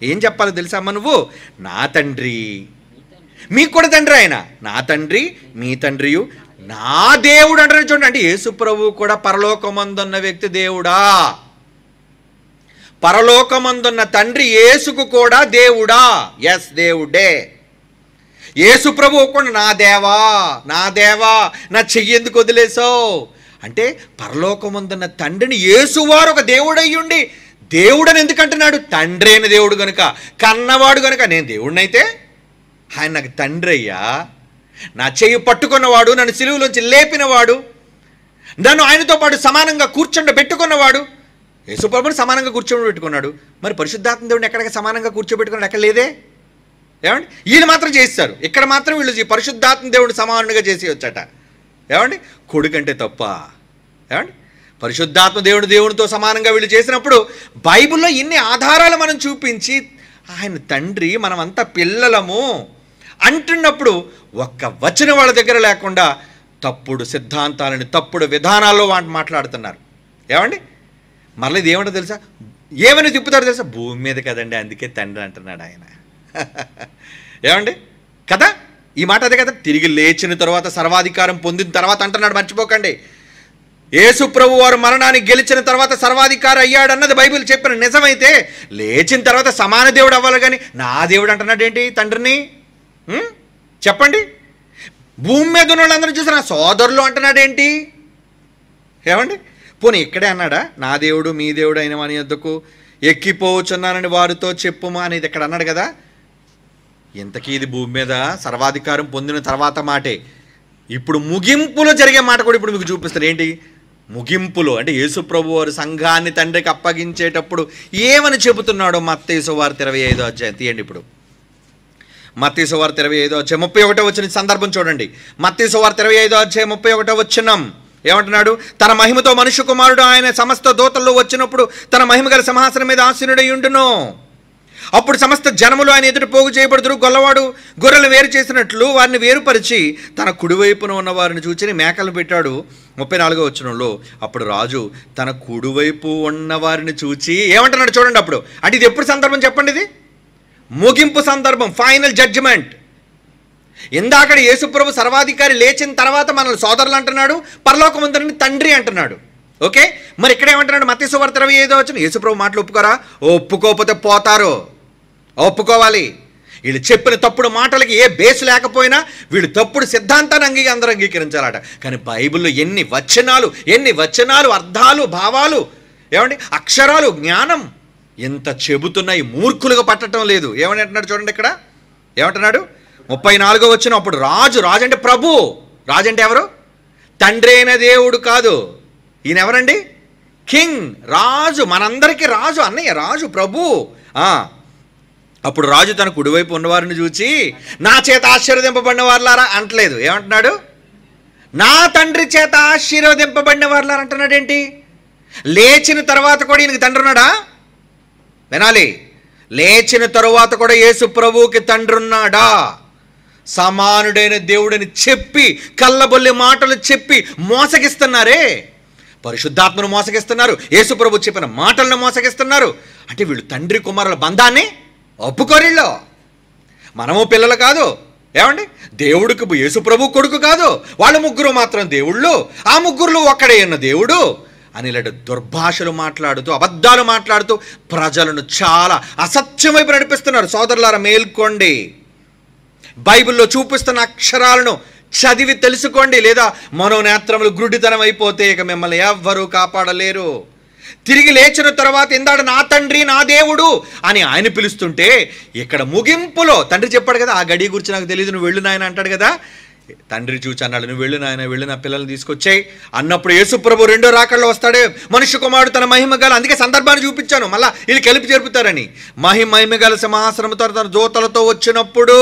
ఏం చెప్పాలో తెలుసమ్మా నువ్వు? నా తండ్రి, మీకు కూడా తండ్రి ఆయన, నా తండ్రి మీ తండ్రియు నా దేవుడు అంటారు. చూడండి, అంటే యేసు ప్రభువు కూడా పరలోకమందున్న వ్యక్తి దేవుడా? పరలోకమందున్న తండ్రి యేసుకు కూడా దేవుడా? ఎస్, దేవుడే. యేసు ప్రభువు కూడా నా దేవా నా దేవా నా చెయ్యి ఎందుకు వదిలేసావు అంటే పరలోకమందున్న తండ్రిని యేసువారు ఒక దేవుడయ్యుండి దేవుడని ఎందుకంటున్నాడు? తండ్రి అయిన దేవుడు గనుక, కన్నవాడు గనుక. నేను దేవుడినైతే ఆయన నాకు తండ్రి అయ్యా, నా చెయ్యి పట్టుకున్నవాడు, నన్ను సిలువలోంచి లేపినవాడు, నన్ను ఆయనతో పాటు సమానంగా కూర్చోబెట్టుకున్నవాడు. యేసుప్రభుని సమానంగా కూర్చోబెట్టుకున్నాడు. మరి పరిశుద్ధాత్మ దేవుడిని ఎక్కడికి సమానంగా కూర్చోబెట్టుకున్నాడు? ఎక్కడ లేదే. ఏమండి? వీళ్ళు మాత్రం చేస్తారు, ఇక్కడ మాత్రం వీళ్ళు పరిశుద్ధాత్మ దేవుడిని సమానంగా చేసి వచ్చాట. ఏమండి? కొడుకంటే తప్ప? ఏమండి? పరిశుద్ధాత్మ దేవునితో సమానంగా వీళ్ళు చేసినప్పుడు బైబిల్లో ఇన్ని ఆధారాలు మనం చూపించి ఆయన తండ్రి, మనమంతా పిల్లలము అంటున్నప్పుడు ఒక్క వచనం వాళ్ళ దగ్గర లేకుండా తప్పుడు సిద్ధాంతాలని, తప్పుడు విధానాల్లో వాటి మాట్లాడుతున్నారు. ఏమండి? మళ్ళీ ఇది ఏమంటో తెలుసా? ఏమని తిప్పుతాడో తెలుసా? భూమి మీద కదండి, అందుకే తండ్రి అంటున్నాడు ఆయన. ఏమండి కదా? ఈ మాట అదే కదా. తిరిగి లేచిన తర్వాత, సర్వాధికారం పొందిన తర్వాత అంటున్నాడు, మర్చిపోకండి. యేసు ప్రభు వారు మరణాన్ని గెలిచిన తర్వాత సర్వాధికారి అయ్యాడన్నది బైబిల్ చెప్పిన నిజమైతే, లేచిన తర్వాత సమాన దేవుడు అవ్వాలి కానీ నా దేవుడు అంటున్నాడు ఏంటి తండ్రిని? చెప్పండి. భూమి మీద ఉన్న వాళ్ళందరూ చూసి నా సోదరులు అంటున్నాడు ఏంటి? ఏమండి? పోనీ ఇక్కడే అన్నాడా? నా దేవుడు మీ దేవుడు అయిన వాని యొద్దకు ఎక్కిపోవచ్చున్నానని వారితో చెప్పుమా అనేది ఇక్కడ అన్నాడు కదా. ఇంతకీ ఇది భూమి మీద సర్వాధికారం పొందిన తర్వాత మాటే. ఇప్పుడు ముగింపులో జరిగే మాట కూడా ఇప్పుడు మీకు చూపిస్తారు. ఏంటి ముగింపులో? అంటే యేసు ప్రభు వారు సంఘాన్ని తండ్రికి అప్పగించేటప్పుడు ఏమని చెబుతున్నాడో మత్తయి సువార్త 25వ అధ్యాయం తీయండి. ఇప్పుడు మత్తయి సువార్త 25వ అధ్యాయం 31వ వచనం సందర్భం చూడండి. మత్తయి సువార్త 25వ అధ్యాయం 31వ వచనం ఏమంటున్నాడు? తన మహిమతో మనుష్య కుమారుడు ఆయన సమస్త దూతల్లో వచ్చినప్పుడు తన మహిమ గల సింహాసనం మీద ఆసీనుడై ఉండును. అప్పుడు సమస్త జనములు ఆయన ఎదుట పోగు చేయబడుదురు. గొల్లవాడు గొర్రెలు వేరు చేసినట్లు వారిని వేరుపరిచి తన కుడివైపున ఉన్న వారిని చూచి మేకలు పెట్టాడు. 34వ వచనంలో అప్పుడు రాజు తన కుడివైపు ఉన్న వారిని చూచి ఏమంటున్నాడు చూడండి. అప్పుడు అంటే ఇది ఎప్పుడు సందర్భం చెప్పండి? ఇది ముగింపు సందర్భం, ఫైనల్ జడ్జిమెంట్. ఇందాక యేసుప్రభు సర్వాధికారి లేచిన తర్వాత మనల్ని సోదరులు అంటున్నాడు, పరలోకమందుని తండ్రి అంటున్నాడు. ఓకే, మరి ఇక్కడ ఏమంటున్నాడు? మత్తయి సువార్త 25వ వచనం. యేసుప్రభు మాటలు ఒప్పుకోరా? ఒప్పుకోకపోతే పోతారు. ఒప్పుకోవాలి. వీళ్ళు చెప్పిన తప్పుడు మాటలకి ఏ బేస్ లేకపోయినా వీళ్ళు తప్పుడు సిద్ధాంతాన్ని అందరూ అంగీకరించాలట. కానీ బైబిల్లో ఎన్ని వచనాలు, అర్థాలు, భావాలు, ఏమండి అక్షరాలు, జ్ఞానం ఎంత చెబుతున్నాయి, మూర్ఖులుగా పట్టడం లేదు. ఏమని అంటున్నాడు చూడండి ఇక్కడ. ఏమంటున్నాడు? 34వ వచనం. అప్పుడు రాజు అంటే ప్రభు. రాజు అంటే ఎవరు? తండ్రి అయిన దేవుడు కాదు. ఈయన ఎవరండి? కింగ్, రాజు, మనందరికీ రాజు, అన్నయ్య రాజు, ప్రభు. అప్పుడు రాజు తన కుడివైపు ఉన్నవారిని చూచి నా చేత ఆశీర్వదింపబడిన వారులారా అంటలేదు. ఏమంటున్నాడు? నా తండ్రి చేత ఆశీర్వదింపబడిన వారులారా అంటున్నాడు. ఏంటి? లేచిన తర్వాత కూడా ఈయనకి తండ్రి ఉన్నాడా? వినాలి. లేచిన తరువాత కూడా యేసు ప్రభువుకి తండ్రి ఉన్నాడా? సమానుడైన దేవుడని చెప్పి కళ్ళబొల్లి మాటలు చెప్పి మోసగిస్తున్నారే. పరిశుద్ధాత్మను మోసగిస్తున్నారు, యేసు ప్రభు చెప్పిన మాటలను మోసగిస్తున్నారు. అంటే వీళ్ళు తండ్రి కుమారుల బంధాన్ని ఒప్పుకోరిల్లో. మనము పిల్లలు కాదు. ఏమండి? దేవుడికి యేసు ప్రభు కొడుకు కాదు. వాళ్ళు ముగ్గురు మాత్రం దేవుళ్ళు, ఆ ముగ్గురులో ఒక్కడే ఉన్న దేవుడు అని ఇలాంటి దుర్భాషలు మాట్లాడుతూ, అబద్ధాలు మాట్లాడుతూ ప్రజలను చాలా అసత్యం వైపు నడిపిస్తున్నారు. సోదరులారా మేల్కోండి. బైబిల్లో చూపిస్తున్న అక్షరాలను చదివి తెలుసుకోండి. లేదా మనోనేత్రములు గుడ్డితనం అయిపోతే ఇక మిమ్మల్ని ఎవ్వరూ కాపాడలేరు. తిరిగి లేచిన తర్వాత ఇందాడు నా తండ్రి నా దేవుడు అని ఆయన పిలుస్తుంటే, ఇక్కడ ముగింపులో తండ్రి చెప్పాడు కదా, ఆ గడి గురించి నాకు తెలియదు, నువ్వు వెళ్ళు నాయన అంటాడు కదా. తండ్రి చూచి అన్నాడు, నువ్వు వెళ్ళు నాయన, వెళ్ళి నా పిల్లల్ని తీసుకొచ్చాయి అన్నప్పుడు యేసుప్రభు రెండో రాకడలో వస్తాడే, మనుష్య కుమారుడు తన మహిమ గల, అందుకే సందర్భాన్ని చూపించాను మళ్ళీ వీళ్ళు కలిపి జరుపుతారని, మహిమ గల సింహాసనంతో తన దూతలతో వచ్చినప్పుడు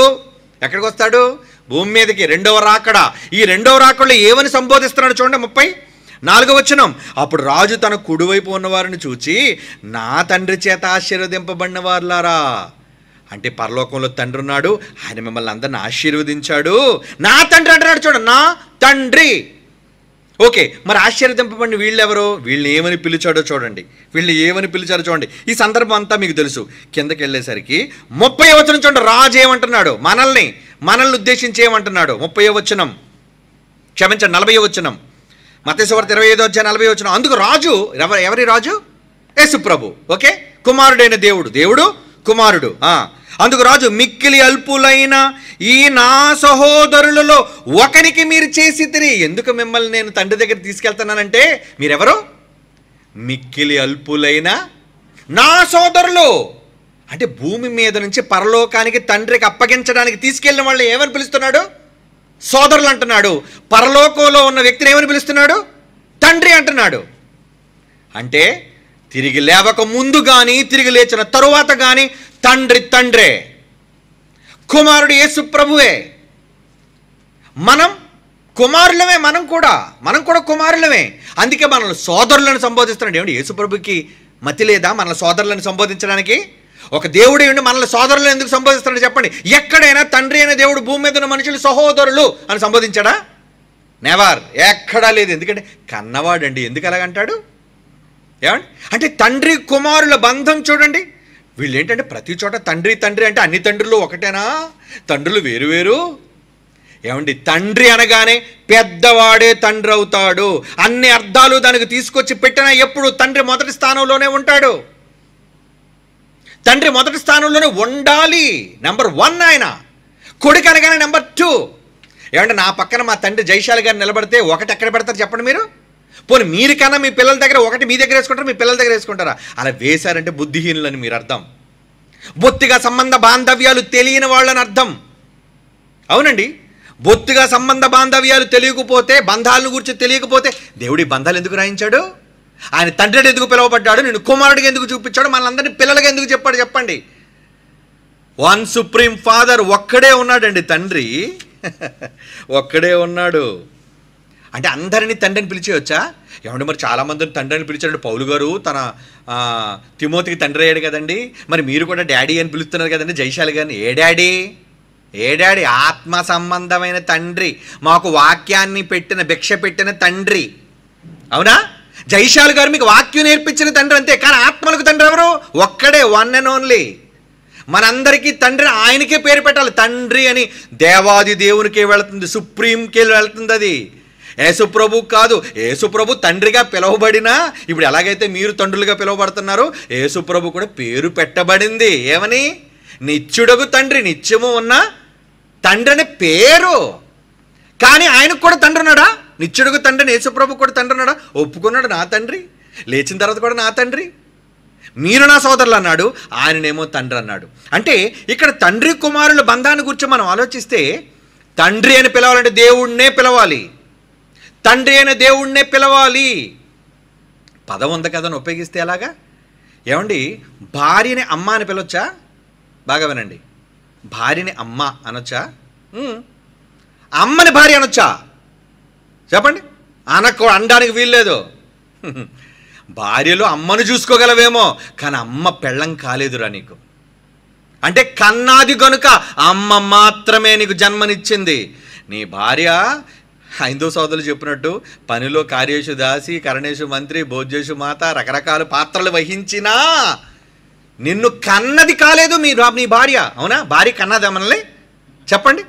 ఎక్కడికి వస్తాడు? భూమి మీదకి. రెండవ రాకడ. ఈ రెండవ రాకడలో ఏమని సంబోధిస్తున్నాడు చూడండి, 34వ వచనం. అప్పుడు రాజు తన కుడివైపు ఉన్నవారిని చూచి, నా తండ్రి చేత ఆశీర్వదింపబడిన వారులారా, అంటే పరలోకంలో తండ్రి ఉన్నాడు, ఆయన మిమ్మల్ని అందరిని ఆశీర్వదించాడు. నా తండ్రి అంటున్నాడు చూడండి, నా తండ్రి. ఓకే, మరి ఆశీర్వదింపబడిన వీళ్ళెవరు? వీళ్ళని ఏమని పిలిచాడో చూడండి, వీళ్ళని ఏమని పిలిచారో చూడండి. ఈ సందర్భం అంతా మీకు తెలుసు. కిందకి వెళ్ళేసరికి 30వ వచనం చూడండి, రాజు ఏమంటున్నాడు? మనల్ని ఉద్దేశించి ఏమంటున్నాడు? 30వ వచనం, క్షమించండి 40వ వచనం, మత్తయి సువార్త 25:40 వచనం. అందుకు రాజు, ఎవరి రాజు? యేసు ప్రభు. ఓకే, కుమారుడైన దేవుడు కుమారుడు. అందుకు రాజు, మిక్కిలి అల్పులైన ఈ నా సహోదరులలో ఒకనికి మీరు చేసి తిరిగి, ఎందుకు మిమ్మల్ని నేను తండ్రి దగ్గర తీసుకెళ్తున్నానంటే, మీరెవరు? మిక్కిలి అల్పులైన నా సోదరులు. అంటే భూమి మీద నుంచి పరలోకానికి తండ్రికి అప్పగించడానికి తీసుకెళ్ళిన వాళ్ళని ఏమని పిలుస్తున్నాడు? సోదరులు అంటున్నాడు. పరలోకంలో ఉన్న వ్యక్తిని ఏమని పిలుస్తున్నాడు? తండ్రి అంటున్నాడు. అంటే తిరిగి లేవక ముందు కానీ తిరిగి లేచిన తరువాత కానీ తండ్రే, కుమారుడు యేసు ప్రభువే. మనం కుమారులమే, మనం కూడా కుమారులమే. అందుకే మనల్ని సోదరులను సంబోధిస్తున్నాడు. ఏమిటి, యేసు ప్రభుకి మతి లేదా మనల్ని సోదరులను సంబోధించడానికి? ఒక దేవుడు ఉండి మనల్ని సోదరులను ఎందుకు సంబోధిస్తున్నాడు చెప్పండి? ఎక్కడైనా తండ్రి అయిన దేవుడు భూమి మీద ఉన్న మనుషులు సహోదరులు అని సంబోధించాడా? నెవర్, ఎక్కడా లేదు. ఎందుకంటే కన్నవాడండి, ఎందుకు అలాగంటాడు? ఏమండి, అంటే తండ్రి కుమారుల బంధం చూడండి. వీళ్ళు ఏంటంటే ప్రతి చోట తండ్రి అంటే అన్ని తండ్రులు ఒకటేనా? తండ్రులు వేరు. ఏమండి, తండ్రి అనగానే పెద్దవాడే తండ్రి అవుతాడు. అన్ని అర్థాలు దానికి తీసుకొచ్చి పెట్టినా ఎప్పుడు తండ్రి మొదటి స్థానంలోనే ఉంటాడు. తండ్రి మొదటి స్థానంలోనే ఉండాలి. నెంబర్ 1 ఆయన. కొడుకు అనగానే నెంబర్ 2. ఏమంటే నా పక్కన మా తండ్రి జైశాలి గారు నిలబడితే ఒకటి ఎక్కడ పెడతారు చెప్పండి మీరు? పోనీ మీరు కన్నా మీ పిల్లల దగ్గర ఒకటి మీ దగ్గర వేసుకుంటారా, మీ పిల్లల దగ్గర వేసుకుంటారా? అలా వేశారంటే బుద్ధిహీనులని మీరు అర్థం. బొత్తిగా సంబంధ బాంధవ్యాలు తెలియని వాళ్ళని అర్థం. అవునండి, బొత్తిగా సంబంధ బాంధవ్యాలు తెలియకపోతే, బంధాలను గురించి తెలియకపోతే దేవుడి బంధాలు ఎందుకు రాయించాడు? ఆయన తండ్రిని ఎందుకు పిలువబడ్డాడు? నేను కుమారుడిగా ఎందుకు చూపించాడు? మనందరినీ పిల్లలుగా ఎందుకు చెప్పాడు చెప్పండి? 1 సుప్రీం ఫాదర్ ఒక్కడే ఉన్నాడండి, తండ్రి ఒక్కడే ఉన్నాడు. అంటే అందరినీ తండ్రిని పిలిచేయొచ్చా? ఏమంటే మరి చాలామందిని తండ్రిని పిలిచాడు. పౌలు గారు తన తిమోతికి తండ్రి అయ్యాడు కదండి, మరి మీరు కూడా డాడీ అని పిలుస్తున్నారు కదండి జైశాలి గారిని. ఏ డాడీ? ఆత్మ సంబంధమైన తండ్రి, మాకు వాక్యాన్ని భిక్ష పెట్టిన తండ్రి. అవునా? జైశాలి గారు మీకు వాక్యం నేర్పించిన తండ్రి అంతే, కానీ ఆత్మలకు తండ్రి ఎవరు? ఒక్కడే, 1 and only. మనందరికీ తండ్రి ఆయనకే పేరు పెట్టాలి. తండ్రి అని దేవాది దేవునికే వెళుతుంది, సుప్రీంకే వెళుతుంది. అది యేసుప్రభు కాదు. యేసుప్రభు తండ్రిగా పిలువబడినా ఇప్పుడు ఎలాగైతే మీరు తండ్రులుగా పిలువబడుతున్నారో యేసుప్రభు కూడా పేరు పెట్టబడింది. ఏమని? నిత్యుడగు తండ్రి, నిత్యము ఉన్న తండ్రి అనే పేరు. కానీ ఆయనకు కూడా తండ్రి ఉన్నాడా? నిత్యుడుగు తండ్రిని యేసుప్రభు కూడా తండ్రి ఉన్నాడా? ఒప్పుకున్నాడు, నా తండ్రి. లేచిన తర్వాత కూడా నా తండ్రి, మీరు నా సోదరులు అన్నాడు, ఆయననేమో తండ్రి అన్నాడు. అంటే ఇక్కడ తండ్రి కుమారుల బంధాన్ని గురించి మనం ఆలోచిస్తే, తండ్రి అని పిలవాలంటే దేవుణ్ణే పిలవాలి, తండ్రి అయిన దేవుణ్ణే పిలవాలి. పదం ఉంది కదా అని ఉపయోగిస్తే ఎలాగా? ఏమండి, భార్యని అమ్మ అని పిలవచ్చా? బాగా వినండి, భార్యని అమ్మ అనొచ్చా? అమ్మని భార్య అనొచ్చా చెప్పండి? అనడానికి వీల్లేదు. భార్యలో అమ్మను చూసుకోగలవేమో, కానీ అమ్మ పెళ్ళం కాలేదురా నీకు. అంటే కన్నాది గనుక అమ్మ మాత్రమే నీకు జన్మనిచ్చింది. నీ భార్య హైందవ సోదరులు చెప్పినట్టు పనిలో కార్యేషు దాసి, కరణేషు మంత్రి, భోజ్యేషు మాత, రకరకాల పాత్రలు వహించినా నిన్ను కన్నది కాలేదు నీ భార్య. అవునా? భార్య కన్నదా మనల్ని చెప్పండి?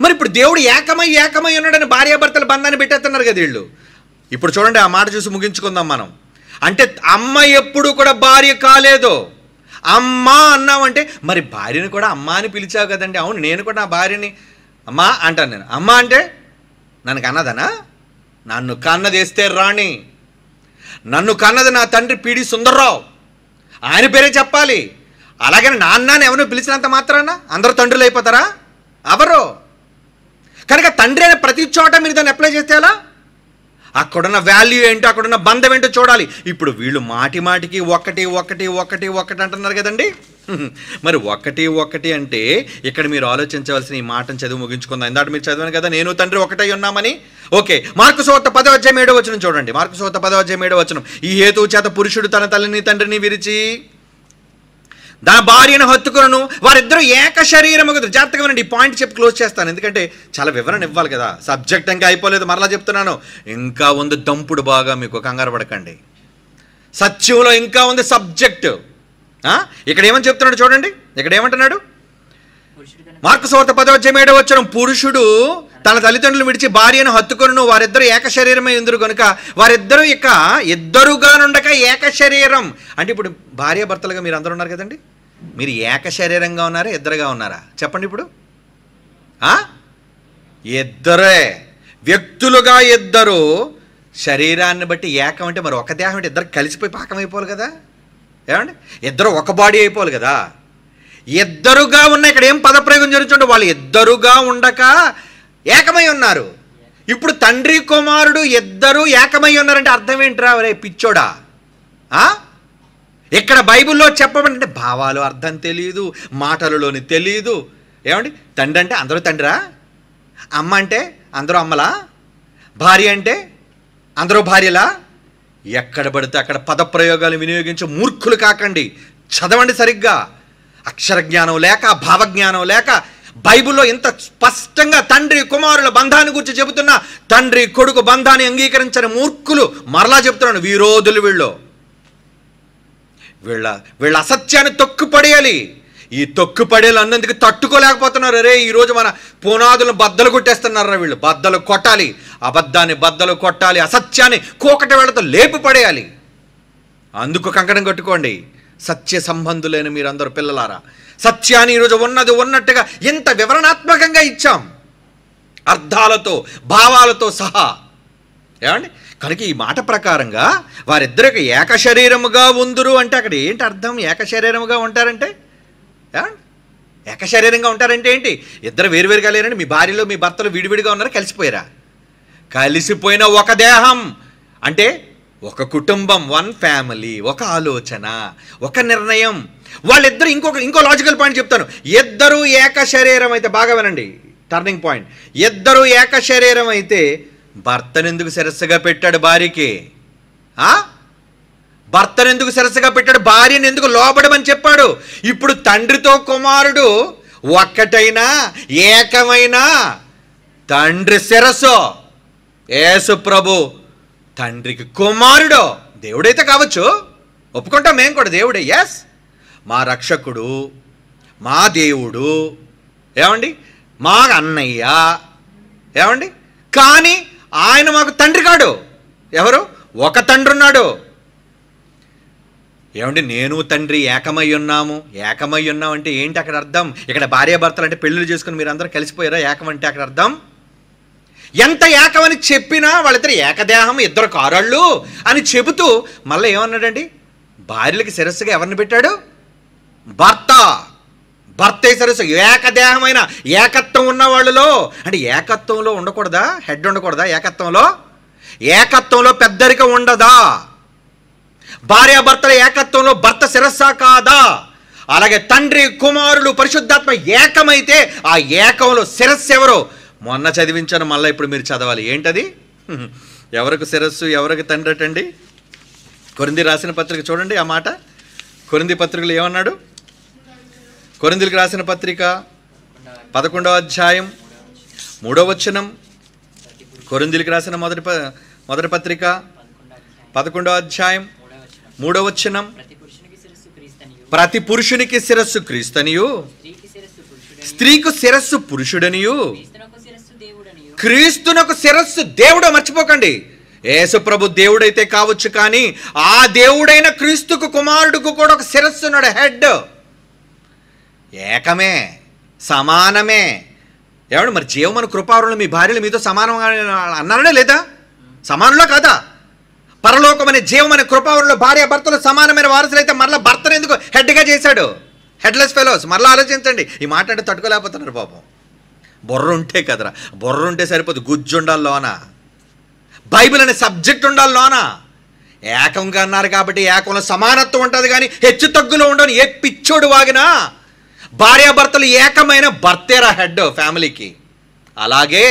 మరి ఇప్పుడు దేవుడు ఏకమై ఉన్నాడని భార్యాభర్తల బంధాన్ని పెట్టేస్తున్నారు కదా వీళ్ళు. ఇప్పుడు చూడండి, ఆ మాట చూసి ముగించుకుందాం మనం. అంటే అమ్మ ఎప్పుడు కూడా భార్య కాలేదు. అమ్మ అన్నామంటే మరి భార్యని కూడా అమ్మ అని పిలిచావు కదండి. అవును, నేను కూడా నా భార్యని అమ్మ అంటాను. నేను అమ్మ అంటే నన్ను కన్నదనా? నన్ను కన్నదేస్తే రాణి, నన్ను కన్నది నా తండ్రి పిడి సుందర్రావు, ఆయన పేరే చెప్పాలి. అలాగని నాన్నని ఎవరు పిలిచినంత మాత్రాన అందరూ తండ్రులు అయిపోతారా? ఎవరు? కనుక తండ్రి అనే ప్రతి చోట మీరు దాన్ని అప్లై చేస్తే ఎలా? అక్కడున్న వాల్యూ ఏంటో, అక్కడున్న బంధం ఏంటో చూడాలి. ఇప్పుడు వీళ్ళు మాటి మాటికి ఒకటి ఒకటి ఒకటి ఒకటి అంటున్నారు కదండి. మరి ఒకటి ఒకటి అంటే ఇక్కడ మీరు ఆలోచించవలసిన ఈ మాటను చదువు ముగించుకుందాం. ఇందాక మీరు చదివాను కదా, నేను తండ్రి ఒకటై ఉన్నామని. ఓకే, మార్కు సువార్త 10:7 చూడండి. మార్కు సువార్త 10:7 ఈ హేతువు చేత పురుషుడు తన తల్లిని తండ్రిని విరిచి తన భార్యను హత్తుకును, వారిద్దరూ ఏక శరీరము. జాగ్రత్తగా వినండి, ఈ పాయింట్ చెప్పి క్లోజ్ చేస్తాను, ఎందుకంటే చాలా వివరణ ఇవ్వాలి కదా. సబ్జెక్ట్ ఇంకా అయిపోలేదు, మరలా చెప్తున్నాను, ఇంకా ఉంది దంపుడు. బాగా మీకు కంగారు పడకండి, సత్యంలో ఇంకా ఉంది సబ్జెక్టు. ఇక్కడ ఏమని చెప్తున్నాడు చూడండి. ఇక్కడ ఏమంటున్నాడు? మార్కు సువార్త 10:7 పురుషుడు తన తల్లిదండ్రులు విడిచి భార్యను హత్తుకొనును, వారిద్దరూ ఏక శరీరమై ఉందురు కనుక వారిద్దరూ ఇక ఇద్దరుగా నుండక ఏక శరీరం. అంటే ఇప్పుడు భార్య భర్తలుగా మీరు అందరూ ఉన్నారు కదండి. మీరు ఏక శరీరంగా ఉన్నారా, ఇద్దరుగా ఉన్నారా? చెప్పండి. ఇప్పుడు ఇద్దరే వ్యక్తులుగా, ఇద్దరు శరీరాన్ని బట్టి ఏకం అంటే మరి ఒక దేహం అంటే ఇద్దరు కలిసిపోయి పాకం అయిపోవాలి కదా. ఏమండి, ఇద్దరు ఒక బాడీ అయిపోవాలి కదా. ఇద్దరుగా ఉన్న, ఇక్కడ ఏం పదప్రయోగం జరుగుతుంటే వాళ్ళు ఇద్దరుగా ఉండక ఏకమై ఉన్నారు. ఇప్పుడు తండ్రి కుమారుడు ఇద్దరు ఏకమై ఉన్నారంటే అర్థం ఏంట్రా? ఒరే పిచ్చోడా, ఇక్కడ బైబిల్లో చెప్పబడి భావాలు అర్థం తెలియదు, మాటలలోని తెలియదు. ఏమండి, తండ్రి అంటే అందరూ తండ్రా, అమ్మ అంటే అందరూ అమ్మలా, భార్య అంటే అందరూ భార్యలా? ఎక్కడ పడితే అక్కడ పదప్రయోగాలు వినియోగించి మూర్ఖులు కాకండి. చదవండి సరిగ్గా. అక్షర జ్ఞానం లేక, భావజ్ఞానం లేక, బైబిల్లో ఇంత స్పష్టంగా తండ్రి కుమారుల బంధాన్ని గురించి చెబుతున్నా తండ్రి కొడుకు బంధాన్ని అంగీకరించని మూర్ఖులు. మరలా చెప్తున్నాను, విరోధులు వీళ్ళ అసత్యాన్ని తొక్కుపడేయాలి. ఈ తొక్కుపడేలు అన్నందుకు తట్టుకోలేకపోతున్నారు. అరే ఈరోజు మన పునాదులను బద్దలు కొట్టేస్తున్నారా వీళ్ళు. బద్దలు కొట్టాలి, అబద్ధాన్ని బద్దలు కొట్టాలి, అసత్యాన్ని కోకటి వేళతో లేపు పడేయాలి. అందుకు కంకణం కట్టుకోండి. సత్య సంబంధులైన మీరందరూ పిల్లలారా, సత్యాన్ని ఈరోజు ఉన్నది ఉన్నట్టుగా ఎంత వివరణాత్మకంగా ఇచ్చాం, అర్థాలతో భావాలతో సహా. ఏమండి, కనుక ఈ మాట ప్రకారంగా వారిద్దరికి ఏక శరీరముగా ఉందురు అంటే అక్కడ ఏంటి అర్థం? ఏక శరీరముగా ఉంటారంటే ఏక శరీరంగా ఉంటారంటే ఏంటి? ఇద్దరు వేరువేరుగా లేరండి. మీ భార్యలో మీ భర్తలు విడివిడిగా ఉన్నారా, కలిసిపోయారా? కలిసిపోయిన ఒక దేహం అంటే ఒక కుటుంబం, వన్ ఫ్యామిలీ, ఒక ఆలోచన, ఒక నిర్ణయం. వాళ్ళిద్దరు ఇంకో లాజికల్ పాయింట్ చెప్తాను. ఇద్దరు ఏక శరీరం అయితే, బాగా వినండి, టర్నింగ్ పాయింట్. ఇద్దరు ఏక శరీరం అయితే భర్తనెందుకు శిరస్సుగా పెట్టాడు భార్యకి? భర్తనెందుకు శిరస్సుగా పెట్టాడు? భార్యను ఎందుకు లోబడమని చెప్పాడు? ఇప్పుడు తండ్రితో కుమారుడు ఒక్కటైనా ఏకమైనా తండ్రి శిరస్సు యేసు ప్రభు, తండ్రికి కుమారుడు. దేవుడైతే కావచ్చు, ఒప్పుకుంటాం మేము కూడా, దేవుడే. ఎస్, మా రక్షకుడు, మా దేవుడు, ఏమండి, మా అన్నయ్య, ఏమండి. కానీ ఆయన మాకు తండ్రి కాడు. ఎవరు? ఒక తండ్రి ఉన్నాడు. ఏమండి, నేను తండ్రి ఏకమై ఉన్నాము. ఏకమై ఉన్నాం అంటే ఏంటి అక్కడ అర్థం? ఇక్కడ భార్యాభర్తలు అంటే పెళ్ళిళ్ళు చేసుకుని మీరు అందరూ కలిసిపోయారా? ఏకం అంటే అక్కడ అర్థం ఎంత ఏకమని చెప్పినా వాళ్ళిద్దరు ఏకదేహం, ఇద్దరు కారాళ్ళు అని చెబుతూ మళ్ళీ ఏమన్నాడండి? భార్యలకి శిరస్సుగా ఎవరిని పెట్టాడు? భర్త శిరస్సు. ఏకదేహమైన ఏకత్వం ఉన్న వాళ్ళలో అంటే ఏకత్వంలో ఉండకూడదా? హెడ్ ఉండకూడదా? ఏకత్వంలో పెద్దరిక ఉండదా? భార్యాభర్తల ఏకత్వంలో భర్త శిరస్సా కాదా? అలాగే తండ్రి కుమారులు పరిశుద్ధాత్మ ఏకమైతే ఆ ఏకంలో శిరస్సు ఎవరు? మొన్న చదివించాను, మళ్ళీ ఇప్పుడు మీరు చదవాలి. ఏంటది? ఎవరికి శిరస్సు, ఎవరికి తండ్రి అటండి? కొరింథీ రాసిన పత్రిక చూడండి ఆ మాట. కొరింథీ పత్రికలు ఏమన్నాడు? కొరింథీలకు రాసిన పత్రిక 11వ అధ్యాయం 3వ వచనం. కొరింథీలకు రాసిన మొదటి పత్రిక 11వ అధ్యాయం 3వ వచనం. ప్రతి పురుషునికి శిరస్సు క్రీస్తనియు, స్త్రీకు శిరస్సు పురుషుడనియు, క్రీస్తునకు శిరస్సు దేవుడు. మర్చిపోకండి, యేసు ప్రభు దేవుడైతే కావచ్చు, కానీ ఆ దేవుడైన క్రీస్తుకు కుమారుడుకు కూడా ఒక శిరస్సు ఉన్నాడు, హెడ్. ఏకమే, సమానమే. ఏమండి, మరి జీవమను కృపావరులు మీ భార్యలు మీతో సమానం అన్నారనే లేదా? సమానంలో కాదా? పరలోకమనే జీవమనే కృపావరంలో భార్య భర్తలు సమానమైన వారసులైతే మరలా భర్తను ఎందుకు హెడ్గా చేశాడు? Headless fellows. మరలా ఆలోచించండి. ఈ మాట అంటే తట్టుకోలేకపోతున్నారు పాపం. బుర్ర ఉంటే కదరా, బుర్ర ఉంటే సరిపోదు, గుజ్జు ఉండాలి లోన, బైబిల్ అనే సబ్జెక్ట్ ఉండాలి లోన. ఏకంగా అన్నారు కాబట్టి ఏకంలో సమానత్వం ఉంటుంది కానీ హెచ్చు తగ్గులు ఉండని ఏ పిచ్చోడు వాగినా భార్యాభర్తలు ఏకమైన భర్తేరా హెడ్ ఫ్యామిలీకి. అలాగే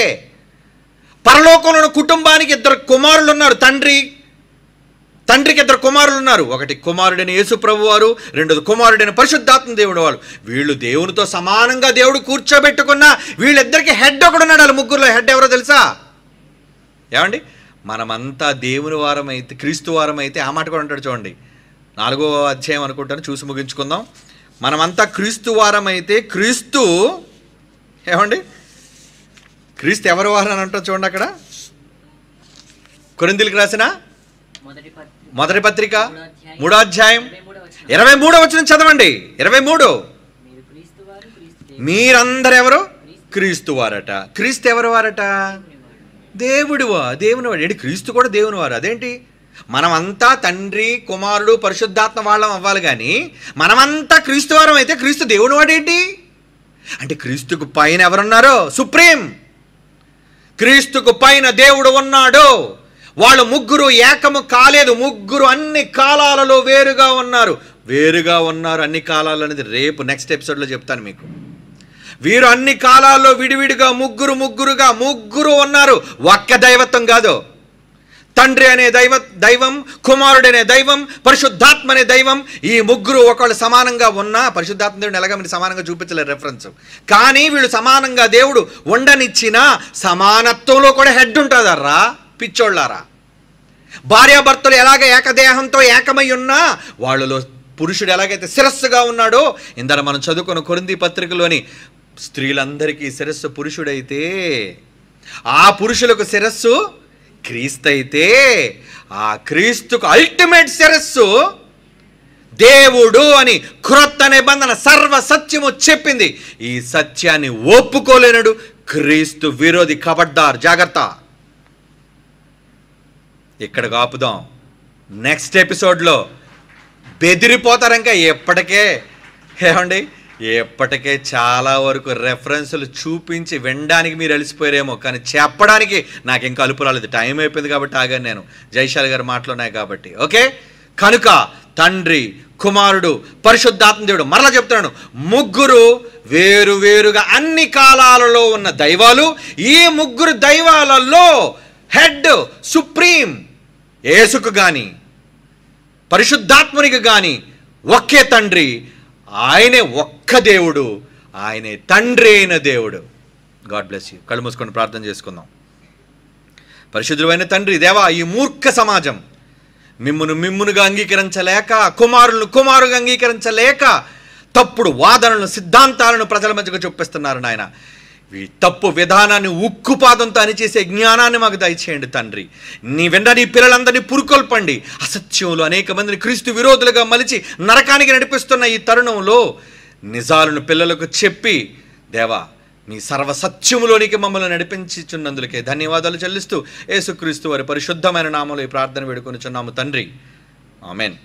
పరలోకంలో కుటుంబానికి 2 కుమారులు ఉన్నారు. తండ్రికి 2 కుమారులు ఉన్నారు. ఒకటి కుమారుడైన యేసు ప్రభు వారు, రెండోది కుమారుడైన పరిశుద్ధాత్మ దేవుడు వారు. వీళ్ళు దేవునితో సమానంగా దేవుడు కూర్చోబెట్టుకున్న వీళ్ళిద్దరికి హెడ్ ఒకడున్నాడు. వాళ్ళ ముగ్గురులో హెడ్ ఎవరో తెలుసా? ఏమండి, మనమంతా దేవుని వారం అయితే, క్రీస్తు వారం అయితే, ఆ మాట కూడా అంటాడు చూడండి, 4వ అధ్యాయం అనుకుంటాను, చూసి ముగించుకుందాం. మనమంతా క్రీస్తు వారం అయితే క్రీస్తు ఏమండి, క్రీస్తు ఎవరి వారం అని అంటారు చూడండి. అక్కడ కొరింథీయులకు రాసిన మొదటి పత్రిక 3వ అధ్యాయం 23వ వచనం చదవండి. 23. మీరందరూ ఎవరు? క్రీస్తు వారట. క్రీస్తు ఎవరి వారట? దేవుని వాడు. ఏంటి, క్రీస్తు కూడా దేవుని వారు? అదేంటి? మనమంతా తండ్రి, కుమారుడు, పరిశుద్ధాత్మ వాళ్ళం అవ్వాలి కానీ మనమంతా క్రీస్తు వారం అయితే క్రీస్తు దేవుని వాడేంటి? అంటే క్రీస్తుకు పైన ఎవరున్నారో? సుప్రీం. క్రీస్తుకు పైన దేవుడు ఉన్నాడు. వాళ్ళు ముగ్గురు ఏకము కాలేదు. ముగ్గురు అన్ని కాలాలలో వేరుగా ఉన్నారు. అన్ని కాలాలు అనేది రేపు నెక్స్ట్ ఎపిసోడ్లో చెప్తాను మీకు. వీరు అన్ని కాలాల్లో విడివిడిగా ముగ్గురు ఉన్నారు. ఒక్క దైవత్వం కాదు. తండ్రి అనే దైవం, కుమారుడనే దైవం, పరిశుద్ధాత్మ అనే దైవం. ఈ ముగ్గురు ఒకళ్ళు సమానంగా ఉన్నా, పరిశుద్ధాత్మ దేవుడిని ఎలాగా మీరు సమానంగా చూపించలేరు రెఫరెన్స్, కానీ వీళ్ళు సమానంగా దేవుడు ఉండనిచ్చిన సమానత్వంలో కూడా హెడ్ ఉంటుందర్రా పిచ్చోళ్ళారా. భార్యాభర్తలు ఎలాగ ఏకదేహంతో ఏకమై ఉన్నా వాళ్ళలో పురుషుడు ఎలాగైతే శిరస్సుగా ఉన్నాడో, ఇందర మనం చదువుకున్న కొరింథీ పత్రికలోని స్త్రీలందరికీ శిరస్సు పురుషుడైతే ఆ పురుషులకు శిరస్సు క్రీస్తు అయితే ఆ క్రీస్తుకు అల్టిమేట్ శిరస్సు దేవుడు అని క్రొత్త నిబంధన సర్వ సత్యము చెప్పింది. ఈ సత్యాన్ని ఒప్పుకోలేనడు క్రీస్తు విరోధి. ఖబర్దార్, జాగ్రత్త. ఇక్కడికి ఆపుదాం. నెక్స్ట్ ఎపిసోడ్లో బెదిరిపోతారు. ఇంకా ఎప్పటికే చాలా వరకు రెఫరెన్సులు చూపించి వినడానికి మీరు అలసిపోయారేమో, కానీ చెప్పడానికి నాకు ఇంకా అలుపు రాలేదు. టైం అయిపోయింది కాబట్టి ఆగాను నేను, జైశాల్ గారు మాటలున్నాయి కాబట్టి. ఓకే, కనుక తండ్రి, కుమారుడు, పరిశుద్ధాత్మ దేవుడు, మరలా చెప్తున్నాను, ముగ్గురు వేరుగా అన్ని కాలాలలో ఉన్న దైవాలు. ఈ ముగ్గురు దైవాలలో హెడ్ సుప్రీం యేసుకు కానీ పరిశుద్ధాత్మునికి కానీ ఒకే తండ్రి, ఆయనే ఒక్క దేవుడు, ఆయనే తండ్రి అయిన దేవుడు. God bless you. కళ్ళు మూసుకొని ప్రార్థన చేసుకుందాం. పరిశుద్ధుడైన తండ్రి దేవా, ఈ మూర్ఖ సమాజం మిమ్మునుగా అంగీకరించలేక, కుమారుగా అంగీకరించలేక తప్పుడు వాదనలను, సిద్ధాంతాలను ప్రజల మధ్యకు చూపిస్తున్నారు నాయన. ఈ తప్పు విధానాన్ని ఉక్కుపాదంతో అణిచేసే జ్ఞానాన్ని మాకు దయచేయండి తండ్రి. నీ పిల్లలందరినీ పురుకొల్పండి. అసత్యంలో అనేక మందిని క్రీస్తు విరోధులుగా మలిచి నరకానికి నడిపిస్తున్న ఈ తరుణంలో నిజాలను పిల్లలకు చెప్పి దేవా, మీ సర్వసత్యములోనికి మమ్మల్ని నడిపించుచున్నందుకే ధన్యవాదాలు చెల్లిస్తూ యేసుక్రీస్తు వారి పరిశుద్ధమైన నామములో ఈ ప్రార్థన వేడుకొనుచున్నాము తండ్రి. ఆమెన్.